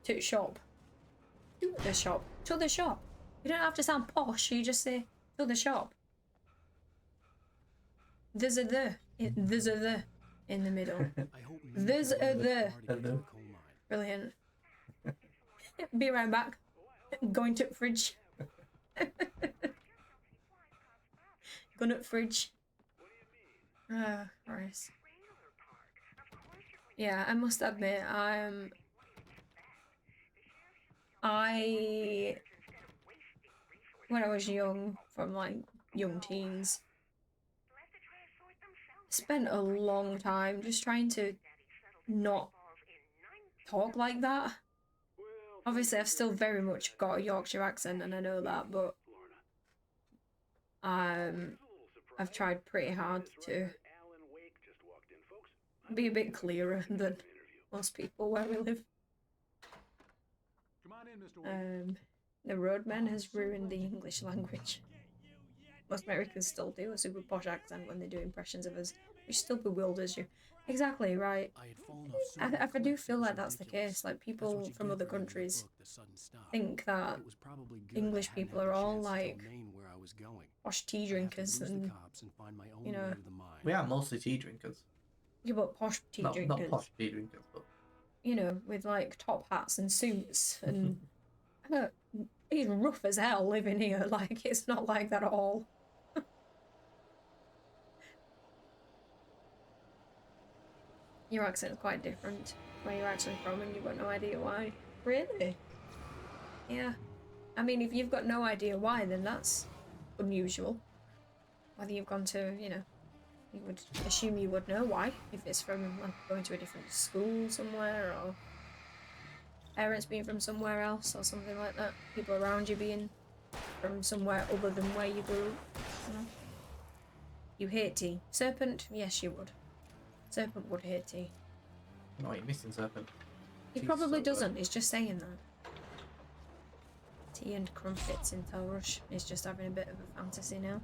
To shop. To the shop. To the shop. You don't have to sound posh, you just say to the shop. There's a there's a the in the middle. There's a the. Brilliant. Be right back. Going to fridge. Going to fridge. Christ. Yeah, I must admit, when I was young, from like young teens, spent a long time just trying to not talk like that. Obviously, I've still very much got a Yorkshire accent, and I know that, but I've tried pretty hard to be a bit clearer than most people where we live. The roadman has ruined the English language. Most Americans still do a super posh accent when they do impressions of us, which still bewilders you. Exactly, right. I do feel like that's the case. Like, people from other countries think that English people are all like posh tea drinkers, and you know. We are mostly tea drinkers. Yeah, but posh tea drinkers. Not posh tea drinkers, but you know, with like top hats and suits and he's rough as hell living here. Like, it's not like that at all. Your accent's quite different where you're actually from, and you've got no idea why. Really? Yeah. I mean, if you've got no idea why, then that's unusual. Whether you've gone to, you know, You would assume you would know why, if it's from like going to a different school somewhere, or parents being from somewhere else, or something like that. People around you being from somewhere other than where you grew up. You know? You hate tea. Serpent? Yes, you would. Serpent would hate tea. No, you're missing Serpent. He Tea's probably so doesn't, good. he's just saying that. Tea and crumpets in Telrush. He's just having a bit of a fantasy now.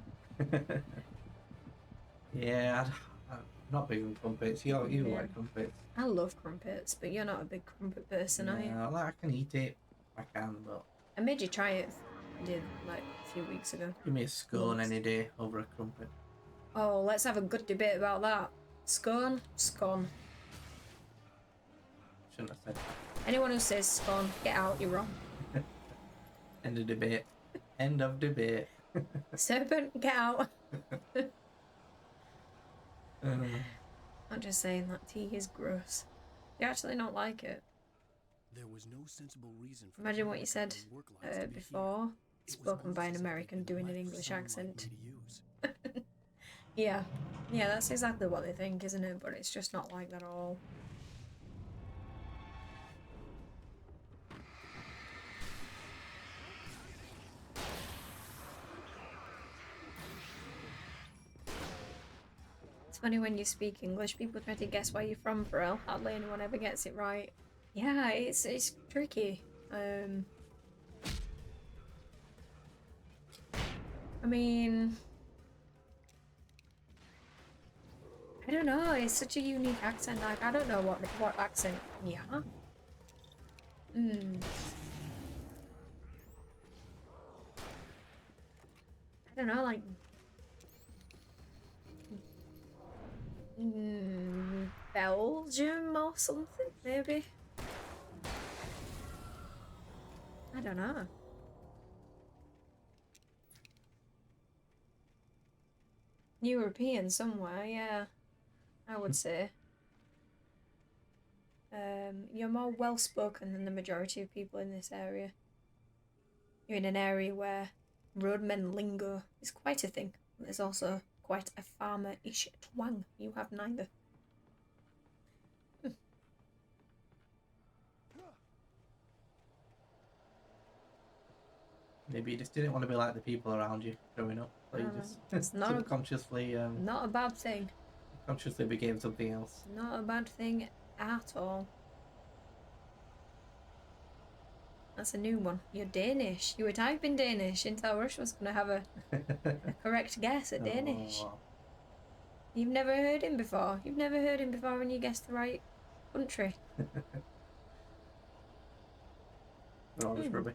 Yeah, I'm not big on crumpets. You like crumpets. I love crumpets, but you're not a big crumpet person, are you? No, like, I can eat it. I can, but... I made you try it. I did, like, a few weeks ago. Give me a scone any day over a crumpet. Oh, let's have a good debate about that. Scone? Scone. Shouldn't have said that. Anyone who says scone, get out, you're wrong. End of debate. End of debate. Serpent, get out. I'm just saying that tea is gross. You actually don't like it. There was no sensible reason for Imagine what you said before, spoken by an American doing an English accent. Yeah, that's exactly what they think, isn't it? But it's just not like that at all. It's funny when you speak English, people try to guess where you're from, Pharrell. Hardly anyone ever gets it right. Yeah, it's tricky. I mean, I don't know. It's such a unique accent. Like, I don't know what accent. Yeah. I don't know, like. Belgium or something, maybe. I don't know. European somewhere, yeah. I would say. You're more well-spoken than the majority of people in this area. You're in an area where roadmen lingo is quite a thing. There's also quite a farmer-ish twang. You have neither. Maybe you just didn't want to be like the people around you growing up. So you just subconsciously not a bad thing. Consciously became something else. Not a bad thing at all. That's a new one. You're Danish. You were typing Danish until Rush was going to have a correct guess at Danish. Oh. You've never heard him before. You've never heard him before and you guessed the right country. They're all just rubbish.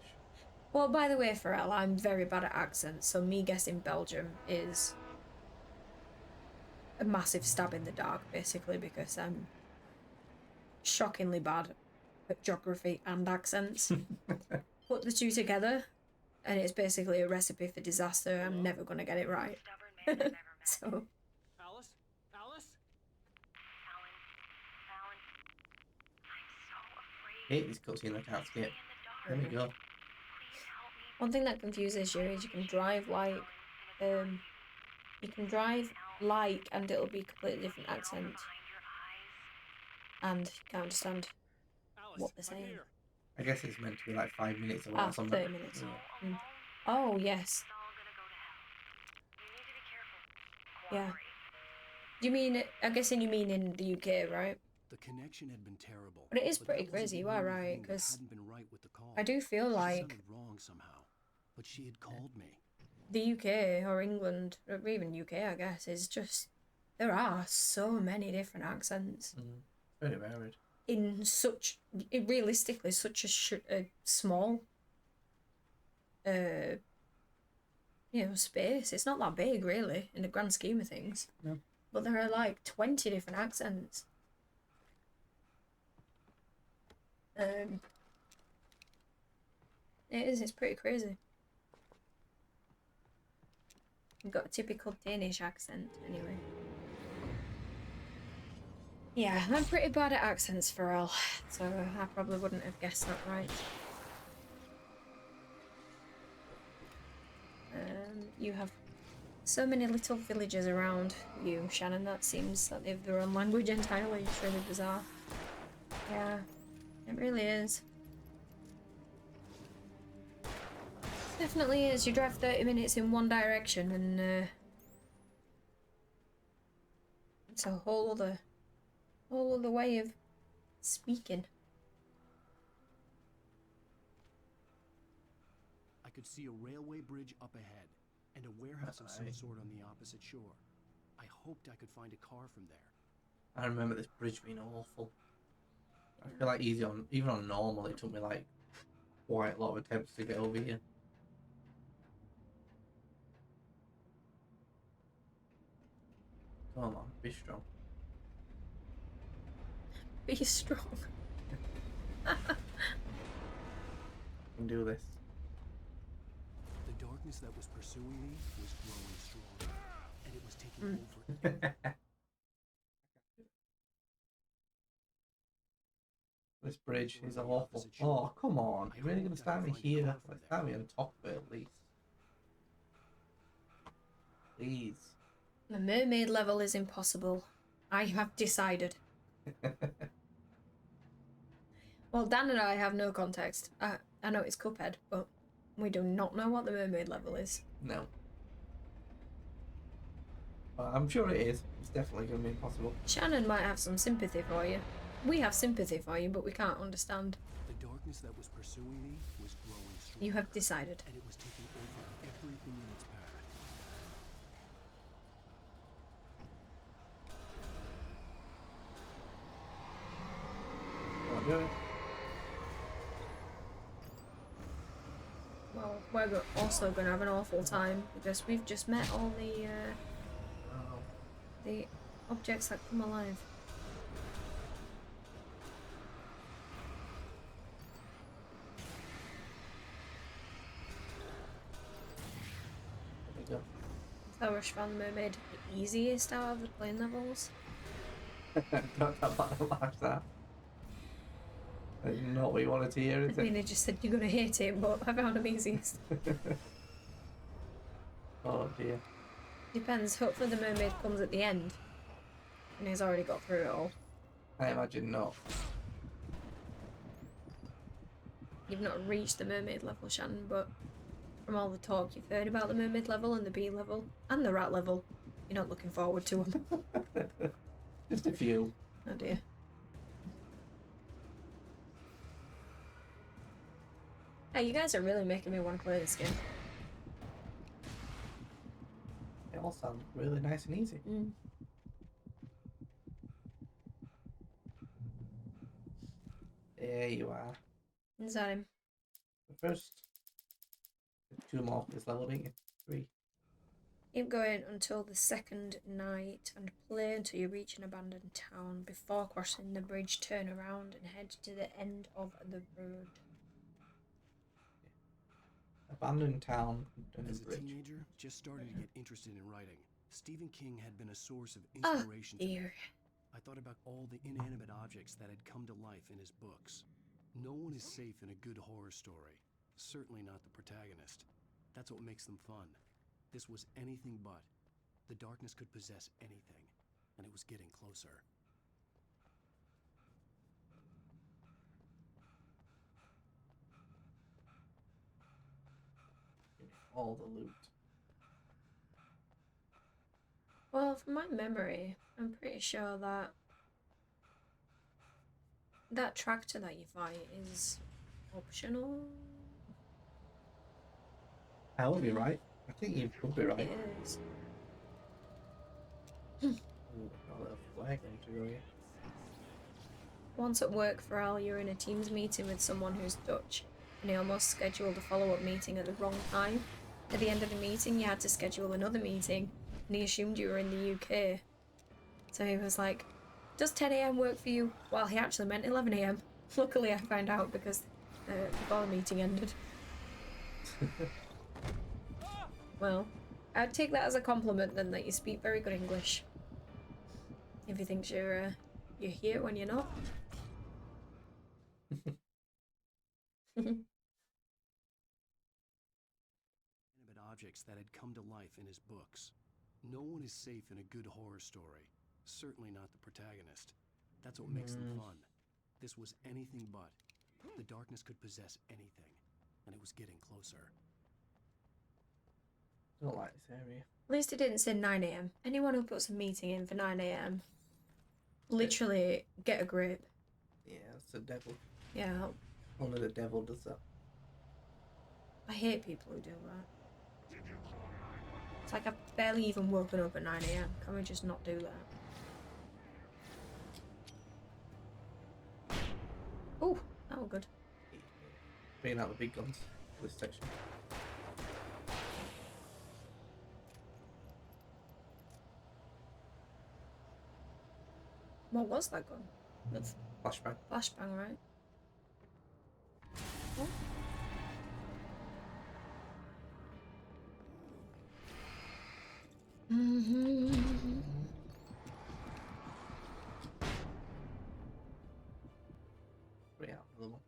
Well, by the way, Pharrell, I'm very bad at accents, so me guessing Belgium is a massive stab in the dark, basically, because I'm shockingly bad at geography and accents. Put the two together, and it's basically a recipe for disaster. I'm never going to get it right. So... Alice? Alice? I hate this cutscene I can't skip. There we go. One thing that confuses you is you can drive like, and it'll be completely different accent. And you can't understand what they're saying. I guess it's meant to be like 5 minutes away or something. 30 minutes. Yeah. Oh, yes. Yeah. You mean, I'm guessing you mean in the UK, right? The connection had been terrible. But it is pretty crazy, you are right, because I do feel like wrong somehow, but she had called me. The UK or England, or even UK, I guess, is just, there are so many different accents. Very varied. In realistically, such a small, space. It's not that big, really, in the grand scheme of things. No. But there are like 20 different accents. It's pretty crazy. You've got a typical Danish accent, anyway. Yeah, I'm pretty bad at accents, Pharrell, so I probably wouldn't have guessed that right. You have So many little villages around you, Shannon. That seems that they have their own language entirely. It's really bizarre. Yeah, it really is. Definitely is. You drive 30 minutes in one direction and it's a whole other way of speaking. I could see a railway bridge up ahead, and a warehouse of some sort on the opposite shore. I hoped I could find a car from there. I remember this bridge being awful. I feel like even on normal, it took me like quite a lot of attempts to get over here. Come on, be strong. Be strong. I can do this. The darkness that was pursuing me was growing stronger, and it was taking over. This bridge is awful. Oh, come on. You're really going to start me here? Like, start me on top of it at least. Please. The mermaid level is impossible. I have decided. Well, Dan and I have no context. I know it's Cuphead, but we do not know what the mermaid level is. No. Well, I'm sure it is. It's definitely going to be impossible. Shannon might have some sympathy for you. We have sympathy for you, but we can't understand. The darkness that was pursuing me was growing stronger. You have decided. And it was taking over everything in its path. I'll do it. Well, we're also going to have an awful time because we've just met all the objects that come alive. There we go. So Rush found the mermaid the easiest out of the plane levels. Don't like that. That's not what you wanted to hear, is I mean, it? they just said you're going to hate it, but I found them easiest. Oh dear. Depends. Hopefully the mermaid comes at the end. And he's already got through it all. I imagine not. You've not reached the mermaid level, Shannon, but from all the talk you've heard about the mermaid level and the bee level and the rat level, you're not looking forward to them. Just a few. Oh dear. Hey, you guys are really making me want to play this game. They all sound really nice and easy. There you are. Is that him? The first 2 more for this level, didn't you? 3. Keep going until the second night and play until you reach an abandoned town. Before crossing the bridge, turn around and head to the end of the road. Abandoned town and As a bridge. teenager, just starting to get interested in writing. Stephen King had been a source of inspiration to me. I thought about all the inanimate objects that had come to life in his books. No one is safe in a good horror story. Certainly not the protagonist. That's what makes them fun. This was anything but. The darkness could possess anything, and it was getting closer. All the loot. Well, from my memory, I'm pretty sure that that tractor that you fight is optional. I will be right. I think you could be right. It is. Ooh, got a little flag on to go here. Once at work for Al, you're in a Teams meeting with someone who's Dutch, and he almost scheduled a follow-up meeting at the wrong time. At the end of the meeting, you had to schedule another meeting, and he assumed you were in the UK. So he was like, does 10 AM work for you? Well, he actually meant 11 AM. Luckily, I found out because before the meeting ended. Well, I'd take that as a compliment then, that you speak very good English. If he thinks you're here when you're not. subjects that had come to life in his books. No one is safe in a good horror story. Certainly not the protagonist. That's what makes them fun. This was anything but. The darkness could possess anything, and it was getting closer. I don't like this area. At least it didn't say 9 a.m. Anyone who puts a meeting in for 9 a.m. literally get a grip. Yeah, it's the devil. Yeah. Only the devil does that. I hate people who do that. It's like I've barely even woken up at 9 a.m. Can we just not do that? Oh, that was good. Bringing out the big guns for this section. What was that gun? That's Flashbang. flashbang, right? Oh. Bring out another one.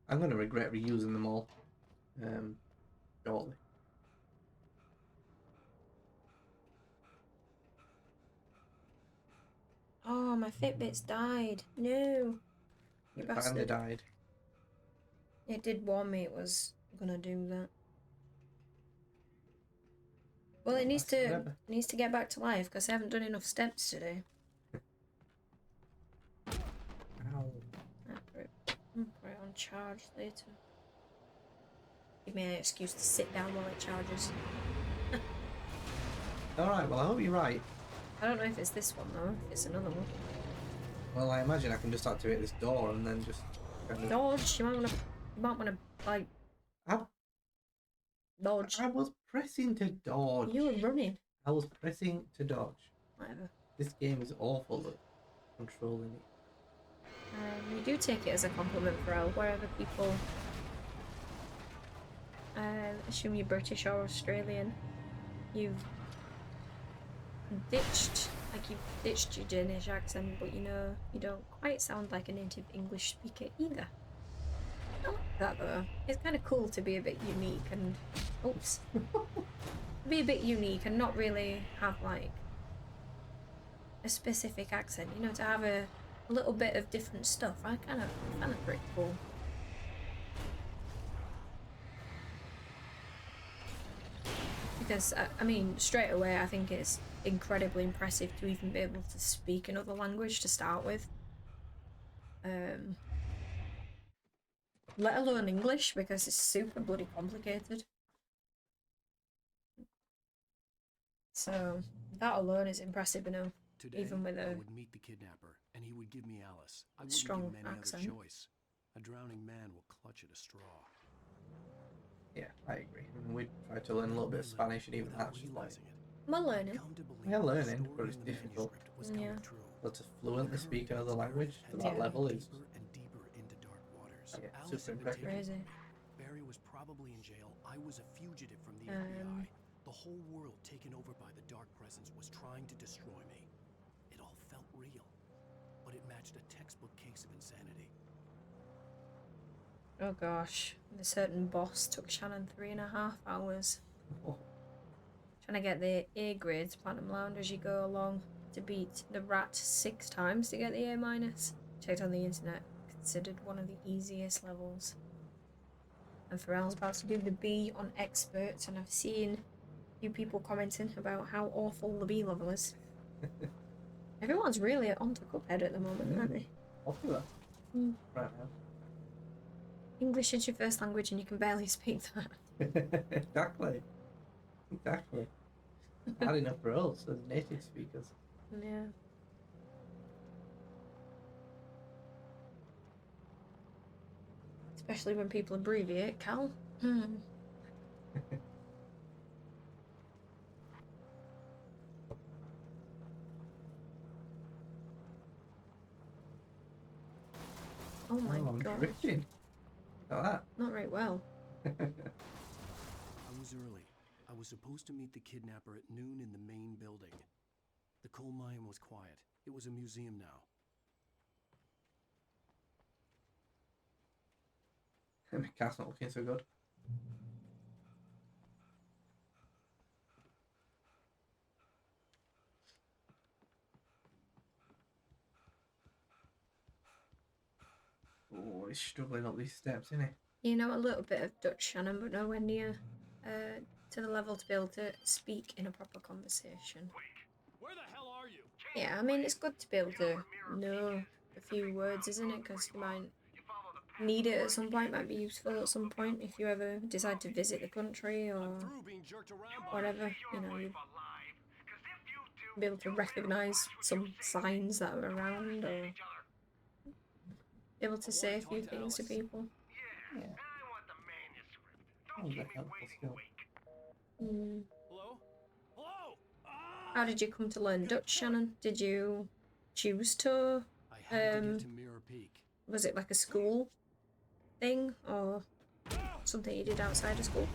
I'm going to regret reusing them all. Shortly. Oh, my Fitbit's died. No. You It finally bastard. died. It did warn me it was gonna do that. Well, it needs to get back to life because I haven't done enough steps today. Ow. I'll put it on charge later. Give me an excuse to sit down while it charges. Alright, well I hope you're right. I don't know if it's this one though, if it's another one. Well, I imagine I can just activate this door and then just kind of... Dodge, you might wanna like dodge. I was pressing to dodge. You were running. I was pressing to dodge. Whatever. This game is awful at controlling it. We do take it as a compliment for Elle, wherever people assume you're British or Australian. You've ditched your Danish accent, but you know, you don't quite sound like a native English speaker either. I like that though. It's kind of cool to be a bit unique and... Oops. Be a bit unique and not really have like a specific accent, you know, to have a little bit of different stuff. I kind of find it pretty cool. Because, I mean, straight away I think it's incredibly impressive to even be able to speak another language to start with. Let alone English, because it's super bloody complicated. So, that alone is impressive enough. Today, even with I a would meet the kidnapper, and he would give me Alice. I wouldn't strong give him any accent. other choice. A drowning man will clutch at a straw. Yeah, I agree. I mean, we try to learn a little bit of Spanish and even that's just like... I'm learning. We are learning, but it's difficult. Yeah. But to fluently speak another language to that level is... Yeah, super impressive. Crazy. Barry was probably in jail. I was a fugitive from the FBI. The whole world taken over by the dark presence was trying to destroy me. It all felt real, but it matched a textbook case of insanity. Oh gosh, the certain boss took Shannon 3.5 hours. Oh. Trying to get the A grades, Platinum Lounge, as you go along, to beat the rat 6 times to get the A-. Checked on the internet, considered one of the easiest levels. And Pharrell's about to do the B on experts, and I've seen a few people commenting about how awful the B level is. Everyone's really onto Cuphead at the moment, aren't they? Popular. Mm. Right now. English is your first language and you can barely speak that. Exactly. Exactly. Not enough for us as native speakers. Yeah. Especially when people abbreviate, Cal. Oh my god. Drifting. Look at that. Not very well. I was early. I was supposed to meet the kidnapper at noon in the main building. The coal mine was quiet. It was a museum now. My cat's not looking so good. Oh, he's struggling up these steps, isn't You know a little bit of Dutch, Shannon, but nowhere near to the level to be able to speak in a proper conversation. Where the hell are you? Yeah, I mean, it's good to be able to know a few words, isn't it? Because you might need it at some point, might be useful at some point if you ever decide to visit the country or whatever. You know, you'd be able to recognise some signs that are around or be able to say a few things to people. Yeah. Oh, that helpful skill. Hello? Hello? How did you come to learn Dutch, Shannon? Did you choose to? I had to get to Mirror Peak. Was it like a school thing or something you did outside of school?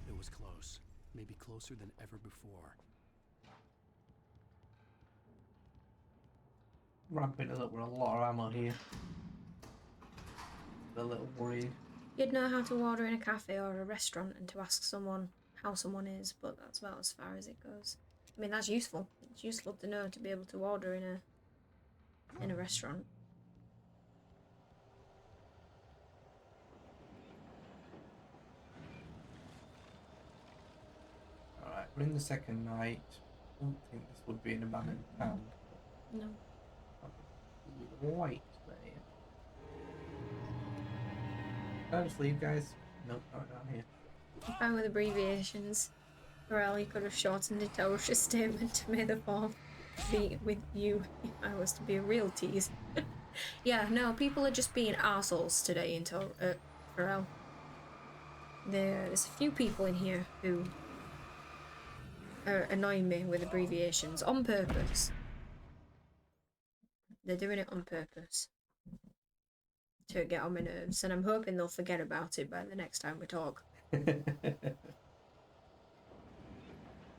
It was close. Maybe closer than ever before. Ramping it up with a lot of ammo here. A little worried. You'd know how to order in a cafe or a restaurant and to ask someone how someone is, but that's about as far as it goes. I mean, that's useful. It's useful to know to be able to order in a restaurant. Alright, we're in the second night. I don't think this would be an abandoned town. No. White there. Can I just leave, guys? Nope, not down here. I'm fine with abbreviations. Or you could have shortened it to Osha's statement to May the 4th be with you if I was to be a real tease. Yeah, no, people are just being arseholes today in Pharrell. There's a few people in here who are annoying me with abbreviations on purpose. They're doing it on purpose to get on my nerves, and I'm hoping they'll forget about it by the next time we talk.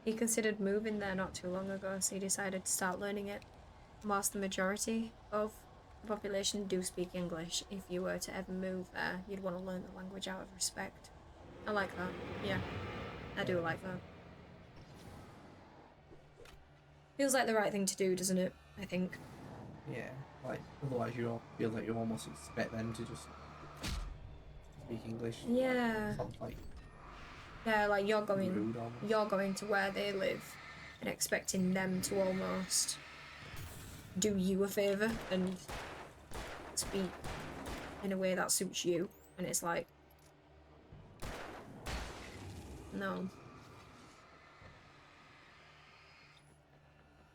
He considered moving there not too long ago, so he decided to start learning it. Whilst the majority of the population do speak English, if you were to ever move there, you'd want to learn the language out of respect. I like that. Yeah, I do like that. Feels like the right thing to do, doesn't it? I think. Yeah, like, otherwise you feel like you almost expect them to just speak English. Yeah. Like, Yeah, like you're going to where they live and expecting them to almost do you a favour and speak in a way that suits you, and it's like, no.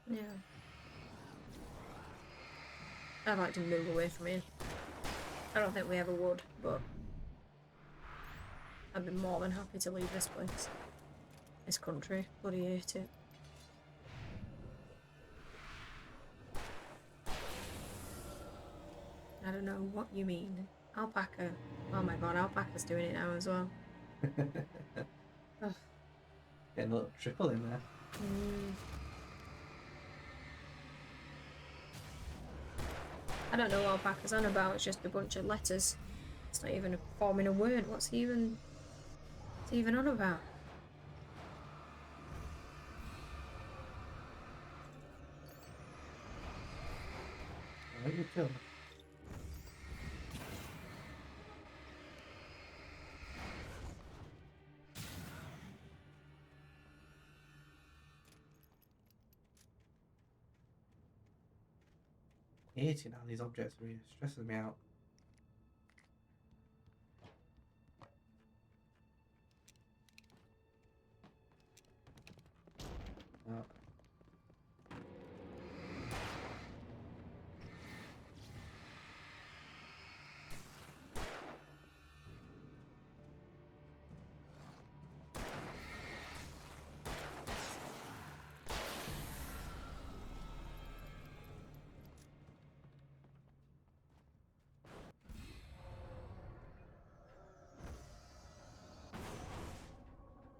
Yeah. I'd like to move away from here. I don't think we ever would, but I'd be more than happy to leave this place. This country. Bloody hate it. I don't know what you mean. Alpaca. Oh my god, Alpaca's doing it now as well. Getting a little trickle in there. I don't know what Alpaca's on about, it's just a bunch of letters. It's not even forming a word. What's he even on about? Why you kill me? Hating how these objects are here. Stresses me out. Oh.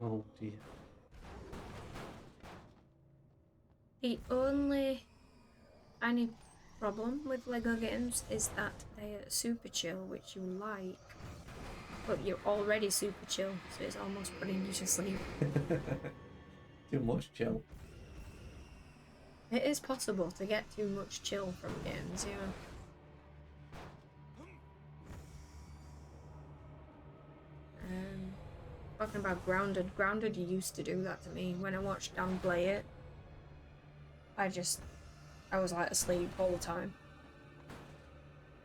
Oh dear. The only problem with Lego games is that they are super chill, which you like, but you're already super chill, so it's almost putting you to sleep. Too much chill. It is possible to get too much chill from games, yeah. Talking about Grounded. Grounded used to do that to me. When I watched Dan play it, I was like asleep all the time.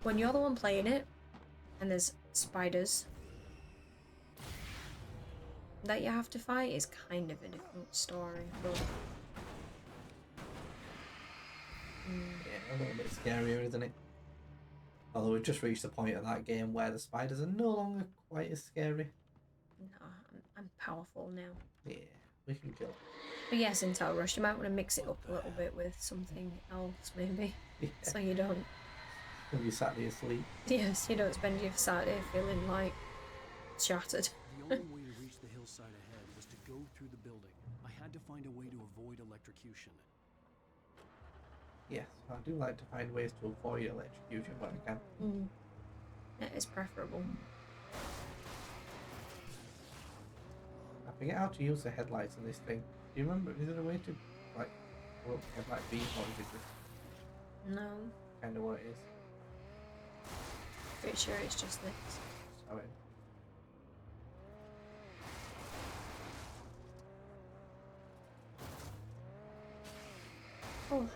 When you're the one playing it, and there's spiders that you have to fight, is kind of a different story, but... Yeah, a little bit scarier, isn't it? Although we've just reached the point of that game where the spiders are no longer quite as scary. No, I'm powerful now. Yeah, we can kill. But yes, Intel Rush, you might want to mix it up a little bit with something else, maybe. Yeah. So you don't... When you Saturday asleep. Yes, you don't spend your Saturday feeling like shattered. The only way to reach the hillside ahead was to go through the building. I had to find a way to avoid electrocution. Yes, I do like to find ways to avoid electrocution when I can. It is preferable. I forget how to use the headlights in this thing. Do you remember? Is there a way to, like, work headlight beam, or is it just No, kind of what it is? pretty sure it's just this. Sorry. Oh,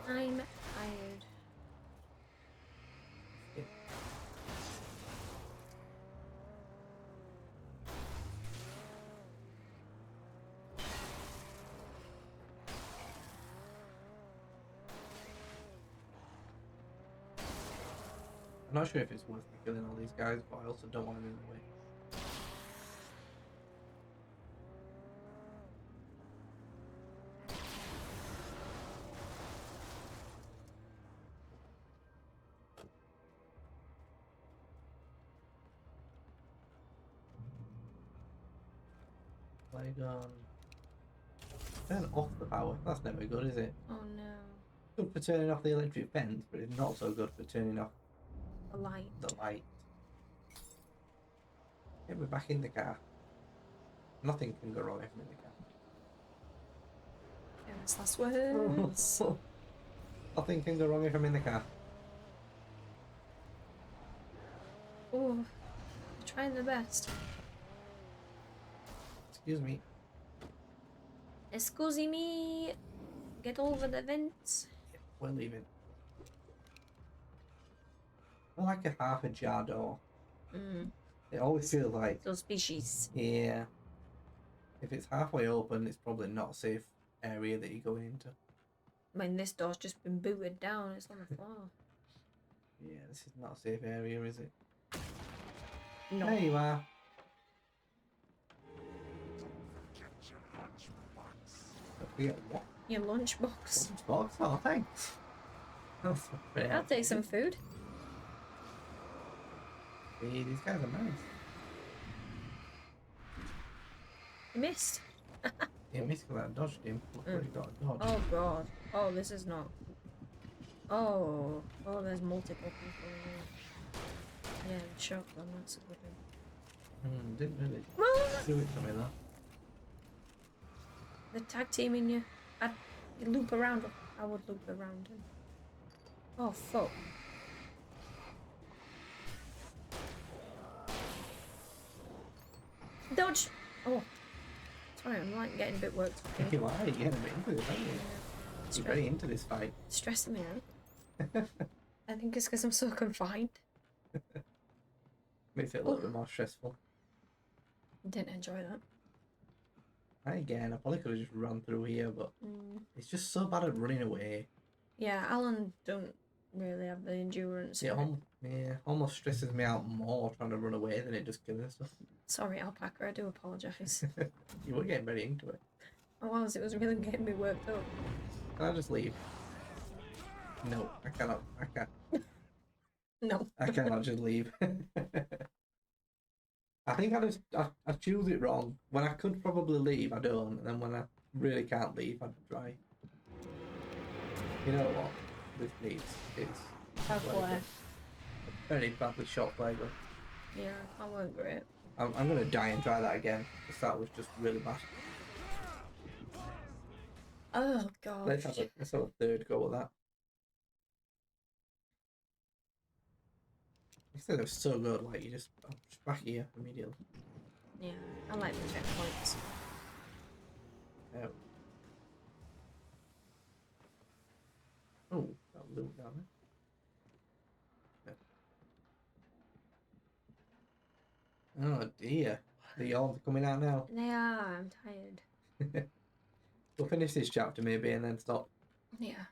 I'm tired. Yeah. I'm not sure if it's worth me killing all these guys, but I also don't want them in the way. Polygon. Turn off the power. That's never good, is it? Oh no. Good for turning off the electric fence, but it's not so good for turning off The light. the light. Get me back in the car. Nothing can go wrong if I'm in the car. Famous last words. Nothing can go wrong if I'm in the car. Oh, trying the best. Excuse me. Excuse me. Get over the vents. Yeah, we're leaving. I like a half ajar door. It always feels like... Suspicious. Yeah. If it's halfway open, it's probably not a safe area that you're going into. I mean, this door's just been booted down. It's on the floor. Yeah, this is not a safe area, is it? No. There you are. Don't forget what? Your lunchbox. Lunchbox? Oh, thanks. That's very I'll helpful. take some food. Hey, these guys are nice. You missed. Yeah, basically I dodged him. Look where he got a dodge. Oh god. Oh, this is not. Oh. Oh, there's multiple people here. Yeah, the shotgun, that's a good one. Didn't really Ah! do it to me though. The tag teaming you. You loop around him. I would loop around him. Oh, fuck. Dodge! Oh. Sorry, I'm like getting a bit worked up here. You are getting a bit into this, aren't you? You're very into this fight. Stressing me out. I think it's because I'm so confined. Makes it a little bit more stressful. Didn't enjoy that. Again, I probably could have just run through here, but it's just so bad at running away. Yeah, Alan don't really have the endurance. It for it. almost stresses me out more trying to run away than it just killing stuff. Sorry, Alpaca, I do apologise. You were getting very into it. I was, it was really getting me worked up. Can I just leave? No, I cannot. I can't. No. I cannot just leave. I think I choose it wrong. When I could probably leave, I don't. And then when I really can't leave, I try. You know what? This needs is Flare. very badly shot flare gun. Yeah, that weren't great. I'm gonna die and try that again because that was just really bad. Oh god. Let's have a third go at that. I said it was so good, like you just back here immediately. Yeah, I like the checkpoints. Yeah. Oh, that loot down there. Oh dear. They're all coming out now. They are, I'm tired. We'll finish this chapter maybe and then stop. Yeah.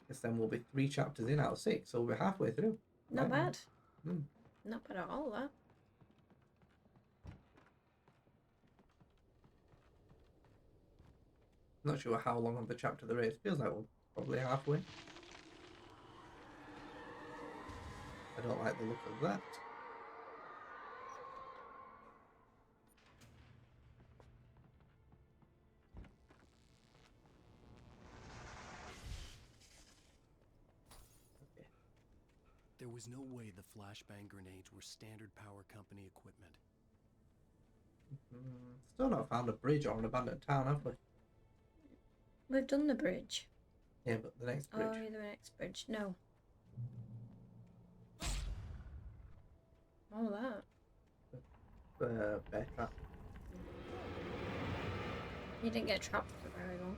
Because then we'll be 3 chapters in out of 6, so we're halfway through. Not Right bad. now. Not bad at all, that. Not sure how long of the chapter there is. Feels like we're probably halfway. I don't like the look of that. Okay. There was no way the flashbang grenades were standard power company equipment. Still not found a bridge or an abandoned town, have we? We've done the bridge. Yeah, but the next bridge. Oh, the next bridge. No. All that. Better. You didn't get trapped for very long.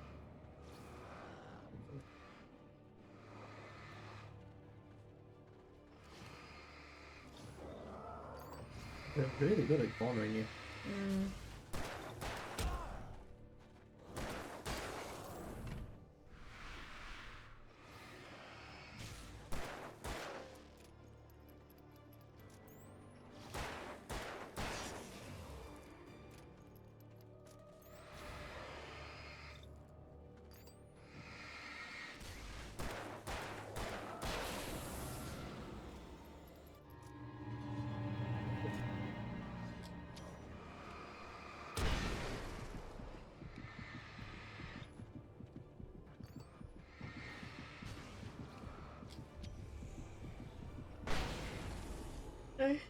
They're really good at cornering you. Okay.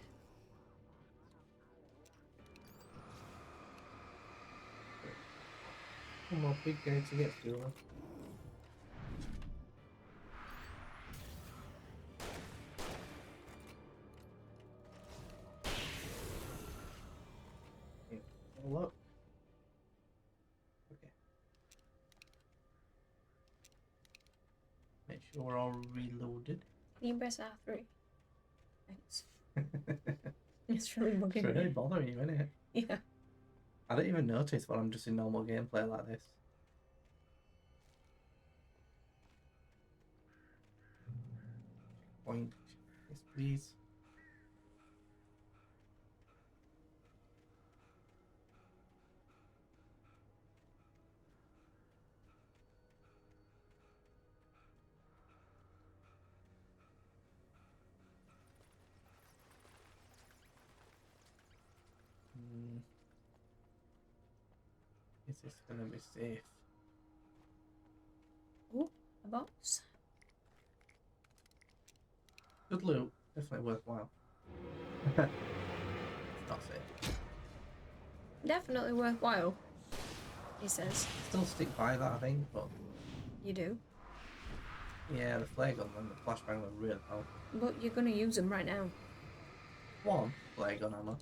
One more big gate to get through. Yeah. All up. Okay. Make sure we're all reloaded. Can you press R3? Thanks. It's really bugging It's me. really bothering you, isn't it? Yeah. I don't even notice when I'm just in normal gameplay like this. Point. Yes, please. Is this gonna be safe? Oh, a box. Good loot. Definitely worthwhile. It's not safe. Definitely worthwhile, he says. Still stick by that, I think, but You do. yeah, the flare gun and the flashbang were really helpful. But you're going to use them right now. One flare gun ammo.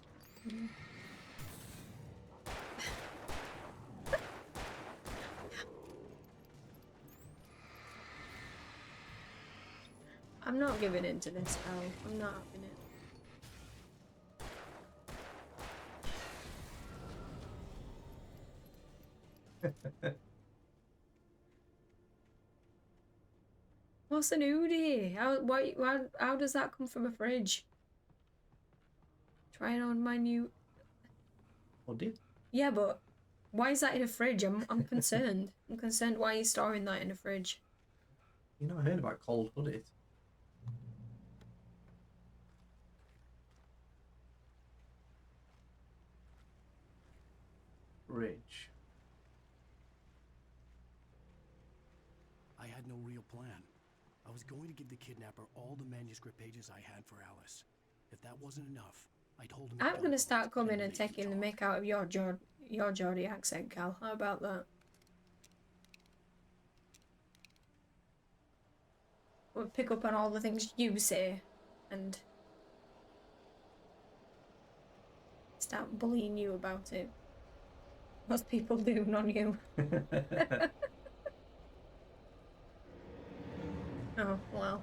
I'm not giving in to this, pal. I'm not having it. What's an Udi? How does that come from a fridge? Trying on my new... What did? Yeah, but why is that in a fridge? I'm concerned. I'm concerned why you're storing that in a fridge. You know, I heard about cold hoodies. Fridge. I had no real plan. I was going to give the kidnapper all the manuscript pages I had for Alice. If that wasn't enough, I told him... I'm gonna start coming and taking the mick out of your Geordie accent, Cal. How about that? pick up on all the things you say and start bullying you about it. Most people do, not you. Oh, wow.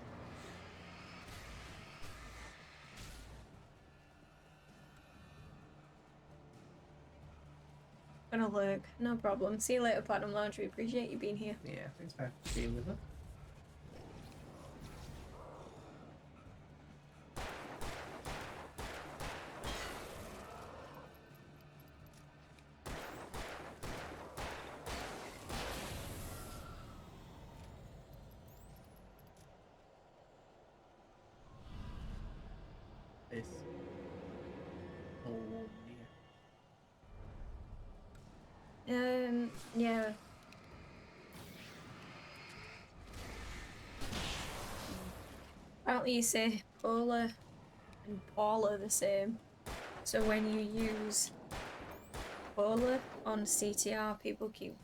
Gonna lurk, no problem. See you later, Platinum Lounge. We appreciate you being here. Yeah, thanks for being with us. This. Oh dear. Yeah. Apparently you say Polar and Paul are the same. So when you use Polar on CTR, people keep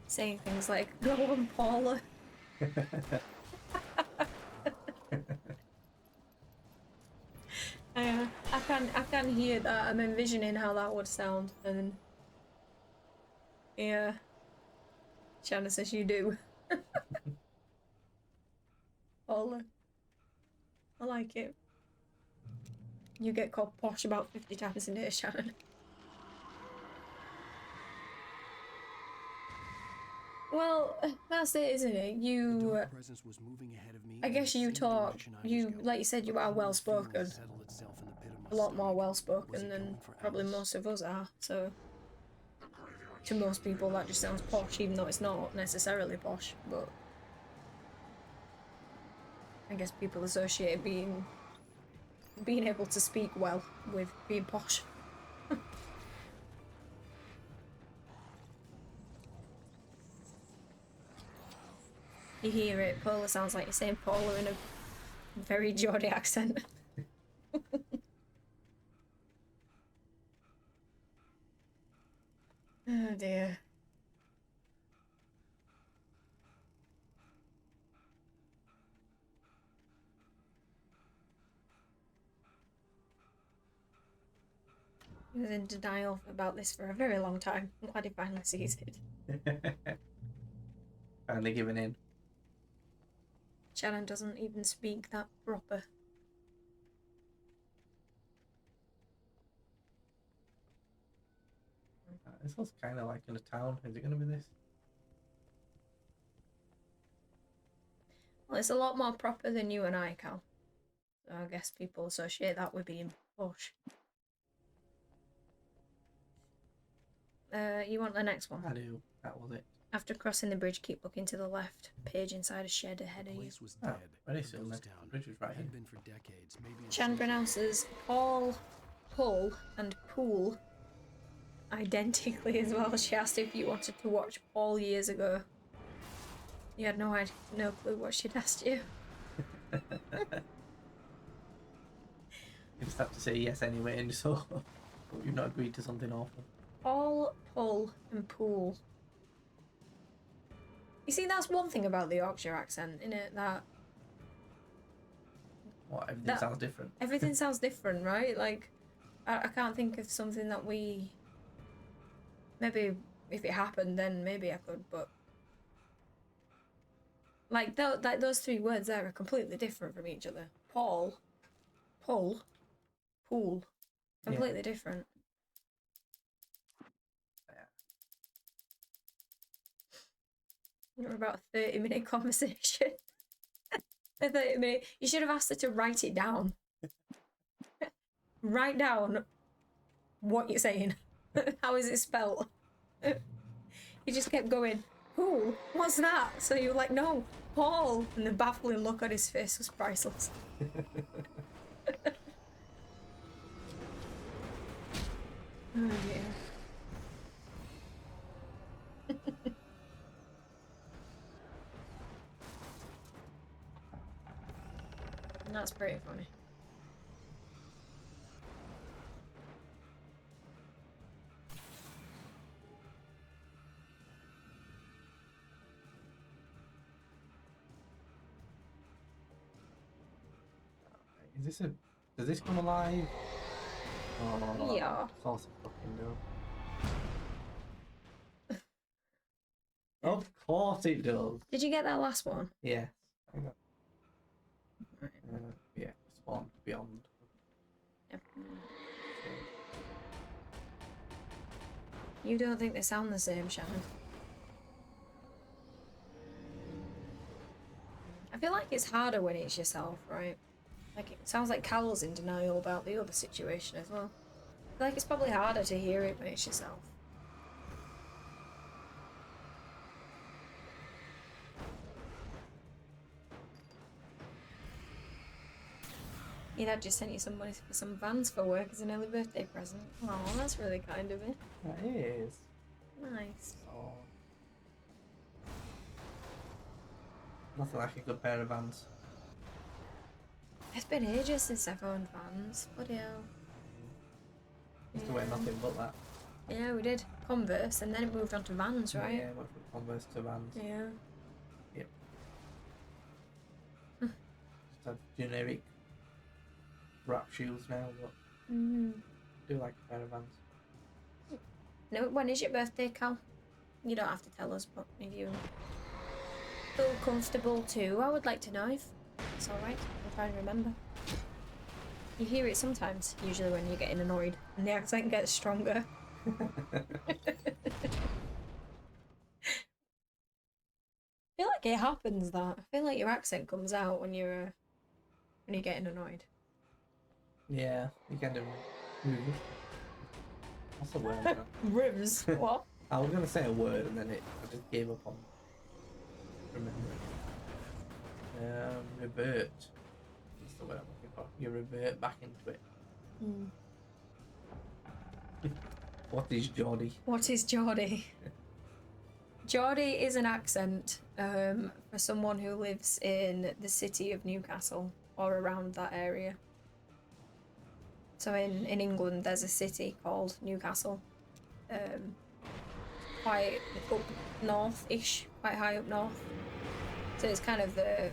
saying things like, go on Paula. I can hear that. I'm envisioning how that would sound, and yeah, Shanna says you do. Paula, I like it. You get called posh about 50 times a day, Shannon. Well, that's it, isn't it? You, I guess you talk, like you said, you are well spoken. A lot more well spoken than probably most of us are, so to most people that just sounds posh, even though it's not necessarily posh, but I guess people associate being able to speak well with being posh. You hear it, Paula sounds like you're saying Paula in a very Geordie accent. Oh dear. He was in denial about this for a very long time. I'm glad he finally sees it. Finally giving in. Shannon doesn't even speak that proper. This looks kind of like in a town. Is it going to be this? Well, it's a lot more proper than you and I, Cal. So I guess people associate that with being posh. You want the next one? I do. That was it. After crossing the bridge, keep looking to the left. Page inside a shed ahead of you. Oh, very soon then. Bridge is right here. Shan pronounces Paul, Pull, and Pool identically as well. She asked if you wanted to watch Paul years ago. You had no clue what she'd asked you. You just have to say yes anyway, and so you've not agreed to something awful. Paul, Pull, and Pool. You see, that's one thing about the Yorkshire accent, innit? That what, everything sounds different. Everything sounds different, right? Like, I can't think of something that we... Maybe if it happened, then maybe I could, but... Like, those three words there are completely different from each other. Paul, Pull, Pool. Completely different. We're about a 30-minute conversation. A 30-minute... You should have asked her to write it down. Write down what you're saying. How is it spelled? He just kept going, "Who? What's that?" So you were like, "No, Paul." And the baffling look on his face was priceless. Oh dear. That's pretty funny. Is this a... Does this come alive? Oh, Yeah. saucy fucking no. Of course it does. Did you get that last one? Yes. I got... yeah, spawn beyond. Yep. You don't think they sound the same, Shannon? I feel like it's harder when it's yourself, right? Like, it sounds like Cal's in denial about the other situation as well. I feel like it's probably harder to hear it when it's yourself. Your dad just sent you some money for some Vans for work as an early birthday present. Oh, that's really kind of him. That is. Nice. Oh. Nothing like a good pair of Vans. It's been ages since I've owned Vans. Bloody hell. Used to wear nothing but that. Yeah, we did. Converse, and then it moved on to Vans, right? Yeah, went from Converse to Vans. Yeah. Yep. Just have generic wrap shoes now, but I do like a pair of Vans. No, when is your birthday, Cal? You don't have to tell us, but if you feel comfortable too, I would like to know if it's alright. I'll try and remember. You hear it sometimes, usually when you're getting annoyed, and the accent gets stronger. I feel like it happens that. I feel like your accent comes out when you're getting annoyed. Yeah, you kind of... What's the word? Ribs? What? I was going to say a word and then I just gave up on remembering. Revert. That's the word I'm looking for. You revert back into it. What is Geordie? What is Geordie? Geordie is an accent for someone who lives in the city of Newcastle or around that area. So in England there's a city called Newcastle. Quite up north-ish, quite high up north. So it's kind of the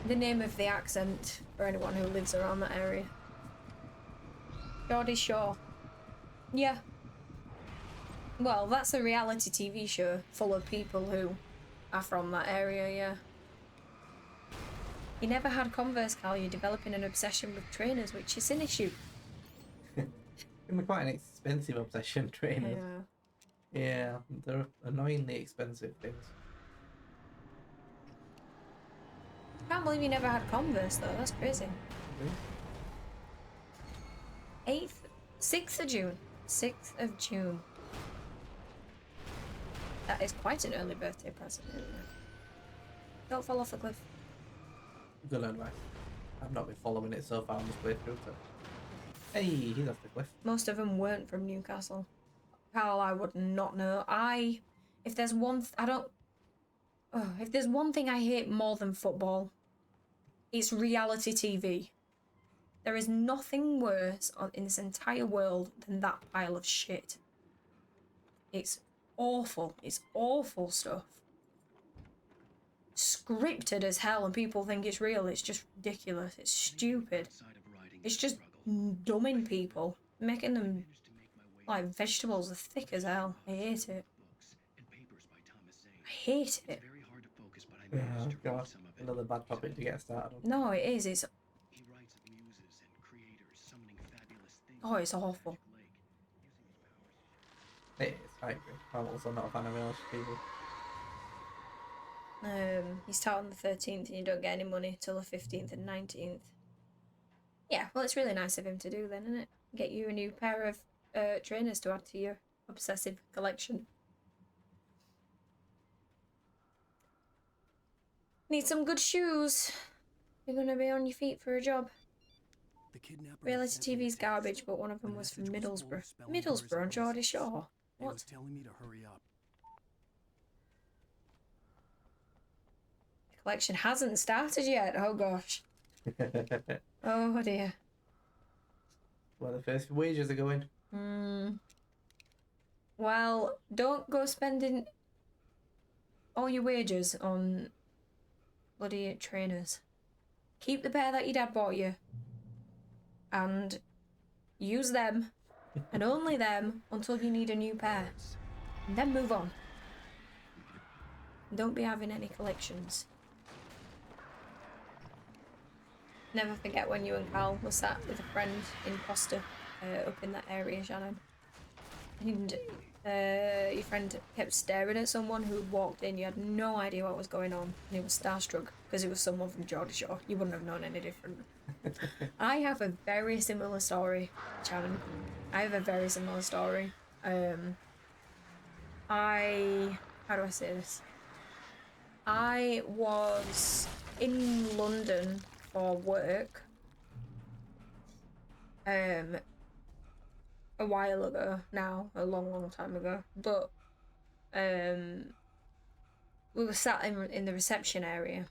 name of the accent for anyone who lives around that area. Geordie Shore. Yeah. Well, that's a reality TV show full of people who are from that area, yeah. You never had Converse, Cal. You're developing an obsession with trainers, which is an issue. They're quite an expensive obsession, trainers. Yeah, they're annoyingly expensive things. I can't believe you never had Converse, though. That's crazy. 6th of June. 6th of June. That is quite an early birthday present, isn't it? Don't fall off a cliff. Good advice. I've not been following it so far on this playthrough, so... Hey, he's off the cliff. Most of them weren't from Newcastle. Carl, I would not know. If there's one thing I hate more than football, it's reality TV. There is nothing worse in this entire world than that pile of shit. It's awful. It's awful stuff. Scripted as hell and people think it's real. It's just ridiculous. It's stupid. It's just dumbing people. Making them like vegetables are thick as hell. I hate it. I hate it. Oh god, another bad topic to get started on. No, it is. It's... Oh, it's awful. It is, I agree. I'm also not a fan of reality TV. You start on the 13th and you don't get any money till the 15th and 19th. Yeah, well, it's really nice of him to do then, isn't it? Get you a new pair of trainers to add to your obsessive collection. Need some good shoes. You're gonna be on your feet for a job. Reality TV's garbage, but one of them was from Middlesbrough. Middlesbrough on Geordie Shore. What? Was telling me to hurry up. The collection hasn't started yet. Oh gosh. Oh dear. Well, the first wages are going. Well, don't go spending all your wages on bloody trainers. keep the pair that your dad bought you and use them and only them until you need a new pair. And then move on. Don't be having any collections. Never forget when you and Carl were sat with a friend in Costa, up in that area, Shannon. And your friend kept staring at someone who walked in. You had no idea what was going on. And he was starstruck because it was someone from Geordie Shore. You wouldn't have known any different. I have a very similar story, Shannon. I have a very similar story. How do I say this? I was in London for work a while ago now, a long time ago, but we were sat in the reception area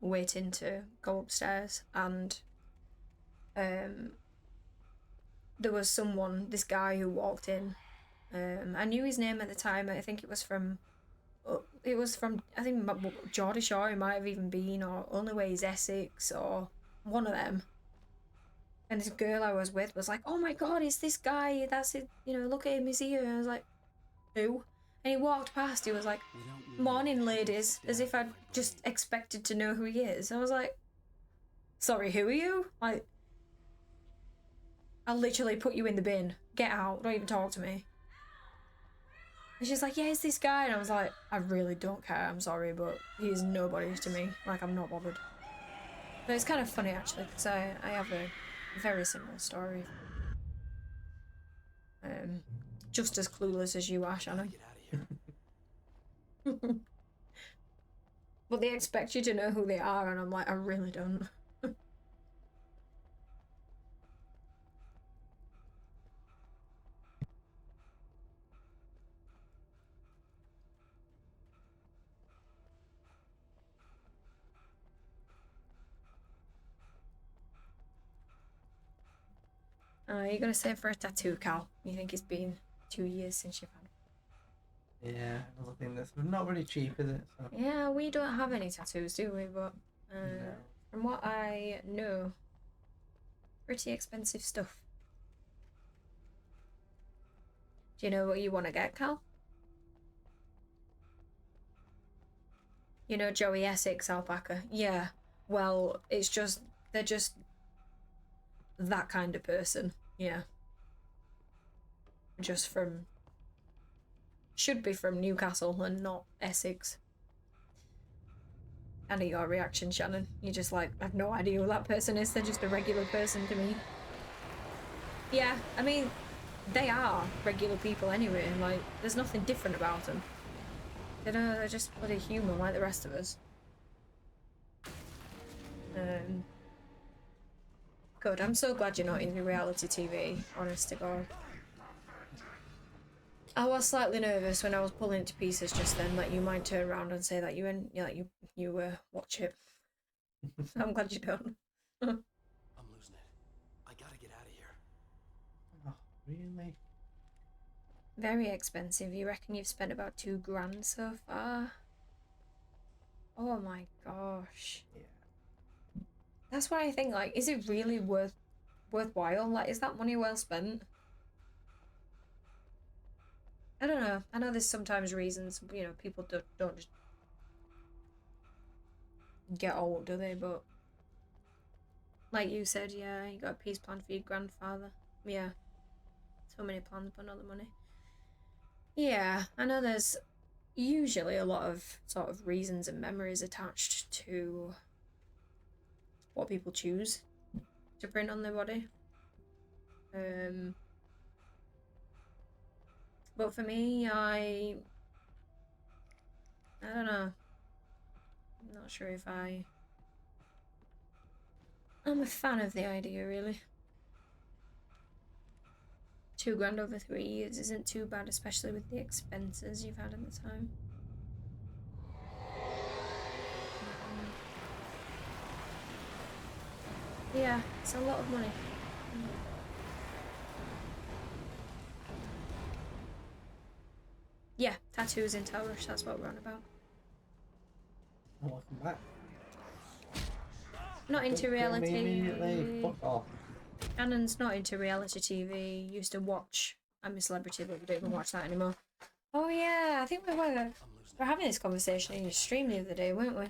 waiting to go upstairs, and there was this guy who walked in. I knew his name at the time. I think it was from I think Geordie Shore. It might have even been, or Only Way is Essex, or one of them. And this girl I was with was like, "Oh my god, it's this guy, that's it, look at him, he's here." And I was like, "Who?" And he walked past, he was like, "Morning, ladies," as if I'd just expected to know who he is. I was like, "Sorry, who are you?" Like, I'll literally put you in the bin. Get out, don't even talk to me. And she's like, "Yeah, it's this guy." And I was like, "I really don't care, I'm sorry, but he is nobody to me. Like, I'm not bothered." But it's kind of funny, actually, because I have a very similar story. Just as clueless as you are, Shannon. But they expect you to know who they are, and I'm like, I really don't. You're gonna say for a tattoo, Cal? You think it's been 2 years since you've had one? Yeah, another thing that's not really cheap, is it? So. Yeah, we don't have any tattoos, do we? But No. from what I know, pretty expensive stuff. Do you know what you want to get, Cal? You know Joey Essex alpaca? Yeah. Well, they're just that kind of person. Yeah. Should be from Newcastle and not Essex. And your reaction, Shannon. You're just like, I have no idea who that person is. They're just a regular person to me. Yeah, I mean, they are regular people anyway. Like, there's nothing different about them. They're just bloody human like the rest of us. Good. I'm so glad you're not in reality TV, honest to God. I was slightly nervous when I was pulling it to pieces just then that you might turn around and say that you watch it. So I'm glad you don't. I'm losing it. I gotta get out of here. Oh, really? Very expensive. You reckon you've spent about $2 grand so far? Oh my gosh. Yeah. That's what I think, like, is it really worthwhile? Like, is that money well spent? I don't know. I know there's sometimes reasons, people don't just get old, do they? But like you said, yeah, you got a peace plan for your grandfather. Yeah. So many plans, but not the money. Yeah, I know there's usually a lot of sort of reasons and memories attached to what people choose to print on their body. But for me, I don't know. I'm not sure if I'm a fan of the idea, really. $2 grand over 3 years isn't too bad, especially with the expenses you've had at the time. Yeah, it's a lot of money. Yeah, tattoos in Towers, that's what we're on about. Welcome back. Not into Don't kill me immediately. reality. Fuck off. Shannon's not into reality TV. Used to watch I'm a Celebrity, but we don't even watch that anymore. Oh yeah, I think we were having this conversation in your stream the other day, weren't we?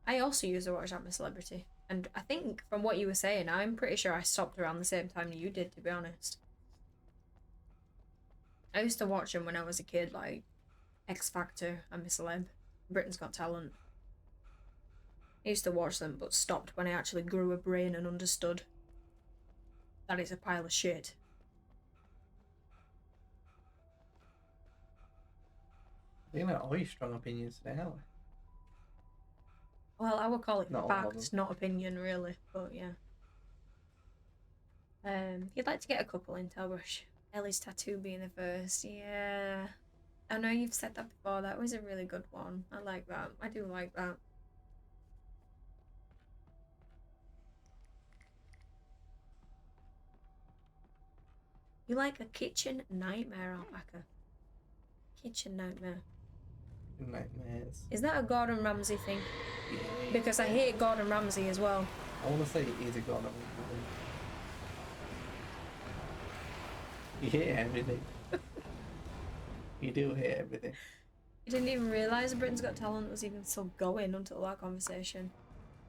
I also used to watch I'm a Celebrity, and I think from what you were saying, I'm pretty sure I stopped around the same time you did, to be honest. I used to watch them when I was a kid, like X Factor, I'm a Celeb, Britain's Got Talent. I used to watch them, but stopped when I actually grew a brain and understood that it's a pile of shit. You know, all your strong opinions today, aren't we? Well, I would call it Not all of fact, them. not opinion, really, but yeah. You'd like to get a couple in Telbrush. Ellie's tattoo being the first, yeah. I know you've said that before, that was a really good one. I like that, I do like that. You like a kitchen nightmare, Alpaca? Kitchen nightmare. Nightmares. Is that a Gordon Ramsay thing? Because I hate Gordon Ramsay as well. I want to say it is a Gordon Ramsay. You hate everything. You do hate everything. I didn't even realise Britain's Got Talent was even still going until that conversation.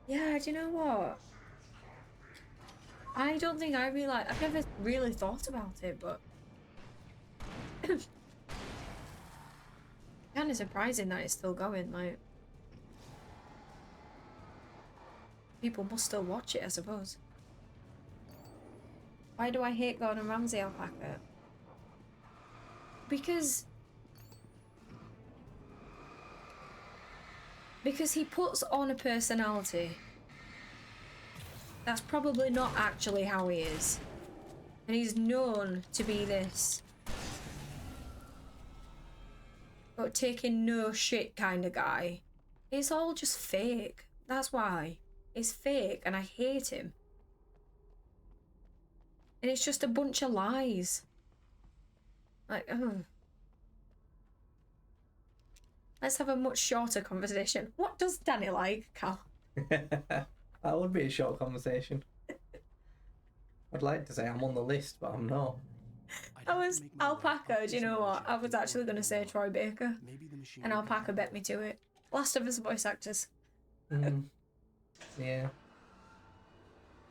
Yeah, do you know what? I don't think I realised. I've never really thought about it, but kind of surprising that it's still going. Like, people must still watch it, I suppose. Why do I hate Gordon Ramsay, Alpaca? Because he puts on a personality that's probably not actually how he is. And he's known to be this, but taking no shit kind of guy. It's all just fake. That's why. It's fake and I hate him. And it's just a bunch of lies. Like, oh. Let's have a much shorter conversation. What does Danny like, Cal? That would be a short conversation. I'd like to say I'm on the list, but I'm not. I was Alpaca, do you know what? I was actually going to say Troy Baker. And Alpaca bet me to it. Last of Us voice actors. Yeah.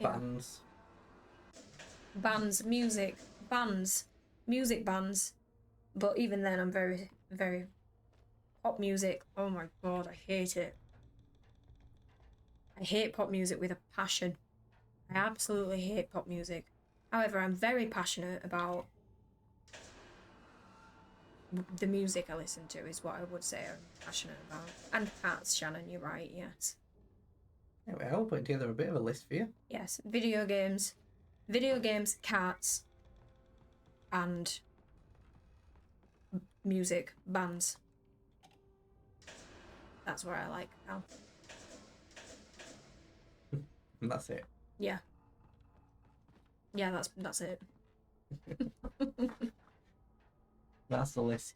Bands. Bands, music, bands, music bands. But even then, I'm very, very... Pop music, oh my god, I hate it. I hate pop music with a passion. I absolutely hate pop music. However, I'm very passionate about the music I listen to, is what I would say I'm passionate about. And cats, Shannon, you're right, yes. Anyway, I'll put together a bit of a list for you. Yes, video games, cats, and music, bands. That's where I like now. And that's it. Yeah. Yeah, that's it. That's the list.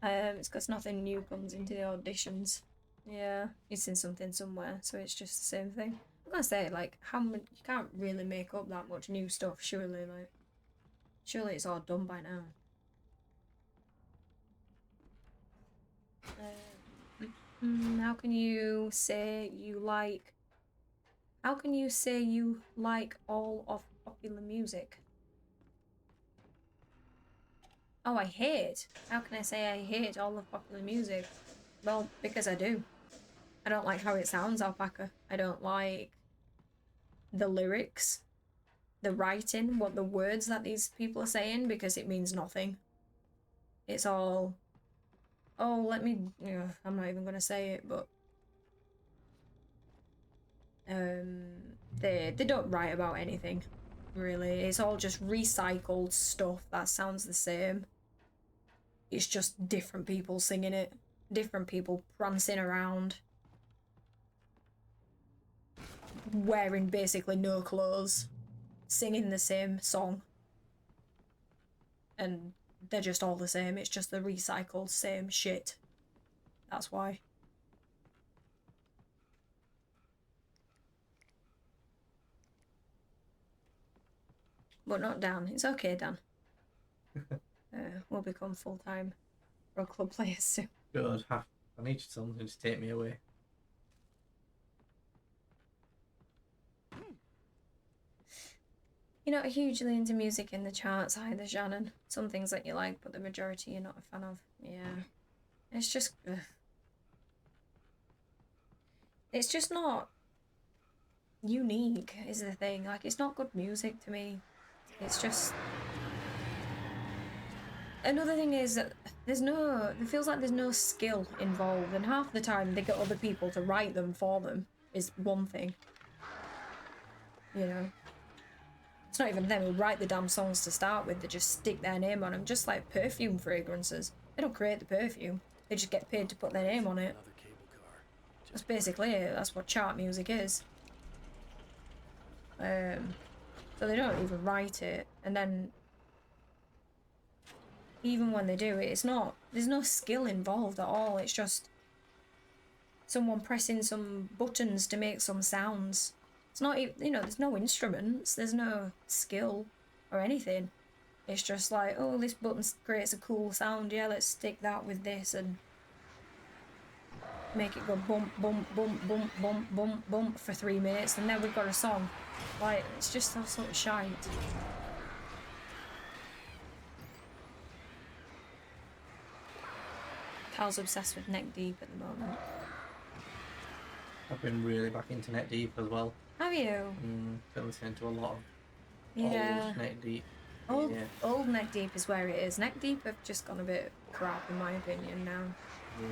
It's because nothing new comes into the auditions. Yeah, it's in something somewhere, so it's just the same thing. I'm gonna say, like, how much you can't really make up that much new stuff, surely. Like, surely it's all done by now. How can you say you like? How can you say you like all of popular music? Oh, I hate. How can I say I hate all of popular music? Well, because I do. I don't like how it sounds, Alpaca. I don't like the lyrics, the writing, what the words that these people are saying, because it means nothing. It's all, oh, let me, I'm not even gonna say it, but they don't write about anything, really. It's all just recycled stuff that sounds the same. It's just different people singing it, different people prancing around, wearing basically no clothes, singing the same song, and they're just all the same. It's just the recycled same shit. That's why. but not Dan. It's okay, Dan. We'll become full-time rug club players soon. Good. I need something to take me away. You're not hugely into music in the charts either, Shannon. Some things that you like, but the majority you're not a fan of. Yeah. It's just... ugh. It's just not unique, is the thing. Like, it's not good music to me. It's just... Another thing is that it feels like there's no skill involved, and half the time they get other people to write them for them is one thing. You know? It's not even them who write the damn songs to start with, they just stick their name on them, just like perfume fragrances. They don't create the perfume, they just get paid to put their name on it. That's basically it, that's what chart music is. So they don't even write it, and then even when they do it, there's no skill involved at all, it's just someone pressing some buttons to make some sounds. It's not even, you know, there's no instruments, there's no skill or anything. It's just like, oh, this button creates a cool sound, yeah, let's stick that with this and make it go bump, bump, bump, bump, bump, bump, bump for 3 minutes, and then we've got a song. Like, it's just that sort of shite. Cal's obsessed with Neck Deep at the moment. I've been really back into Neck Deep as well. Have you? Been listening to a lot of Yeah. old Neck Deep. Old Neck Deep is where it is. Neck Deep have just gone a bit crap in my opinion now.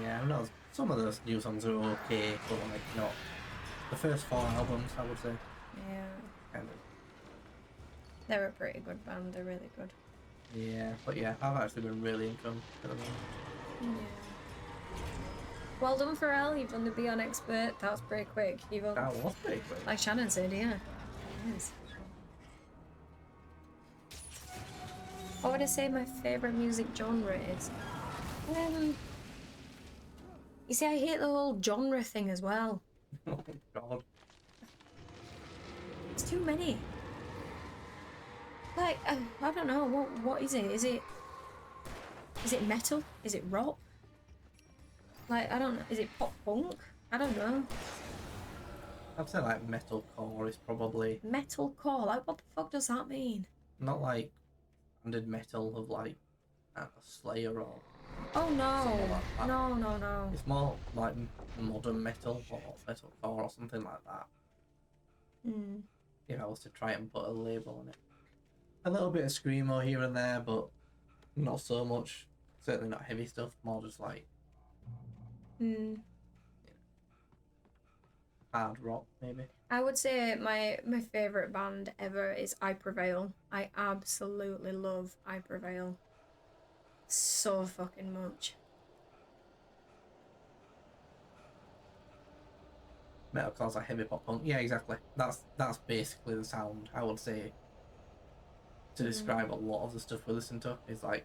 Yeah, not some of those new songs are okay, but like not the first 4 albums, I would say. Yeah. Kind of. They're a pretty good band, they're really good. Yeah, but yeah, I've actually been really into them. Yeah. Well done, Pharrell, you've done the Beyond Expert. That was pretty quick. That was pretty quick. Like Shannon said, yeah. It is. What would I say my favourite music genre is? You see, I hate the whole genre thing as well. Oh god. It's too many. Like, I don't know, what is it? Is it metal? Is it rock? Like, I don't know, is it pop punk? I don't know. I'd say like metalcore is probably... Metalcore? Like, what the fuck does that mean? Not like standard metal of like Slayer or... Oh no, like no. It's more like modern metal or metalcore or something like that. If I was to try and put a label on it. A little bit of screamo here and there, but not so much. Certainly not heavy stuff, more just like hard rock maybe. I would say my favourite band ever is I Prevail. I absolutely love I Prevail. So fucking much. Metalcore's like heavy pop punk. Yeah, exactly. That's basically the sound I would say to describe a lot of the stuff we listen to. Is like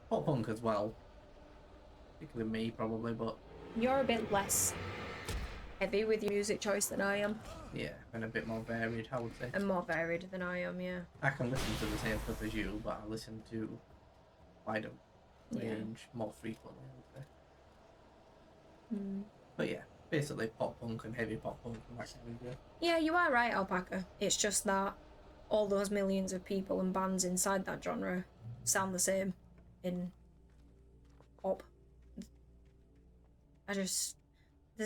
pop punk as well. Particularly me probably, but you're a bit less heavy with your music choice than I am. Yeah, and a bit more varied, I would say. And more varied than I am, yeah. I can listen to the same stuff as you, but I listen to wider range more frequently, I would say. But yeah, basically pop punk and heavy pop punk and that kind of deal. Yeah, you are right, Alpaca. It's just that all those millions of people and bands inside that genre sound the same in pop. There's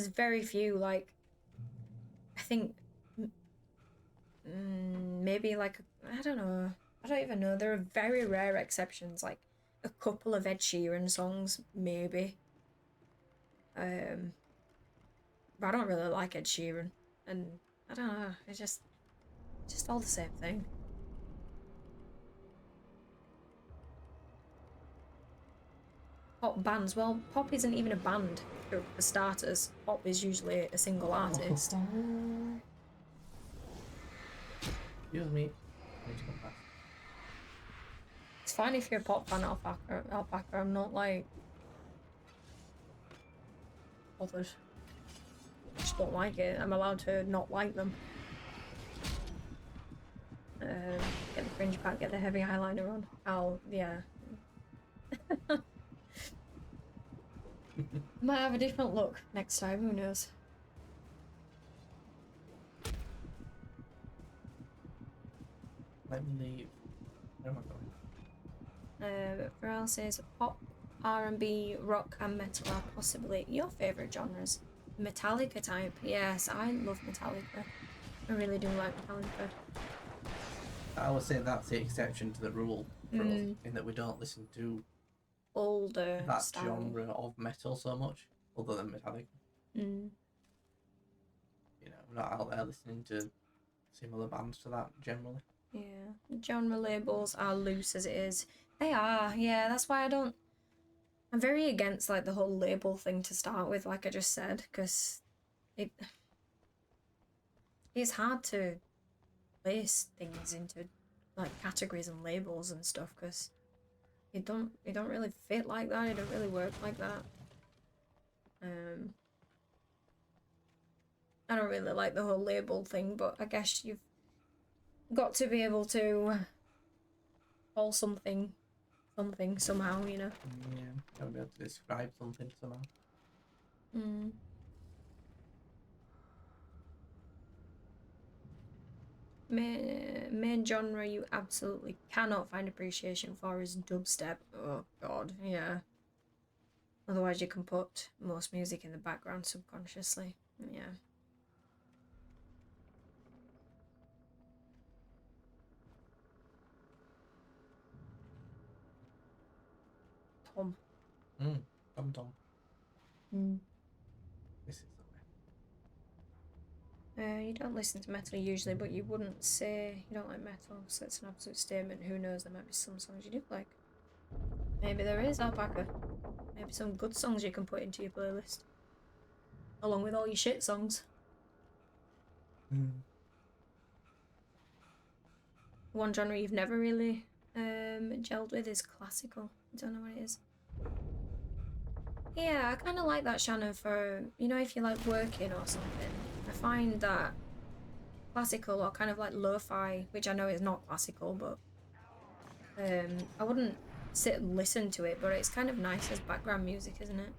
very few, like, I think maybe like, I don't know, I don't even know, there are very rare exceptions, like a couple of Ed Sheeran songs, maybe. But I don't really like Ed Sheeran, and I don't know, it's just all the same thing. Pop bands, well, pop isn't even a band for starters. Pop is usually a single artist. Excuse me. I need to come back. It's fine if you're a pop fan, Alpaca. I'm not like bothered. I just don't like it. I'm allowed to not like them. Get the cringe, can't get the heavy eyeliner on. Oh, yeah. Might have a different look next time, who knows? Let me leave. Where am I going? Pharrell says pop, R&B, rock and metal are possibly your favourite genres. Metallica type. Yes, I love Metallica. I really do like Metallica. I would say that's the exception to the rule for us, in that we don't listen to older that style genre of metal so much, other than Metallica. You know, we're not out there listening to similar bands to that generally. Yeah, the genre labels are loose as it is. They are, yeah, that's why I'm very against like the whole label thing to start with, like I just said, because it's hard to place things into like categories and labels and stuff, because it don't really fit like that, it don't really work like that. I don't really like the whole label thing, but I guess you've got to be able to call something somehow, you know. Yeah, gotta be able to describe something somehow. Main genre you absolutely cannot find appreciation for is dubstep. Oh god, yeah. Otherwise you can put most music in the background subconsciously. Yeah. Tom. Tom. This is You don't listen to metal usually, but you wouldn't say you don't like metal, so it's an absolute statement. Who knows, there might be some songs you do like. Maybe there is, Alpaca. Maybe some good songs you can put into your playlist. Along with all your shit songs. One genre you've never really gelled with is classical. I don't know what it is. Yeah, I kind of like that, Shannon, for, you know, if you like working or something. I find that classical or kind of like lo-fi, which I know is not classical, but I wouldn't sit and listen to it, but it's kind of nice as background music, isn't it?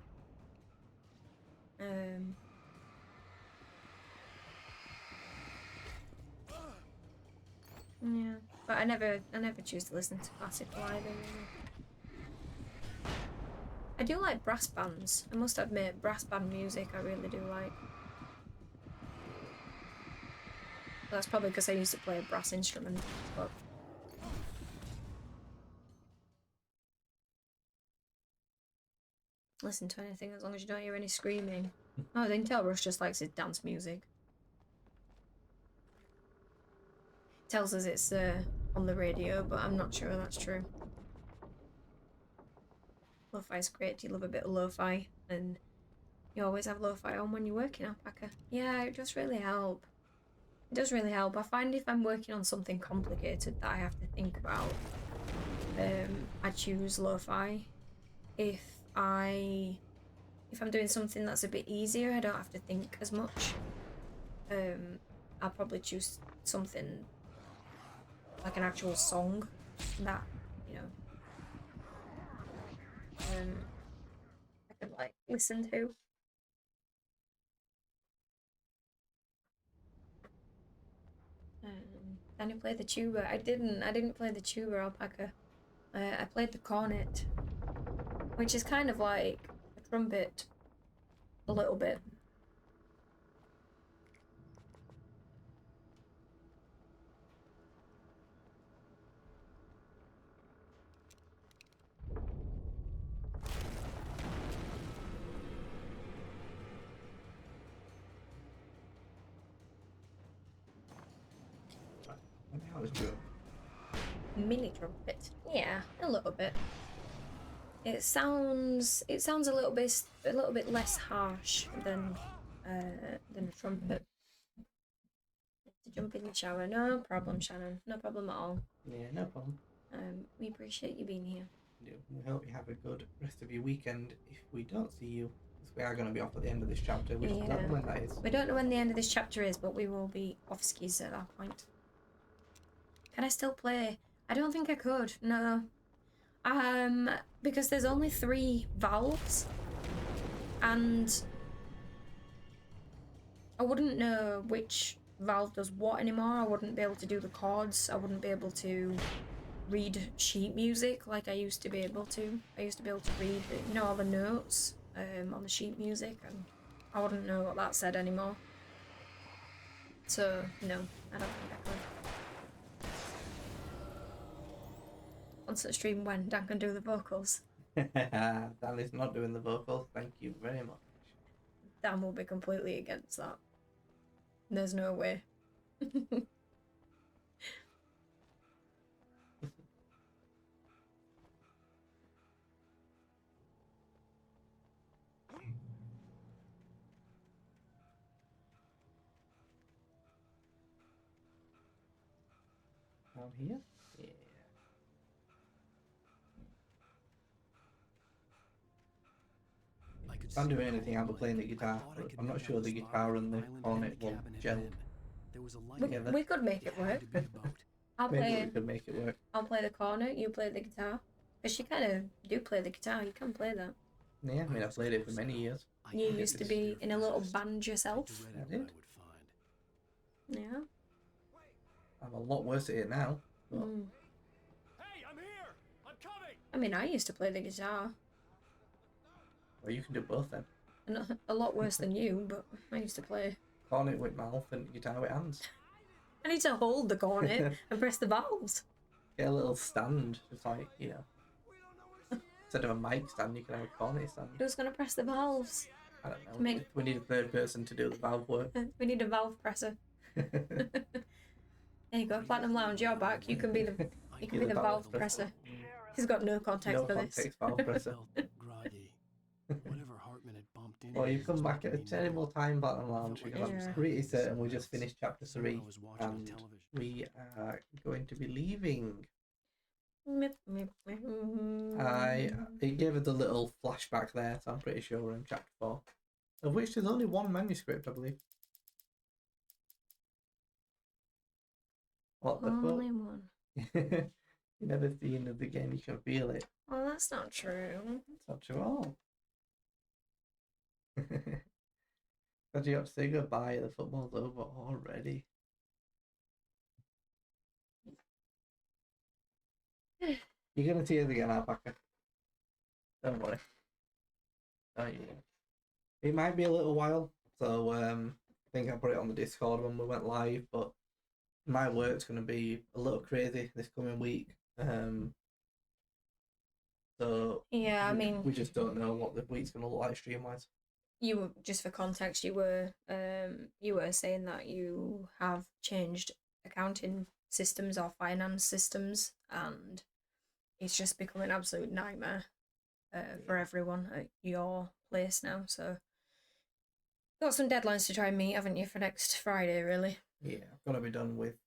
Yeah, but I never choose to listen to classical either, really. I do like brass bands. I must admit, brass band music I really do like. That's probably because I used to play a brass instrument, but... Listen to anything as long as you don't hear any screaming. Oh, I think Rush just likes his dance music. Tells us it's on the radio, but I'm not sure that's true. Lo-fi's great. You love a bit of lo-fi, and you always have lo-fi on when you're working, Alpaca. Yeah, it does really help. It does really help. I find if I'm working on something complicated that I have to think about, I choose lo-fi. If I'm doing something that's a bit easier, I don't have to think as much. I'll probably choose something like an actual song that, you know, I can like listen to. Then you play the tuba. I didn't play the tuba, Alpaca. I played the cornet, which is kind of like a trumpet, a little bit. Mini trumpet. Yeah, a little bit. It sounds a little bit less harsh than a trumpet. To jump in the shower, no problem, Shannon. No problem at all. Yeah, no problem. We appreciate you being here. We hope you have a good rest of your weekend. If we don't see you, because we are going to be off at the end of this chapter. We just don't know when that is. We don't know when the end of this chapter is, but we will be off skis at that point. Can I still play I don't think I could, no. Because there's only 3 valves, and I wouldn't know which valve does what anymore. I wouldn't be able to do the chords. I wouldn't be able to read sheet music like I used to be able to. I used to be able to read, you know, all the notes on the sheet music, and I wouldn't know what that said anymore. So, no, I don't think I could. Once the stream when Dan can do the vocals. Dan is not doing the vocals, thank you very much. Dan will be completely against that. There's no way. On here? Yeah. If I'm doing anything, I'll be playing the guitar, but I'm not sure the guitar and the cornet will gel together. We could make it work. Maybe we could make it work. I'll play the cornet, you play the guitar. Because you kind of do play the guitar, you can play that. Yeah, I mean, I've played it for many years. You used to be in a little band yourself. I did. Yeah. I'm a lot worse at it now. But... Hey, I'm here! I'm coming! I mean, I used to play the guitar. Well, you can do both then. And a lot worse than you, but I used to play. Cornet with mouth and guitar with hands. I need to hold the cornet and press the valves. Get a little stand, just like, you know. Instead of a mic stand, you can have a cornet stand. Who's going to press the valves? I don't know. We need a third person to do the valve work. We need a valve presser. There you go, Platinum Lounge, you're back. You can be the valve presser. He's got no context for this. Valve presser. Well, you've come back at a terrible time, Platinum Lounge, because I'm pretty certain we just finished chapter 3 and we are going to be leaving. It gave us a little flashback there, so I'm pretty sure we're in chapter 4, of which there's only 1 manuscript, I believe. What the fuck? Only 1. You never seen the game, you can feel it. Oh, that's not true. It's not true at all. But you have to say goodbye, the football's over already. You're gonna tears again, Alpaca. Don't worry. Don't you? It might be a little while, so I think I put it on the Discord when we went live, but my work's gonna be a little crazy this coming week. So yeah, I mean, we just don't know what the week's gonna look like stream wise. You were, just for context, you were saying that you have changed accounting systems or finance systems, and it's just become an absolute nightmare for everyone at your place now. So got some deadlines to try and meet, haven't you, for next Friday, really? Yeah, I've got to be done with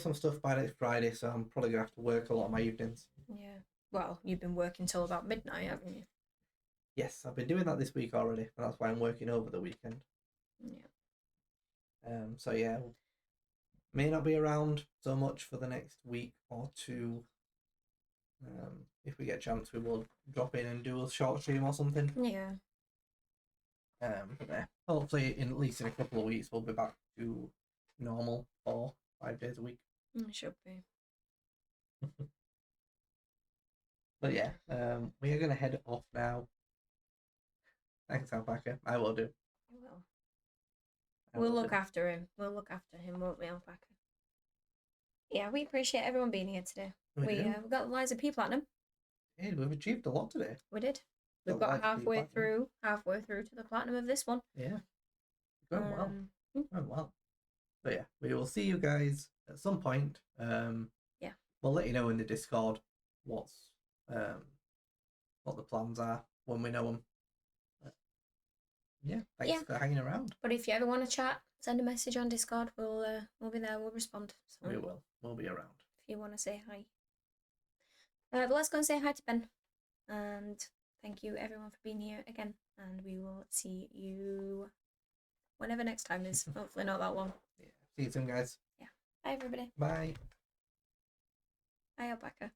some stuff by next Friday, so I'm probably gonna have to work a lot of my evenings. Yeah. Well, you've been working till about midnight, haven't you? Yes, I've been doing that this week already, and that's why I'm working over the weekend. Yeah. So yeah, may not be around so much for the next week or two. If we get a chance, we will drop in and do a short stream or something. Yeah. But yeah, hopefully in at least in a couple of weeks we'll be back to normal 4-5 days a week. It should be. But yeah, we are gonna head off now. Thanks, Alpaca. I will do. You will. We'll look after him. We'll look after him, won't we, Alpaca? Yeah, we appreciate everyone being here today. We got Liza P Platinum. Yeah, we've achieved a lot today. We did. We've got halfway through to the platinum of this one. Yeah. Going well. Going well. But yeah, we will see you guys at some point. Yeah. We'll let you know in the Discord what the plans are when we know them. Yeah, thanks for hanging around. But if you ever want to chat, send a message on Discord. We'll be there. We'll respond. So we will. We'll be around. If you want to say hi. But let's go and say hi to Ben. And thank you everyone for being here again. And we will see you whenever next time is. Hopefully not that long. Yeah. See you soon, guys. Yeah. Bye, everybody. Bye. Hi, Alpaca.